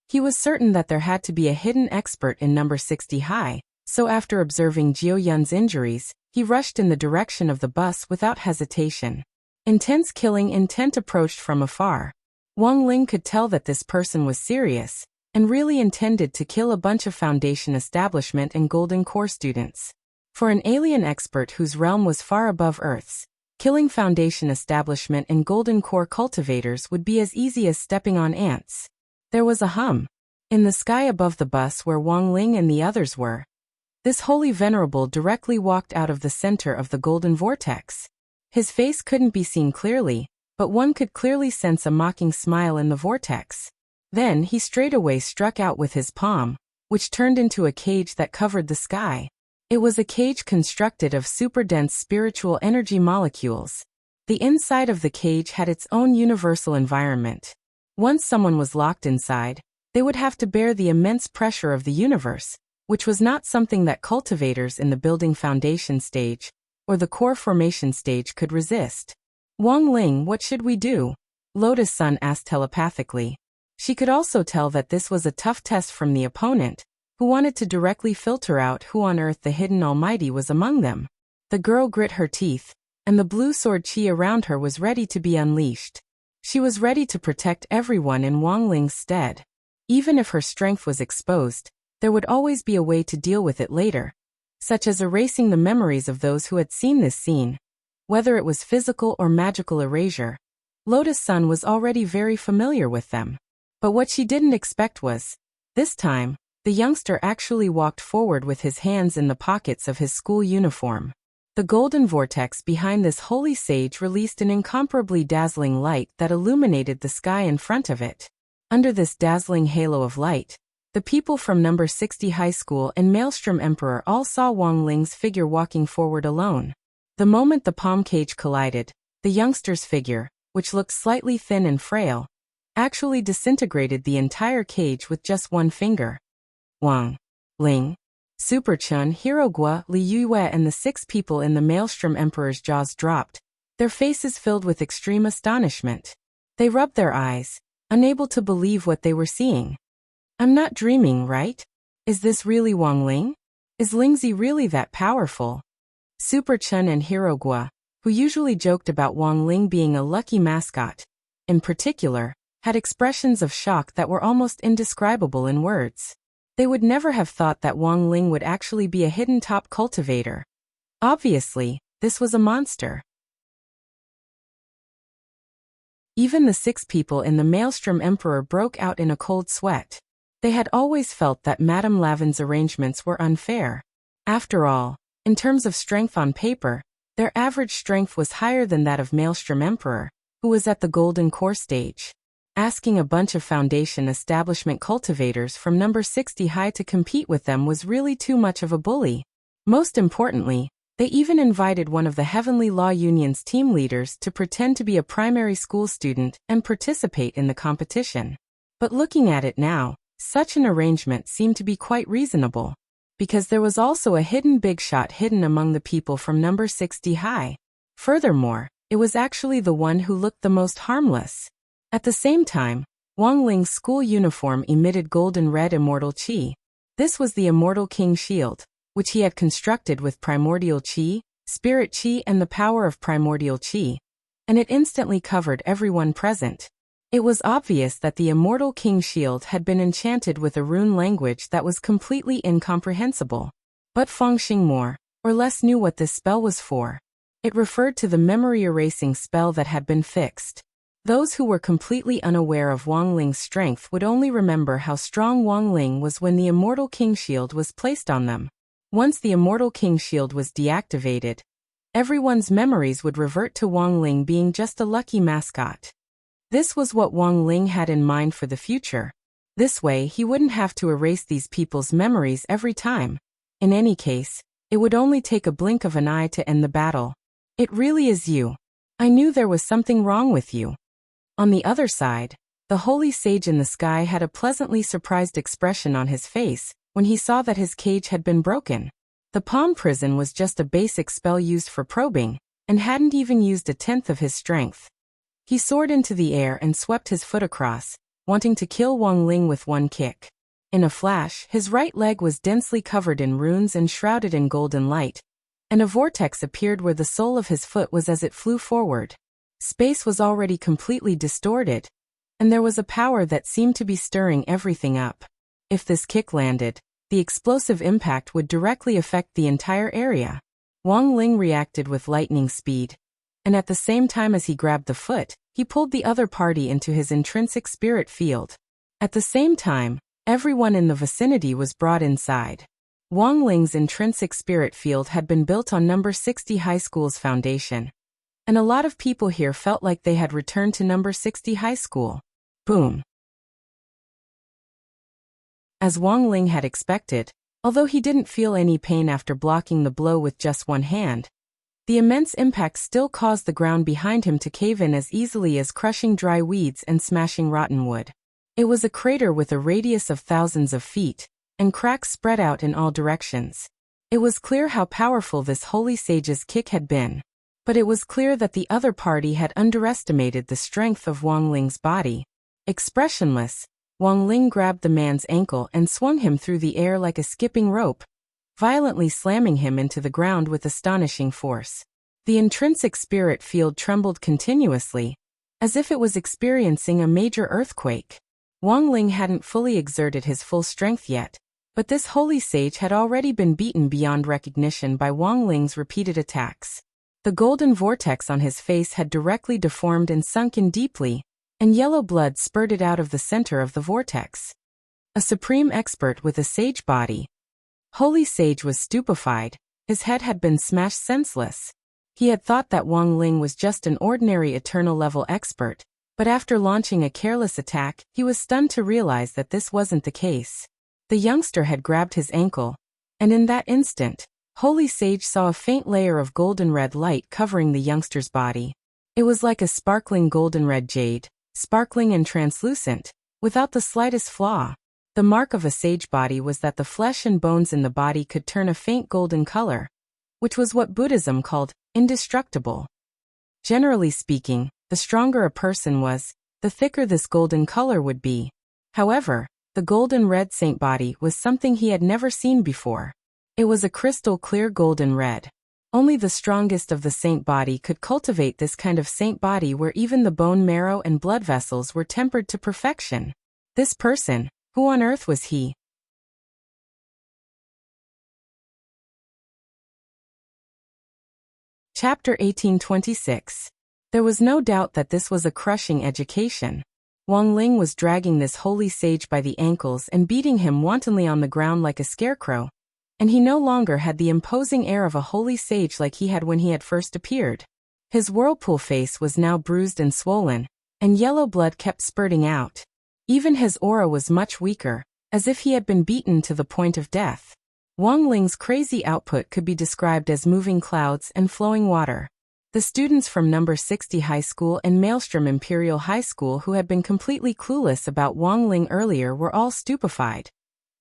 He was certain that there had to be a hidden expert in number 60 high, so after observing Jiu Yun's injuries, he rushed in the direction of the bus without hesitation. Intense killing intent approached from afar. Wang Ling could tell that this person was serious, and really intended to kill a bunch of Foundation Establishment and Golden Core students. For an alien expert whose realm was far above Earth's, killing Foundation Establishment and Golden Core cultivators would be as easy as stepping on ants. There was a hum in the sky above the bus where Wang Ling and the others were. This holy venerable directly walked out of the center of the golden vortex. His face couldn't be seen clearly, but one could clearly sense a mocking smile in the vortex. Then he straightaway struck out with his palm, which turned into a cage that covered the sky. It was a cage constructed of super-dense spiritual energy molecules. The inside of the cage had its own universal environment. Once someone was locked inside, they would have to bear the immense pressure of the universe, which was not something that cultivators in the building foundation stage or the core formation stage could resist. Wang Ling, what should we do? Lotus Sun asked telepathically. She could also tell that this was a tough test from the opponent, who wanted to directly filter out who on earth the hidden almighty was among them. The girl grit her teeth, and the blue sword chi around her was ready to be unleashed. She was ready to protect everyone in Wang Ling's stead. Even if her strength was exposed, there would always be a way to deal with it later, such as erasing the memories of those who had seen this scene. Whether it was physical or magical erasure, Lotus Sun was already very familiar with them. But what she didn't expect was, this time, the youngster actually walked forward with his hands in the pockets of his school uniform. The golden vortex behind this holy sage released an incomparably dazzling light that illuminated the sky in front of it. Under this dazzling halo of light, the people from number 60 high school and Maelstrom Emperor all saw Wang Ling's figure walking forward alone. The moment the palm cage collided, the youngster's figure, which looked slightly thin and frail, actually disintegrated the entire cage with just one finger. Wang Ling, Super Chun, Hirogua, Li Yue and the 6 people in the Maelstrom Emperor's jaws dropped, their faces filled with extreme astonishment. They rubbed their eyes, unable to believe what they were seeing. I'm not dreaming, right? Is this really Wang Ling? Is Lingzi really that powerful? Super Chun and Hirogua, who usually joked about Wang Ling being a lucky mascot, in particular, had expressions of shock that were almost indescribable in words. They would never have thought that Wang Ling would actually be a hidden top cultivator. Obviously, this was a monster. Even the 6 people in the Maelstrom Emperor broke out in a cold sweat. They had always felt that Madame Lavin's arrangements were unfair. After all, in terms of strength on paper, their average strength was higher than that of Maelstrom Emperor, who was at the Golden Core stage. Asking a bunch of Foundation Establishment cultivators from number 60 high to compete with them was really too much of a bully. Most importantly, they even invited one of the Heavenly Law Union's team leaders to pretend to be a primary school student and participate in the competition. But looking at it now, such an arrangement seemed to be quite reasonable, because there was also a hidden big shot hidden among the people from number 60 high. Furthermore, it was actually the one who looked the most harmless. At the same time, Wang Ling's school uniform emitted golden red immortal chi. This was the Immortal King Shield, which he had constructed with primordial chi, spirit chi and the power of primordial chi, and it instantly covered everyone present. It was obvious that the Immortal King Shield had been enchanted with a rune language that was completely incomprehensible. But Feng Xing more or less knew what this spell was for. It referred to the memory erasing spell that had been fixed. Those who were completely unaware of Wang Ling's strength would only remember how strong Wang Ling was when the Immortal King Shield was placed on them. Once the Immortal King Shield was deactivated, everyone's memories would revert to Wang Ling being just a lucky mascot. This was what Wang Ling had in mind for the future. This way he wouldn't have to erase these people's memories every time. In any case, it would only take a blink of an eye to end the battle. It really is you. I knew there was something wrong with you. On the other side, The holy sage in the sky had a pleasantly surprised expression on his face when he saw that his cage had been broken. The palm prison was just a basic spell used for probing, and hadn't even used a tenth of his strength. He soared into the air and swept his foot across, wanting to kill Wang Ling with one kick. In a flash, his right leg was densely covered in runes and shrouded in golden light, and a vortex appeared where the sole of his foot was as it flew forward. Space was already completely distorted, and there was a power that seemed to be stirring everything up. If this kick landed, the explosive impact would directly affect the entire area. Wang Ling reacted with lightning speed, and at the same time as he grabbed the foot, he pulled the other party into his intrinsic spirit field. At the same time, everyone in the vicinity was brought inside. Wang Ling's intrinsic spirit field had been built on number 60 high school's foundation, and a lot of people here felt like they had returned to number 60 high school. Boom. As Wang Ling had expected, although he didn't feel any pain after blocking the blow with just one hand, the immense impact still caused the ground behind him to cave in as easily as crushing dry weeds and smashing rotten wood. It was a crater with a radius of thousands of feet, and cracks spread out in all directions. It was clear how powerful this holy sage's kick had been, but it was clear that the other party had underestimated the strength of Wang Ling's body. Expressionless, Wang Ling grabbed the man's ankle and swung him through the air like a skipping rope, violently slamming him into the ground with astonishing force. The intrinsic spirit field trembled continuously, as if it was experiencing a major earthquake. Wang Ling hadn't fully exerted his full strength yet, but this holy sage had already been beaten beyond recognition by Wang Ling's repeated attacks. The golden vortex on his face had directly deformed and sunk in deeply, and yellow blood spurted out of the center of the vortex. A supreme expert with a sage body. Holy Sage was stupefied, his head had been smashed senseless. He had thought that Wang Ling was just an ordinary eternal-level expert, but after launching a careless attack, he was stunned to realize that this wasn't the case. The youngster had grabbed his ankle, and in that instant, Holy Sage saw a faint layer of golden-red light covering the youngster's body. It was like a sparkling golden-red jade, sparkling and translucent, without the slightest flaw. The mark of a sage body was that the flesh and bones in the body could turn a faint golden color, which was what Buddhism called indestructible. Generally speaking, the stronger a person was, the thicker this golden color would be. However, the golden red saint body was something he had never seen before. It was a crystal clear golden red. Only the strongest of the saint body could cultivate this kind of saint body where even the bone marrow and blood vessels were tempered to perfection. This person, who on earth was he? Chapter 1826. There was no doubt that this was a crushing education. Wang Ling was dragging this holy sage by the ankles and beating him wantonly on the ground like a scarecrow, and he no longer had the imposing air of a holy sage like he had when he had first appeared. His whirlpool face was now bruised and swollen, and yellow blood kept spurting out. Even his aura was much weaker, as if he had been beaten to the point of death. Wang Ling's crazy output could be described as moving clouds and flowing water. The students from number 60 High School and Maelstrom Imperial High School who had been completely clueless about Wang Ling earlier were all stupefied,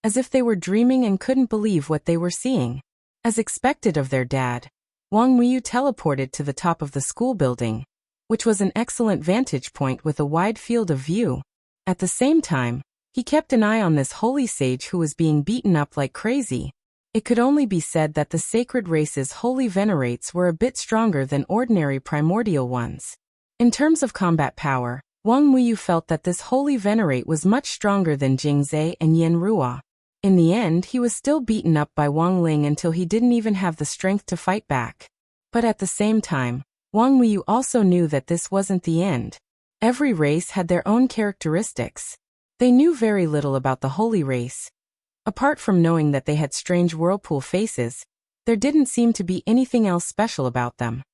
as if they were dreaming and couldn't believe what they were seeing. As expected of their dad, Wang Muyu teleported to the top of the school building, which was an excellent vantage point with a wide field of view. At the same time, he kept an eye on this holy sage who was being beaten up like crazy. It could only be said that the sacred race's holy venerates were a bit stronger than ordinary primordial ones. In terms of combat power, Wang Muyu felt that this holy venerate was much stronger than Jingzhe and Yen Ruo. In the end, he was still beaten up by Wang Ling until he didn't even have the strength to fight back. But at the same time, Wang Muyu also knew that this wasn't the end. Every race had their own characteristics. They knew very little about the holy race. Apart from knowing that they had strange whirlpool faces, there didn't seem to be anything else special about them.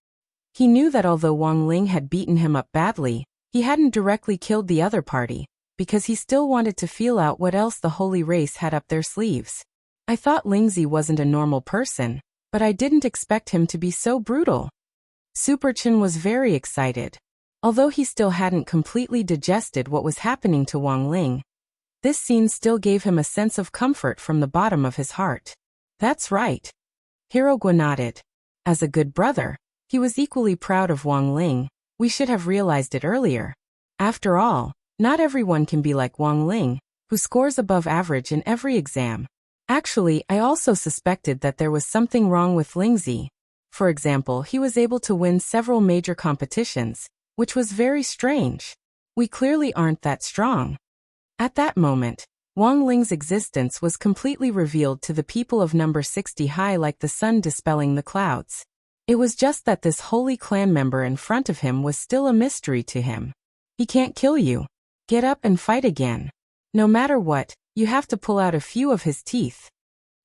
He knew that although Wang Ling had beaten him up badly, he hadn't directly killed the other party, because he still wanted to feel out what else the holy race had up their sleeves. I thought Lingzi wasn't a normal person, but I didn't expect him to be so brutal. Superchin was very excited. Although he still hadn't completely digested what was happening to Wang Ling, this scene still gave him a sense of comfort from the bottom of his heart. That's right. Hirogwa nodded. As a good brother, he was equally proud of Wang Ling. We should have realized it earlier. After all, not everyone can be like Wang Ling, who scores above average in every exam. Actually, I also suspected that there was something wrong with Lingzi. For example, he was able to win several major competitions, which was very strange. We clearly aren't that strong. At that moment, Wang Ling's existence was completely revealed to the people of number 60 high like the sun dispelling the clouds. It was just that this holy clan member in front of him was still a mystery to him. He can't kill you. Get up and fight again. No matter what, you have to pull out a few of his teeth.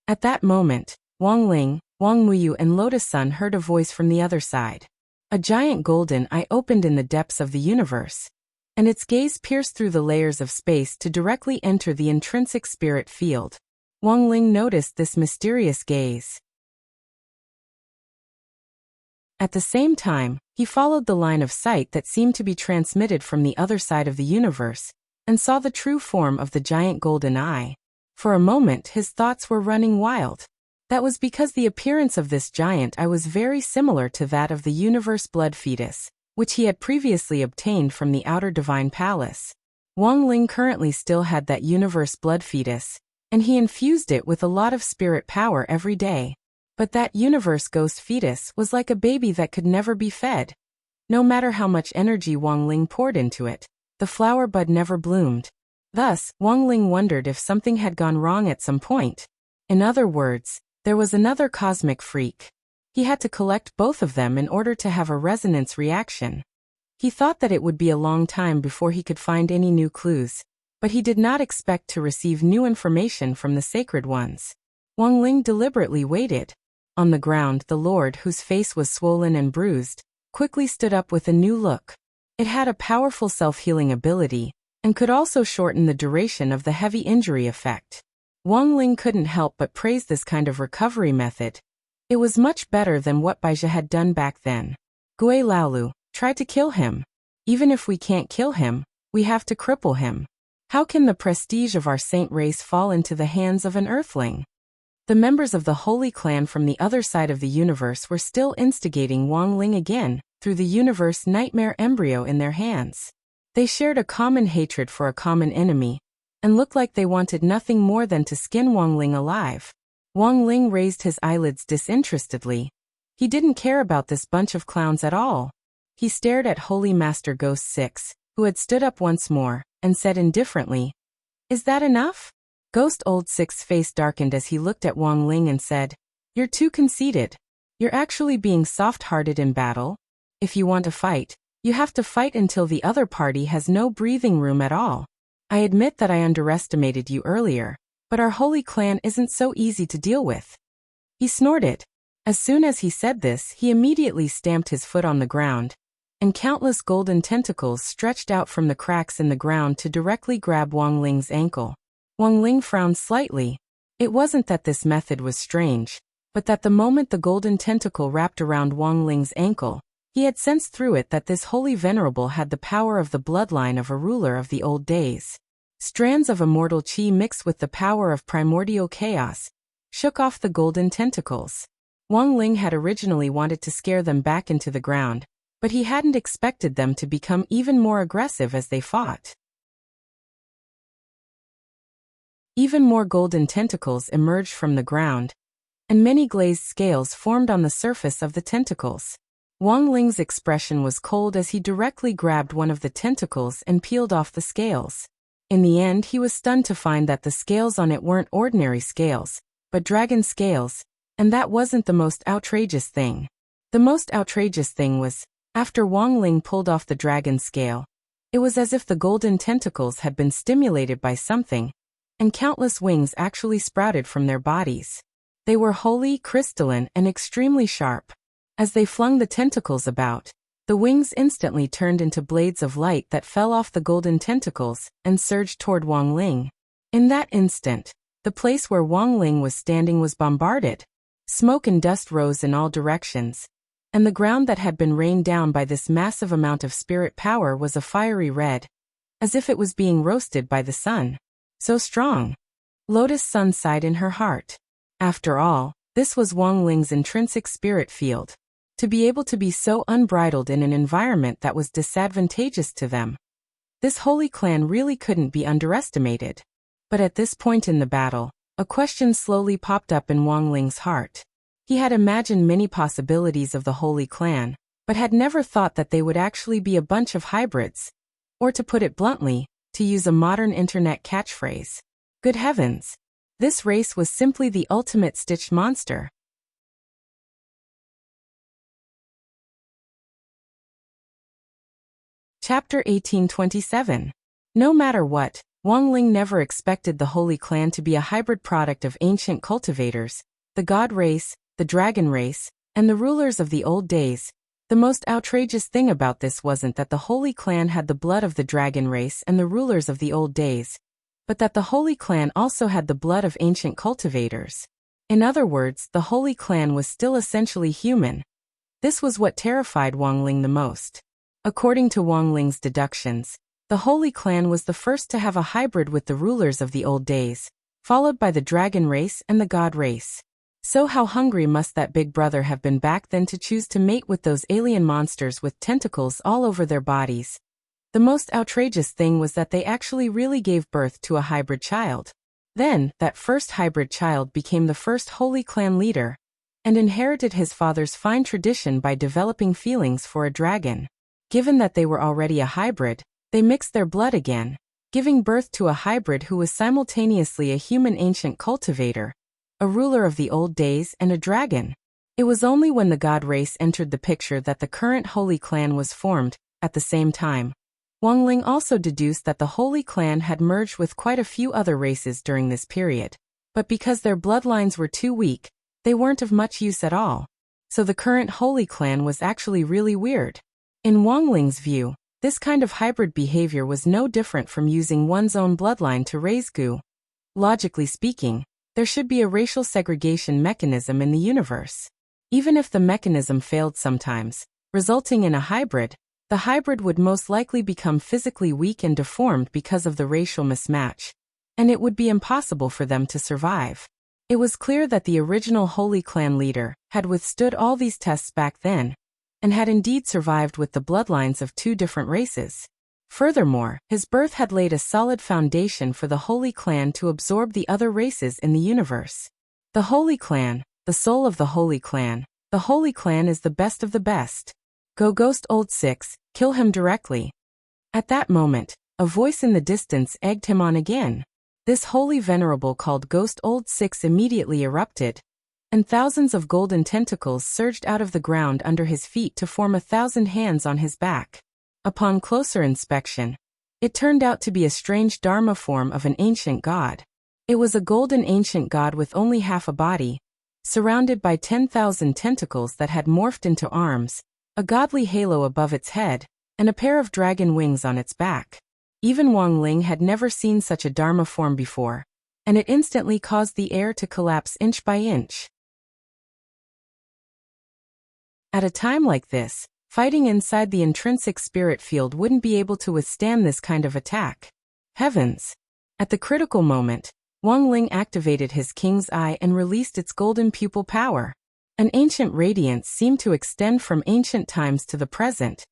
At that moment, Wang Ling, Wang Muyu and Lotus Sun heard a voice from the other side. A giant golden eye opened in the depths of the universe, and its gaze pierced through the layers of space to directly enter the intrinsic spirit field. Wang Ling noticed this mysterious gaze. At the same time, he followed the line of sight that seemed to be transmitted from the other side of the universe, and saw the true form of the giant golden eye. For a moment his thoughts were running wild. That was because the appearance of this giant eye was very similar to that of the universe blood fetus, which he had previously obtained from the outer divine palace. Wang Ling currently still had that universe blood fetus, and he infused it with a lot of spirit power every day. But that universe ghost fetus was like a baby that could never be fed. No matter how much energy Wang Ling poured into it, the flower bud never bloomed. Thus, Wang Ling wondered if something had gone wrong at some point. In other words, there was another cosmic freak. He had to collect both of them in order to have a resonance reaction. He thought that it would be a long time before he could find any new clues, but he did not expect to receive new information from the sacred ones. Wang Ling deliberately waited. On the ground, the Lord, whose face was swollen and bruised, quickly stood up with a new look. It had a powerful self-healing ability, and could also shorten the duration of the heavy injury effect. Wang Ling couldn't help but praise this kind of recovery method. It was much better than what Baizhi had done back then. Gui Laolu, try to kill him. Even if we can't kill him, we have to cripple him. How can the prestige of our saint race fall into the hands of an earthling? The members of the Holy Clan from the other side of the universe were still instigating Wang Ling again, through the universe nightmare embryo in their hands. They shared a common hatred for a common enemy, and looked like they wanted nothing more than to skin Wang Ling alive. Wang Ling raised his eyelids disinterestedly. He didn't care about this bunch of clowns at all. He stared at Holy Master Ghost 6, who had stood up once more, and said indifferently, "Is that enough?" Ghost Old 6's face darkened as he looked at Wang Ling and said, "You're too conceited. You're actually being soft-hearted in battle. If you want to fight, you have to fight until the other party has no breathing room at all. I admit that I underestimated you earlier, but our holy clan isn't so easy to deal with." He snorted. As soon as he said this, he immediately stamped his foot on the ground, and countless golden tentacles stretched out from the cracks in the ground to directly grab Wang Ling's ankle. Wang Ling frowned slightly. It wasn't that this method was strange, but that the moment the golden tentacle wrapped around Wang Ling's ankle, he had sensed through it that this holy venerable had the power of the bloodline of a ruler of the old days. Strands of immortal chi mixed with the power of primordial chaos shook off the golden tentacles. Wang Ling had originally wanted to scare them back into the ground, but he hadn't expected them to become even more aggressive as they fought. Even more golden tentacles emerged from the ground, and many glazed scales formed on the surface of the tentacles. Wang Ling's expression was cold as he directly grabbed one of the tentacles and peeled off the scales. In the end, he was stunned to find that the scales on it weren't ordinary scales, but dragon scales, and that wasn't the most outrageous thing. The most outrageous thing was, after Wang Ling pulled off the dragon scale, it was as if the golden tentacles had been stimulated by something, and countless wings actually sprouted from their bodies. They were wholly crystalline and extremely sharp. As they flung the tentacles about, the wings instantly turned into blades of light that fell off the golden tentacles and surged toward Wang Ling. In that instant, the place where Wang Ling was standing was bombarded. Smoke and dust rose in all directions, and the ground that had been rained down by this massive amount of spirit power was a fiery red, as if it was being roasted by the sun. So strong. Lotus Sun sighed in her heart. After all, this was Wang Ling's intrinsic spirit field. To be able to be so unbridled in an environment that was disadvantageous to them. This holy clan really couldn't be underestimated. But at this point in the battle, a question slowly popped up in Wang Ling's heart. He had imagined many possibilities of the holy clan, but had never thought that they would actually be a bunch of hybrids. Or to put it bluntly, to use a modern internet catchphrase. Good heavens! This race was simply the ultimate stitched monster. Chapter 1827. No matter what, Wang Ling never expected the Holy Clan to be a hybrid product of ancient cultivators, the god race, the dragon race, and the rulers of the old days. The most outrageous thing about this wasn't that the Holy Clan had the blood of the dragon race and the rulers of the old days, but that the Holy Clan also had the blood of ancient cultivators. In other words, the Holy Clan was still essentially human. This was what terrified Wang Ling the most. According to Wang Ling's deductions, the Holy Clan was the first to have a hybrid with the rulers of the old days, followed by the dragon race and the god race. So how hungry must that big brother have been back then to choose to mate with those alien monsters with tentacles all over their bodies? The most outrageous thing was that they actually really gave birth to a hybrid child. Then, that first hybrid child became the first Holy Clan leader, and inherited his father's fine tradition by developing feelings for a dragon. Given that they were already a hybrid, they mixed their blood again, giving birth to a hybrid who was simultaneously a human ancient cultivator, a ruler of the old days, and a dragon. It was only when the god race entered the picture that the current Holy Clan was formed. At the same time, Wang Ling also deduced that the Holy Clan had merged with quite a few other races during this period, but because their bloodlines were too weak, they weren't of much use at all. So the current Holy Clan was actually really weird. In Wang Ling's view, this kind of hybrid behavior was no different from using one's own bloodline to raise goo. Logically speaking, there should be a racial segregation mechanism in the universe. Even if the mechanism failed sometimes, resulting in a hybrid, the hybrid would most likely become physically weak and deformed because of the racial mismatch, and it would be impossible for them to survive. It was clear that the original Holy Clan leader had withstood all these tests back then, and had indeed survived with the bloodlines of two different races. Furthermore, his birth had laid a solid foundation for the Holy Clan to absorb the other races in the universe. The Holy Clan, the soul of the Holy Clan. The Holy Clan is the best of the best. Go Ghost Old Six, kill him directly. At that moment, a voice in the distance egged him on again. This holy venerable called Ghost Old Six immediately erupted, and thousands of golden tentacles surged out of the ground under his feet to form 1,000 hands on his back. Upon closer inspection, it turned out to be a strange dharma form of an ancient god. It was a golden ancient god with only half a body, surrounded by 10,000 tentacles that had morphed into arms, a godly halo above its head, and a pair of dragon wings on its back. Even Wang Ling had never seen such a dharma form before, and it instantly caused the air to collapse inch by inch. At a time like this, fighting inside the intrinsic spirit field wouldn't be able to withstand this kind of attack. Heavens! At the critical moment, Wang Ling activated his king's eye and released its golden pupil power. An ancient radiance seemed to extend from ancient times to the present,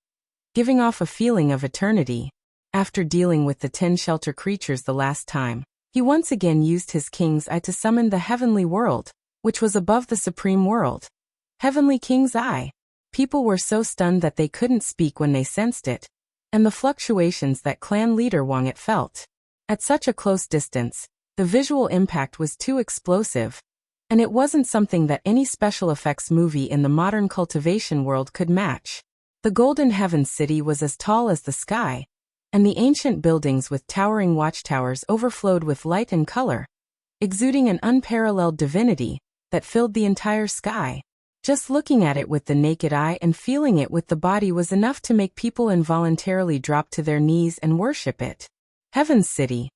giving off a feeling of eternity. After dealing with the 10 shelter creatures the last time, he once again used his king's eye to summon the heavenly world, which was above the supreme world. Heavenly King's Eye. People were so stunned that they couldn't speak when they sensed it, and the fluctuations that clan leader Wang It felt. At such a close distance, the visual impact was too explosive, and it wasn't something that any special effects movie in the modern cultivation world could match. The Golden Heavens City was as tall as the sky, and the ancient buildings with towering watchtowers overflowed with light and color, exuding an unparalleled divinity that filled the entire sky. Just looking at it with the naked eye and feeling it with the body was enough to make people involuntarily drop to their knees and worship it. Heaven's City.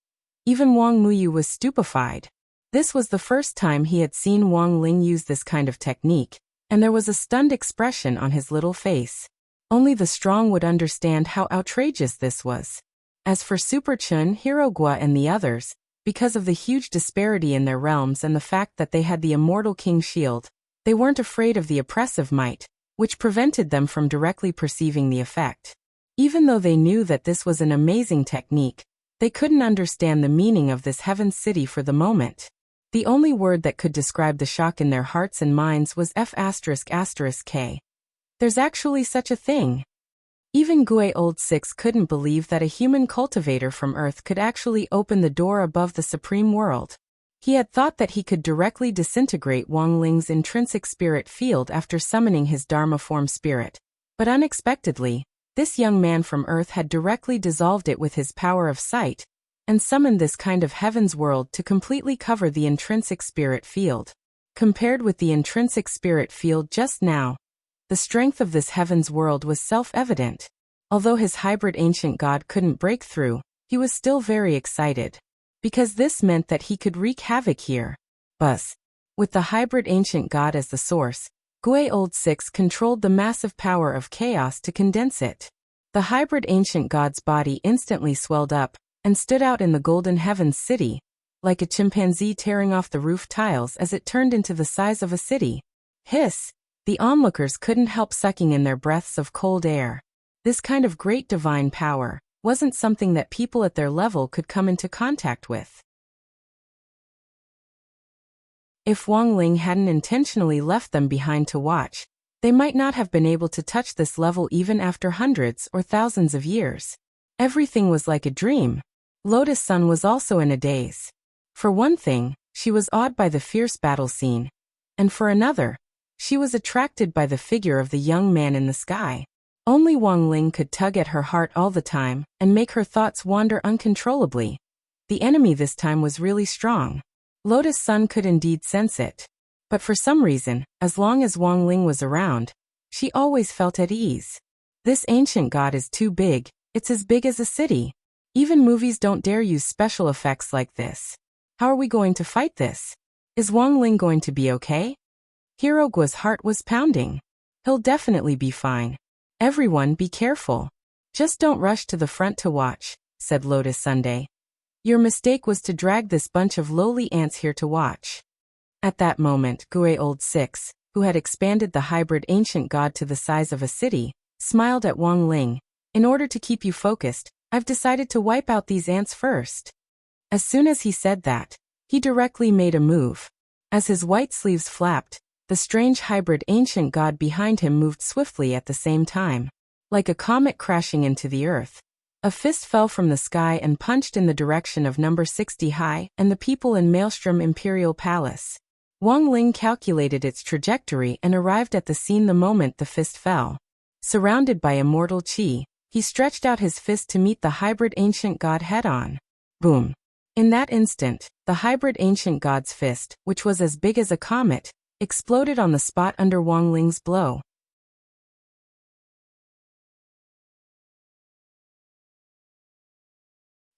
Even Wang Muyu was stupefied. This was the first time he had seen Wang Ling use this kind of technique, and there was a stunned expression on his little face. Only the strong would understand how outrageous this was. As for Super Chun, Hirogwa and the others, because of the huge disparity in their realms and the fact that they had the immortal King Shield, they weren't afraid of the oppressive might, which prevented them from directly perceiving the effect. Even though they knew that this was an amazing technique, they couldn't understand the meaning of this heaven city for the moment. The only word that could describe the shock in their hearts and minds was F***K. There's actually such a thing. Even Gue Old Six couldn't believe that a human cultivator from Earth could actually open the door above the supreme world. He had thought that he could directly disintegrate Wang Ling's intrinsic spirit field after summoning his Dharma form spirit. But unexpectedly, this young man from Earth had directly dissolved it with his power of sight, and summoned this kind of heaven's world to completely cover the intrinsic spirit field. Compared with the intrinsic spirit field just now, the strength of this heaven's world was self-evident. Although his hybrid ancient god couldn't break through, he was still very excited. Because this meant that he could wreak havoc here. Buzz. With the hybrid ancient god as the source, Gue Old Six controlled the massive power of chaos to condense it. The hybrid ancient god's body instantly swelled up, and stood out in the golden heavens city, like a chimpanzee tearing off the roof tiles as it turned into the size of a city. Hiss! The onlookers couldn't help sucking in their breaths of cold air. This kind of great divine power wasn't something that people at their level could come into contact with. If Wang Ling hadn't intentionally left them behind to watch, they might not have been able to touch this level even after hundreds or thousands of years. Everything was like a dream. Lotus Sun was also in a daze. For one thing, she was awed by the fierce battle scene, and for another, she was attracted by the figure of the young man in the sky. Only Wang Ling could tug at her heart all the time and make her thoughts wander uncontrollably. The enemy this time was really strong. Lotus Sun could indeed sense it. But for some reason, as long as Wang Ling was around, she always felt at ease. This ancient god is too big, it's as big as a city. Even movies don't dare use special effects like this. How are we going to fight this? Is Wang Ling going to be okay? Hirogwa's heart was pounding. He'll definitely be fine. Everyone be careful. Just don't rush to the front to watch, said Lotus Sunday. Your mistake was to drag this bunch of lowly ants here to watch. At that moment, Gue Old Six, who had expanded the hybrid ancient god to the size of a city, smiled at Wang Ling. In order to keep you focused, I've decided to wipe out these ants first. As soon as he said that, he directly made a move. As his white sleeves flapped, the strange hybrid ancient god behind him moved swiftly at the same time. Like a comet crashing into the earth, a fist fell from the sky and punched in the direction of number 60 High and the people in Maelstrom Imperial Palace. Wang Ling calculated its trajectory and arrived at the scene the moment the fist fell. Surrounded by immortal chi, he stretched out his fist to meet the hybrid ancient god head-on. Boom! In that instant, the hybrid ancient god's fist, which was as big as a comet, exploded on the spot under Wang Ling's blow.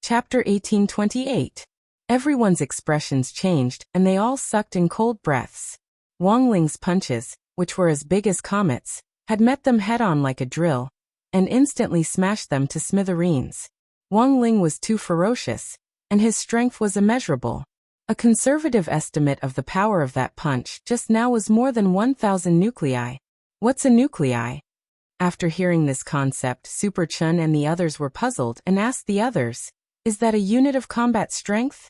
Chapter 1828. Everyone's expressions changed, and they all sucked in cold breaths. Wang Ling's punches, which were as big as comets, had met them head-on like a drill, and instantly smashed them to smithereens. Wang Ling was too ferocious, and his strength was immeasurable. A conservative estimate of the power of that punch just now was more than 1,000 nuclei. What's a nuclei? After hearing this concept, Super Chun and the others were puzzled and asked the others, is that a unit of combat strength?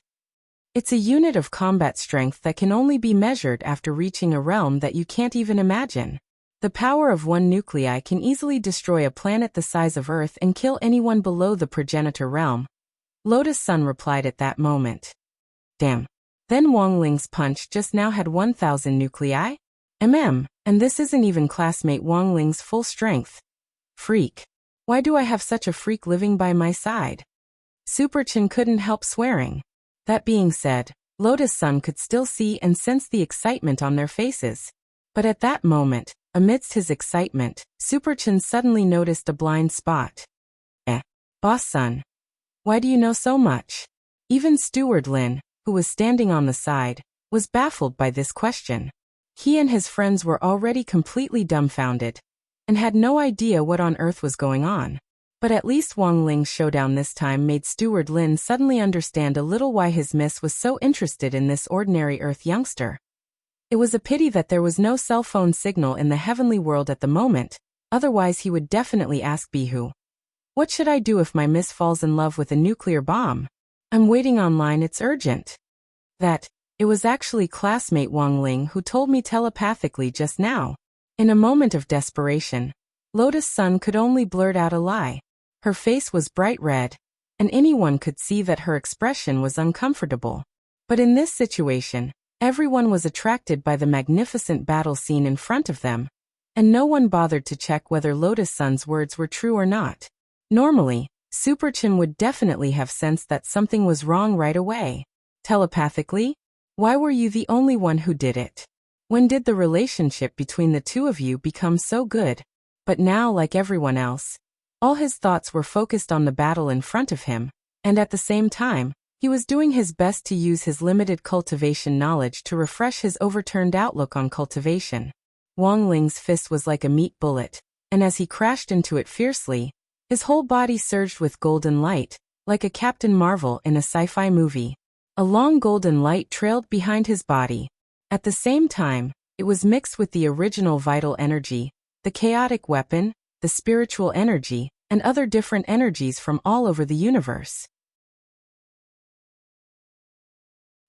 It's a unit of combat strength that can only be measured after reaching a realm that you can't even imagine. The power of one nuclei can easily destroy a planet the size of Earth and kill anyone below the progenitor realm. Lotus Sun replied at that moment. Damn. Then Wang Ling's punch just now had 1,000 nuclei? And this isn't even classmate Wang Ling's full strength. Freak. Why do I have such a freak living by my side? Super Chin couldn't help swearing. That being said, Lotus Sun could still see and sense the excitement on their faces. But at that moment, amidst his excitement, Super Chin suddenly noticed a blind spot. Boss Sun. Why do you know so much? Even Steward Lin, who was standing on the side, was baffled by this question. He and his friends were already completely dumbfounded and had no idea what on earth was going on. But at least Wang Ling's showdown this time made Steward Lin suddenly understand a little why his miss was so interested in this ordinary Earth youngster. It was a pity that there was no cell phone signal in the heavenly world at the moment, otherwise he would definitely ask Bihu. What should I do if my miss falls in love with a nuclear bomb? I'm waiting online, it's urgent. It was actually classmate Wang Ling who told me telepathically just now. In a moment of desperation, Lotus Sun could only blurt out a lie. Her face was bright red, and anyone could see that her expression was uncomfortable. But in this situation, everyone was attracted by the magnificent battle scene in front of them, and no one bothered to check whether Lotus Sun's words were true or not. Normally, Super Chin would definitely have sensed that something was wrong right away. Telepathically? Why were you the only one who did it? When did the relationship between the two of you become so good? But now, like everyone else, all his thoughts were focused on the battle in front of him, and at the same time, he was doing his best to use his limited cultivation knowledge to refresh his overturned outlook on cultivation. Wang Ling's fist was like a meat bullet, and as he crashed into it fiercely, his whole body surged with golden light, like a Captain Marvel in a sci-fi movie. A long golden light trailed behind his body. At the same time, it was mixed with the original vital energy, the chaotic weapon, the spiritual energy, and other different energies from all over the universe.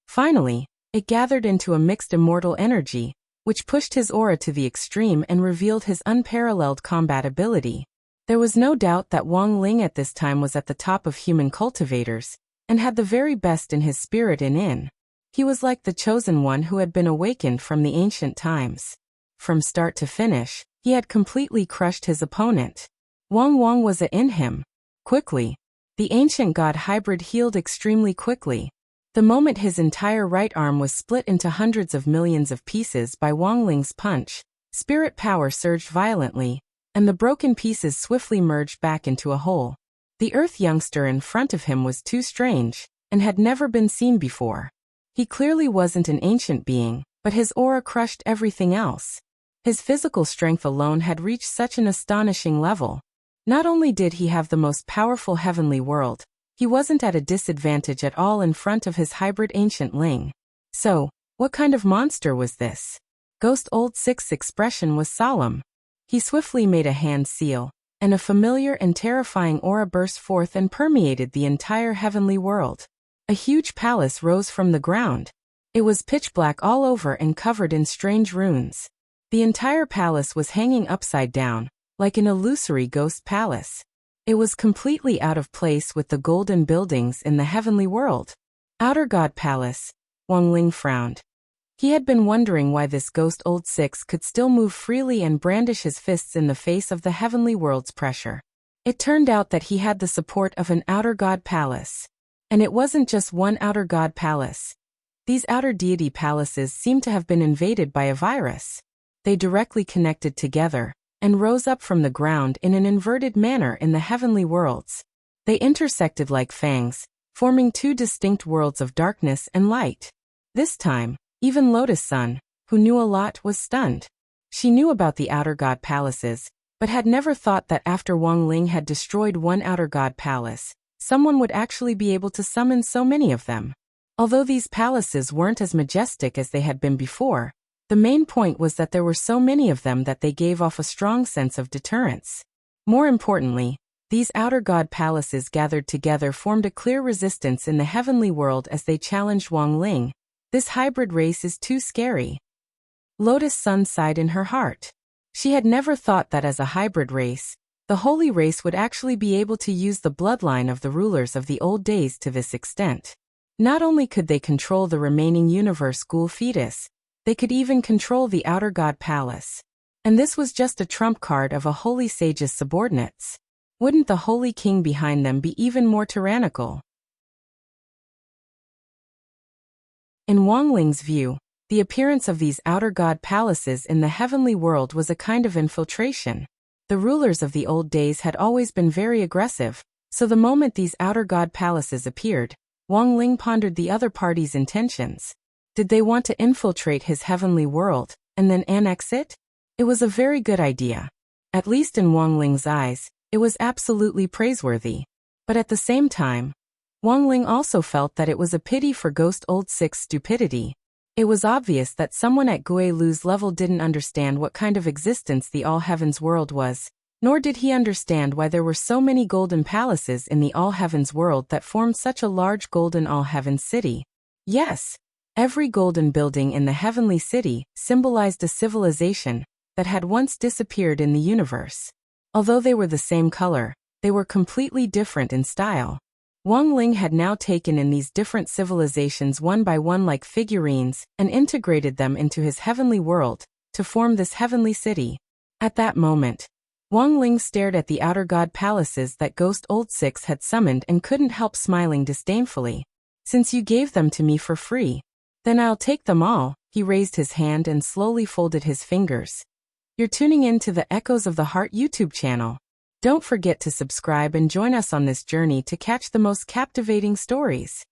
Finally, it gathered into a mixed immortal energy, which pushed his aura to the extreme and revealed his unparalleled combat ability. There was no doubt that Wang Ling at this time was at the top of human cultivators, and had the very best in his spirit and in. He was like the chosen one who had been awakened from the ancient times. From start to finish, he had completely crushed his opponent. Wang was in him. Quickly. The ancient god hybrid healed extremely quickly. The moment his entire right arm was split into hundreds of millions of pieces by Wang Ling's punch, spirit power surged violently, and the broken pieces swiftly merged back into a whole. The Earth youngster in front of him was too strange, and had never been seen before. He clearly wasn't an ancient being, but his aura crushed everything else. His physical strength alone had reached such an astonishing level. Not only did he have the most powerful heavenly world, he wasn't at a disadvantage at all in front of his hybrid ancient Ling. So, what kind of monster was this? Ghost Old Six's expression was solemn. He swiftly made a hand seal, and a familiar and terrifying aura burst forth and permeated the entire heavenly world. A huge palace rose from the ground. It was pitch black all over and covered in strange runes. The entire palace was hanging upside down, like an illusory ghost palace. It was completely out of place with the golden buildings in the heavenly world. Outer God Palace. Wang Ling frowned. He had been wondering why this ghost Old Six could still move freely and brandish his fists in the face of the heavenly world's pressure. It turned out that he had the support of an Outer God Palace. And it wasn't just one Outer God Palace. These outer deity palaces seemed to have been invaded by a virus. They directly connected together, and rose up from the ground in an inverted manner in the heavenly worlds. They intersected like fangs, forming two distinct worlds of darkness and light. This time, even Lotus Sun, who knew a lot, was stunned. She knew about the Outer God Palaces, but had never thought that after Wang Ling had destroyed one Outer God Palace, someone would actually be able to summon so many of them. Although these palaces weren't as majestic as they had been before, the main point was that there were so many of them that they gave off a strong sense of deterrence. More importantly, these Outer God Palaces gathered together formed a clear resistance in the heavenly world as they challenged Wang Ling. This hybrid race is too scary. Lotus Sun sighed in her heart. She had never thought that as a hybrid race, the holy race would actually be able to use the bloodline of the rulers of the old days to this extent. Not only could they control the remaining universe school fetus, they could even control the Outer God Palace. And this was just a trump card of a holy sage's subordinates. Wouldn't the holy king behind them be even more tyrannical? In Wang Ling's view, the appearance of these Outer God Palaces in the heavenly world was a kind of infiltration. The rulers of the old days had always been very aggressive, so the moment these Outer God Palaces appeared, Wang Ling pondered the other party's intentions. Did they want to infiltrate his heavenly world, and then annex it? It was a very good idea. At least in Wang Ling's eyes, it was absolutely praiseworthy. But at the same time, Wang Ling also felt that it was a pity for Ghost Old Six's stupidity. It was obvious that someone at Gui Lu's level didn't understand what kind of existence the All Heavens world was, nor did he understand why there were so many golden palaces in the All Heavens world that formed such a large golden All Heavens city. Yes, every golden building in the heavenly city symbolized a civilization that had once disappeared in the universe. Although they were the same color, they were completely different in style. Wang Ling had now taken in these different civilizations one by one like figurines and integrated them into his heavenly world to form this heavenly city. At that moment, Wang Ling stared at the outer god palaces that Ghost Old Six had summoned and couldn't help smiling disdainfully. Since you gave them to me for free, then I'll take them all. He raised his hand and slowly folded his fingers. You're tuning in to the Echoes of the Heart YouTube channel. Don't forget to subscribe and join us on this journey to catch the most captivating stories.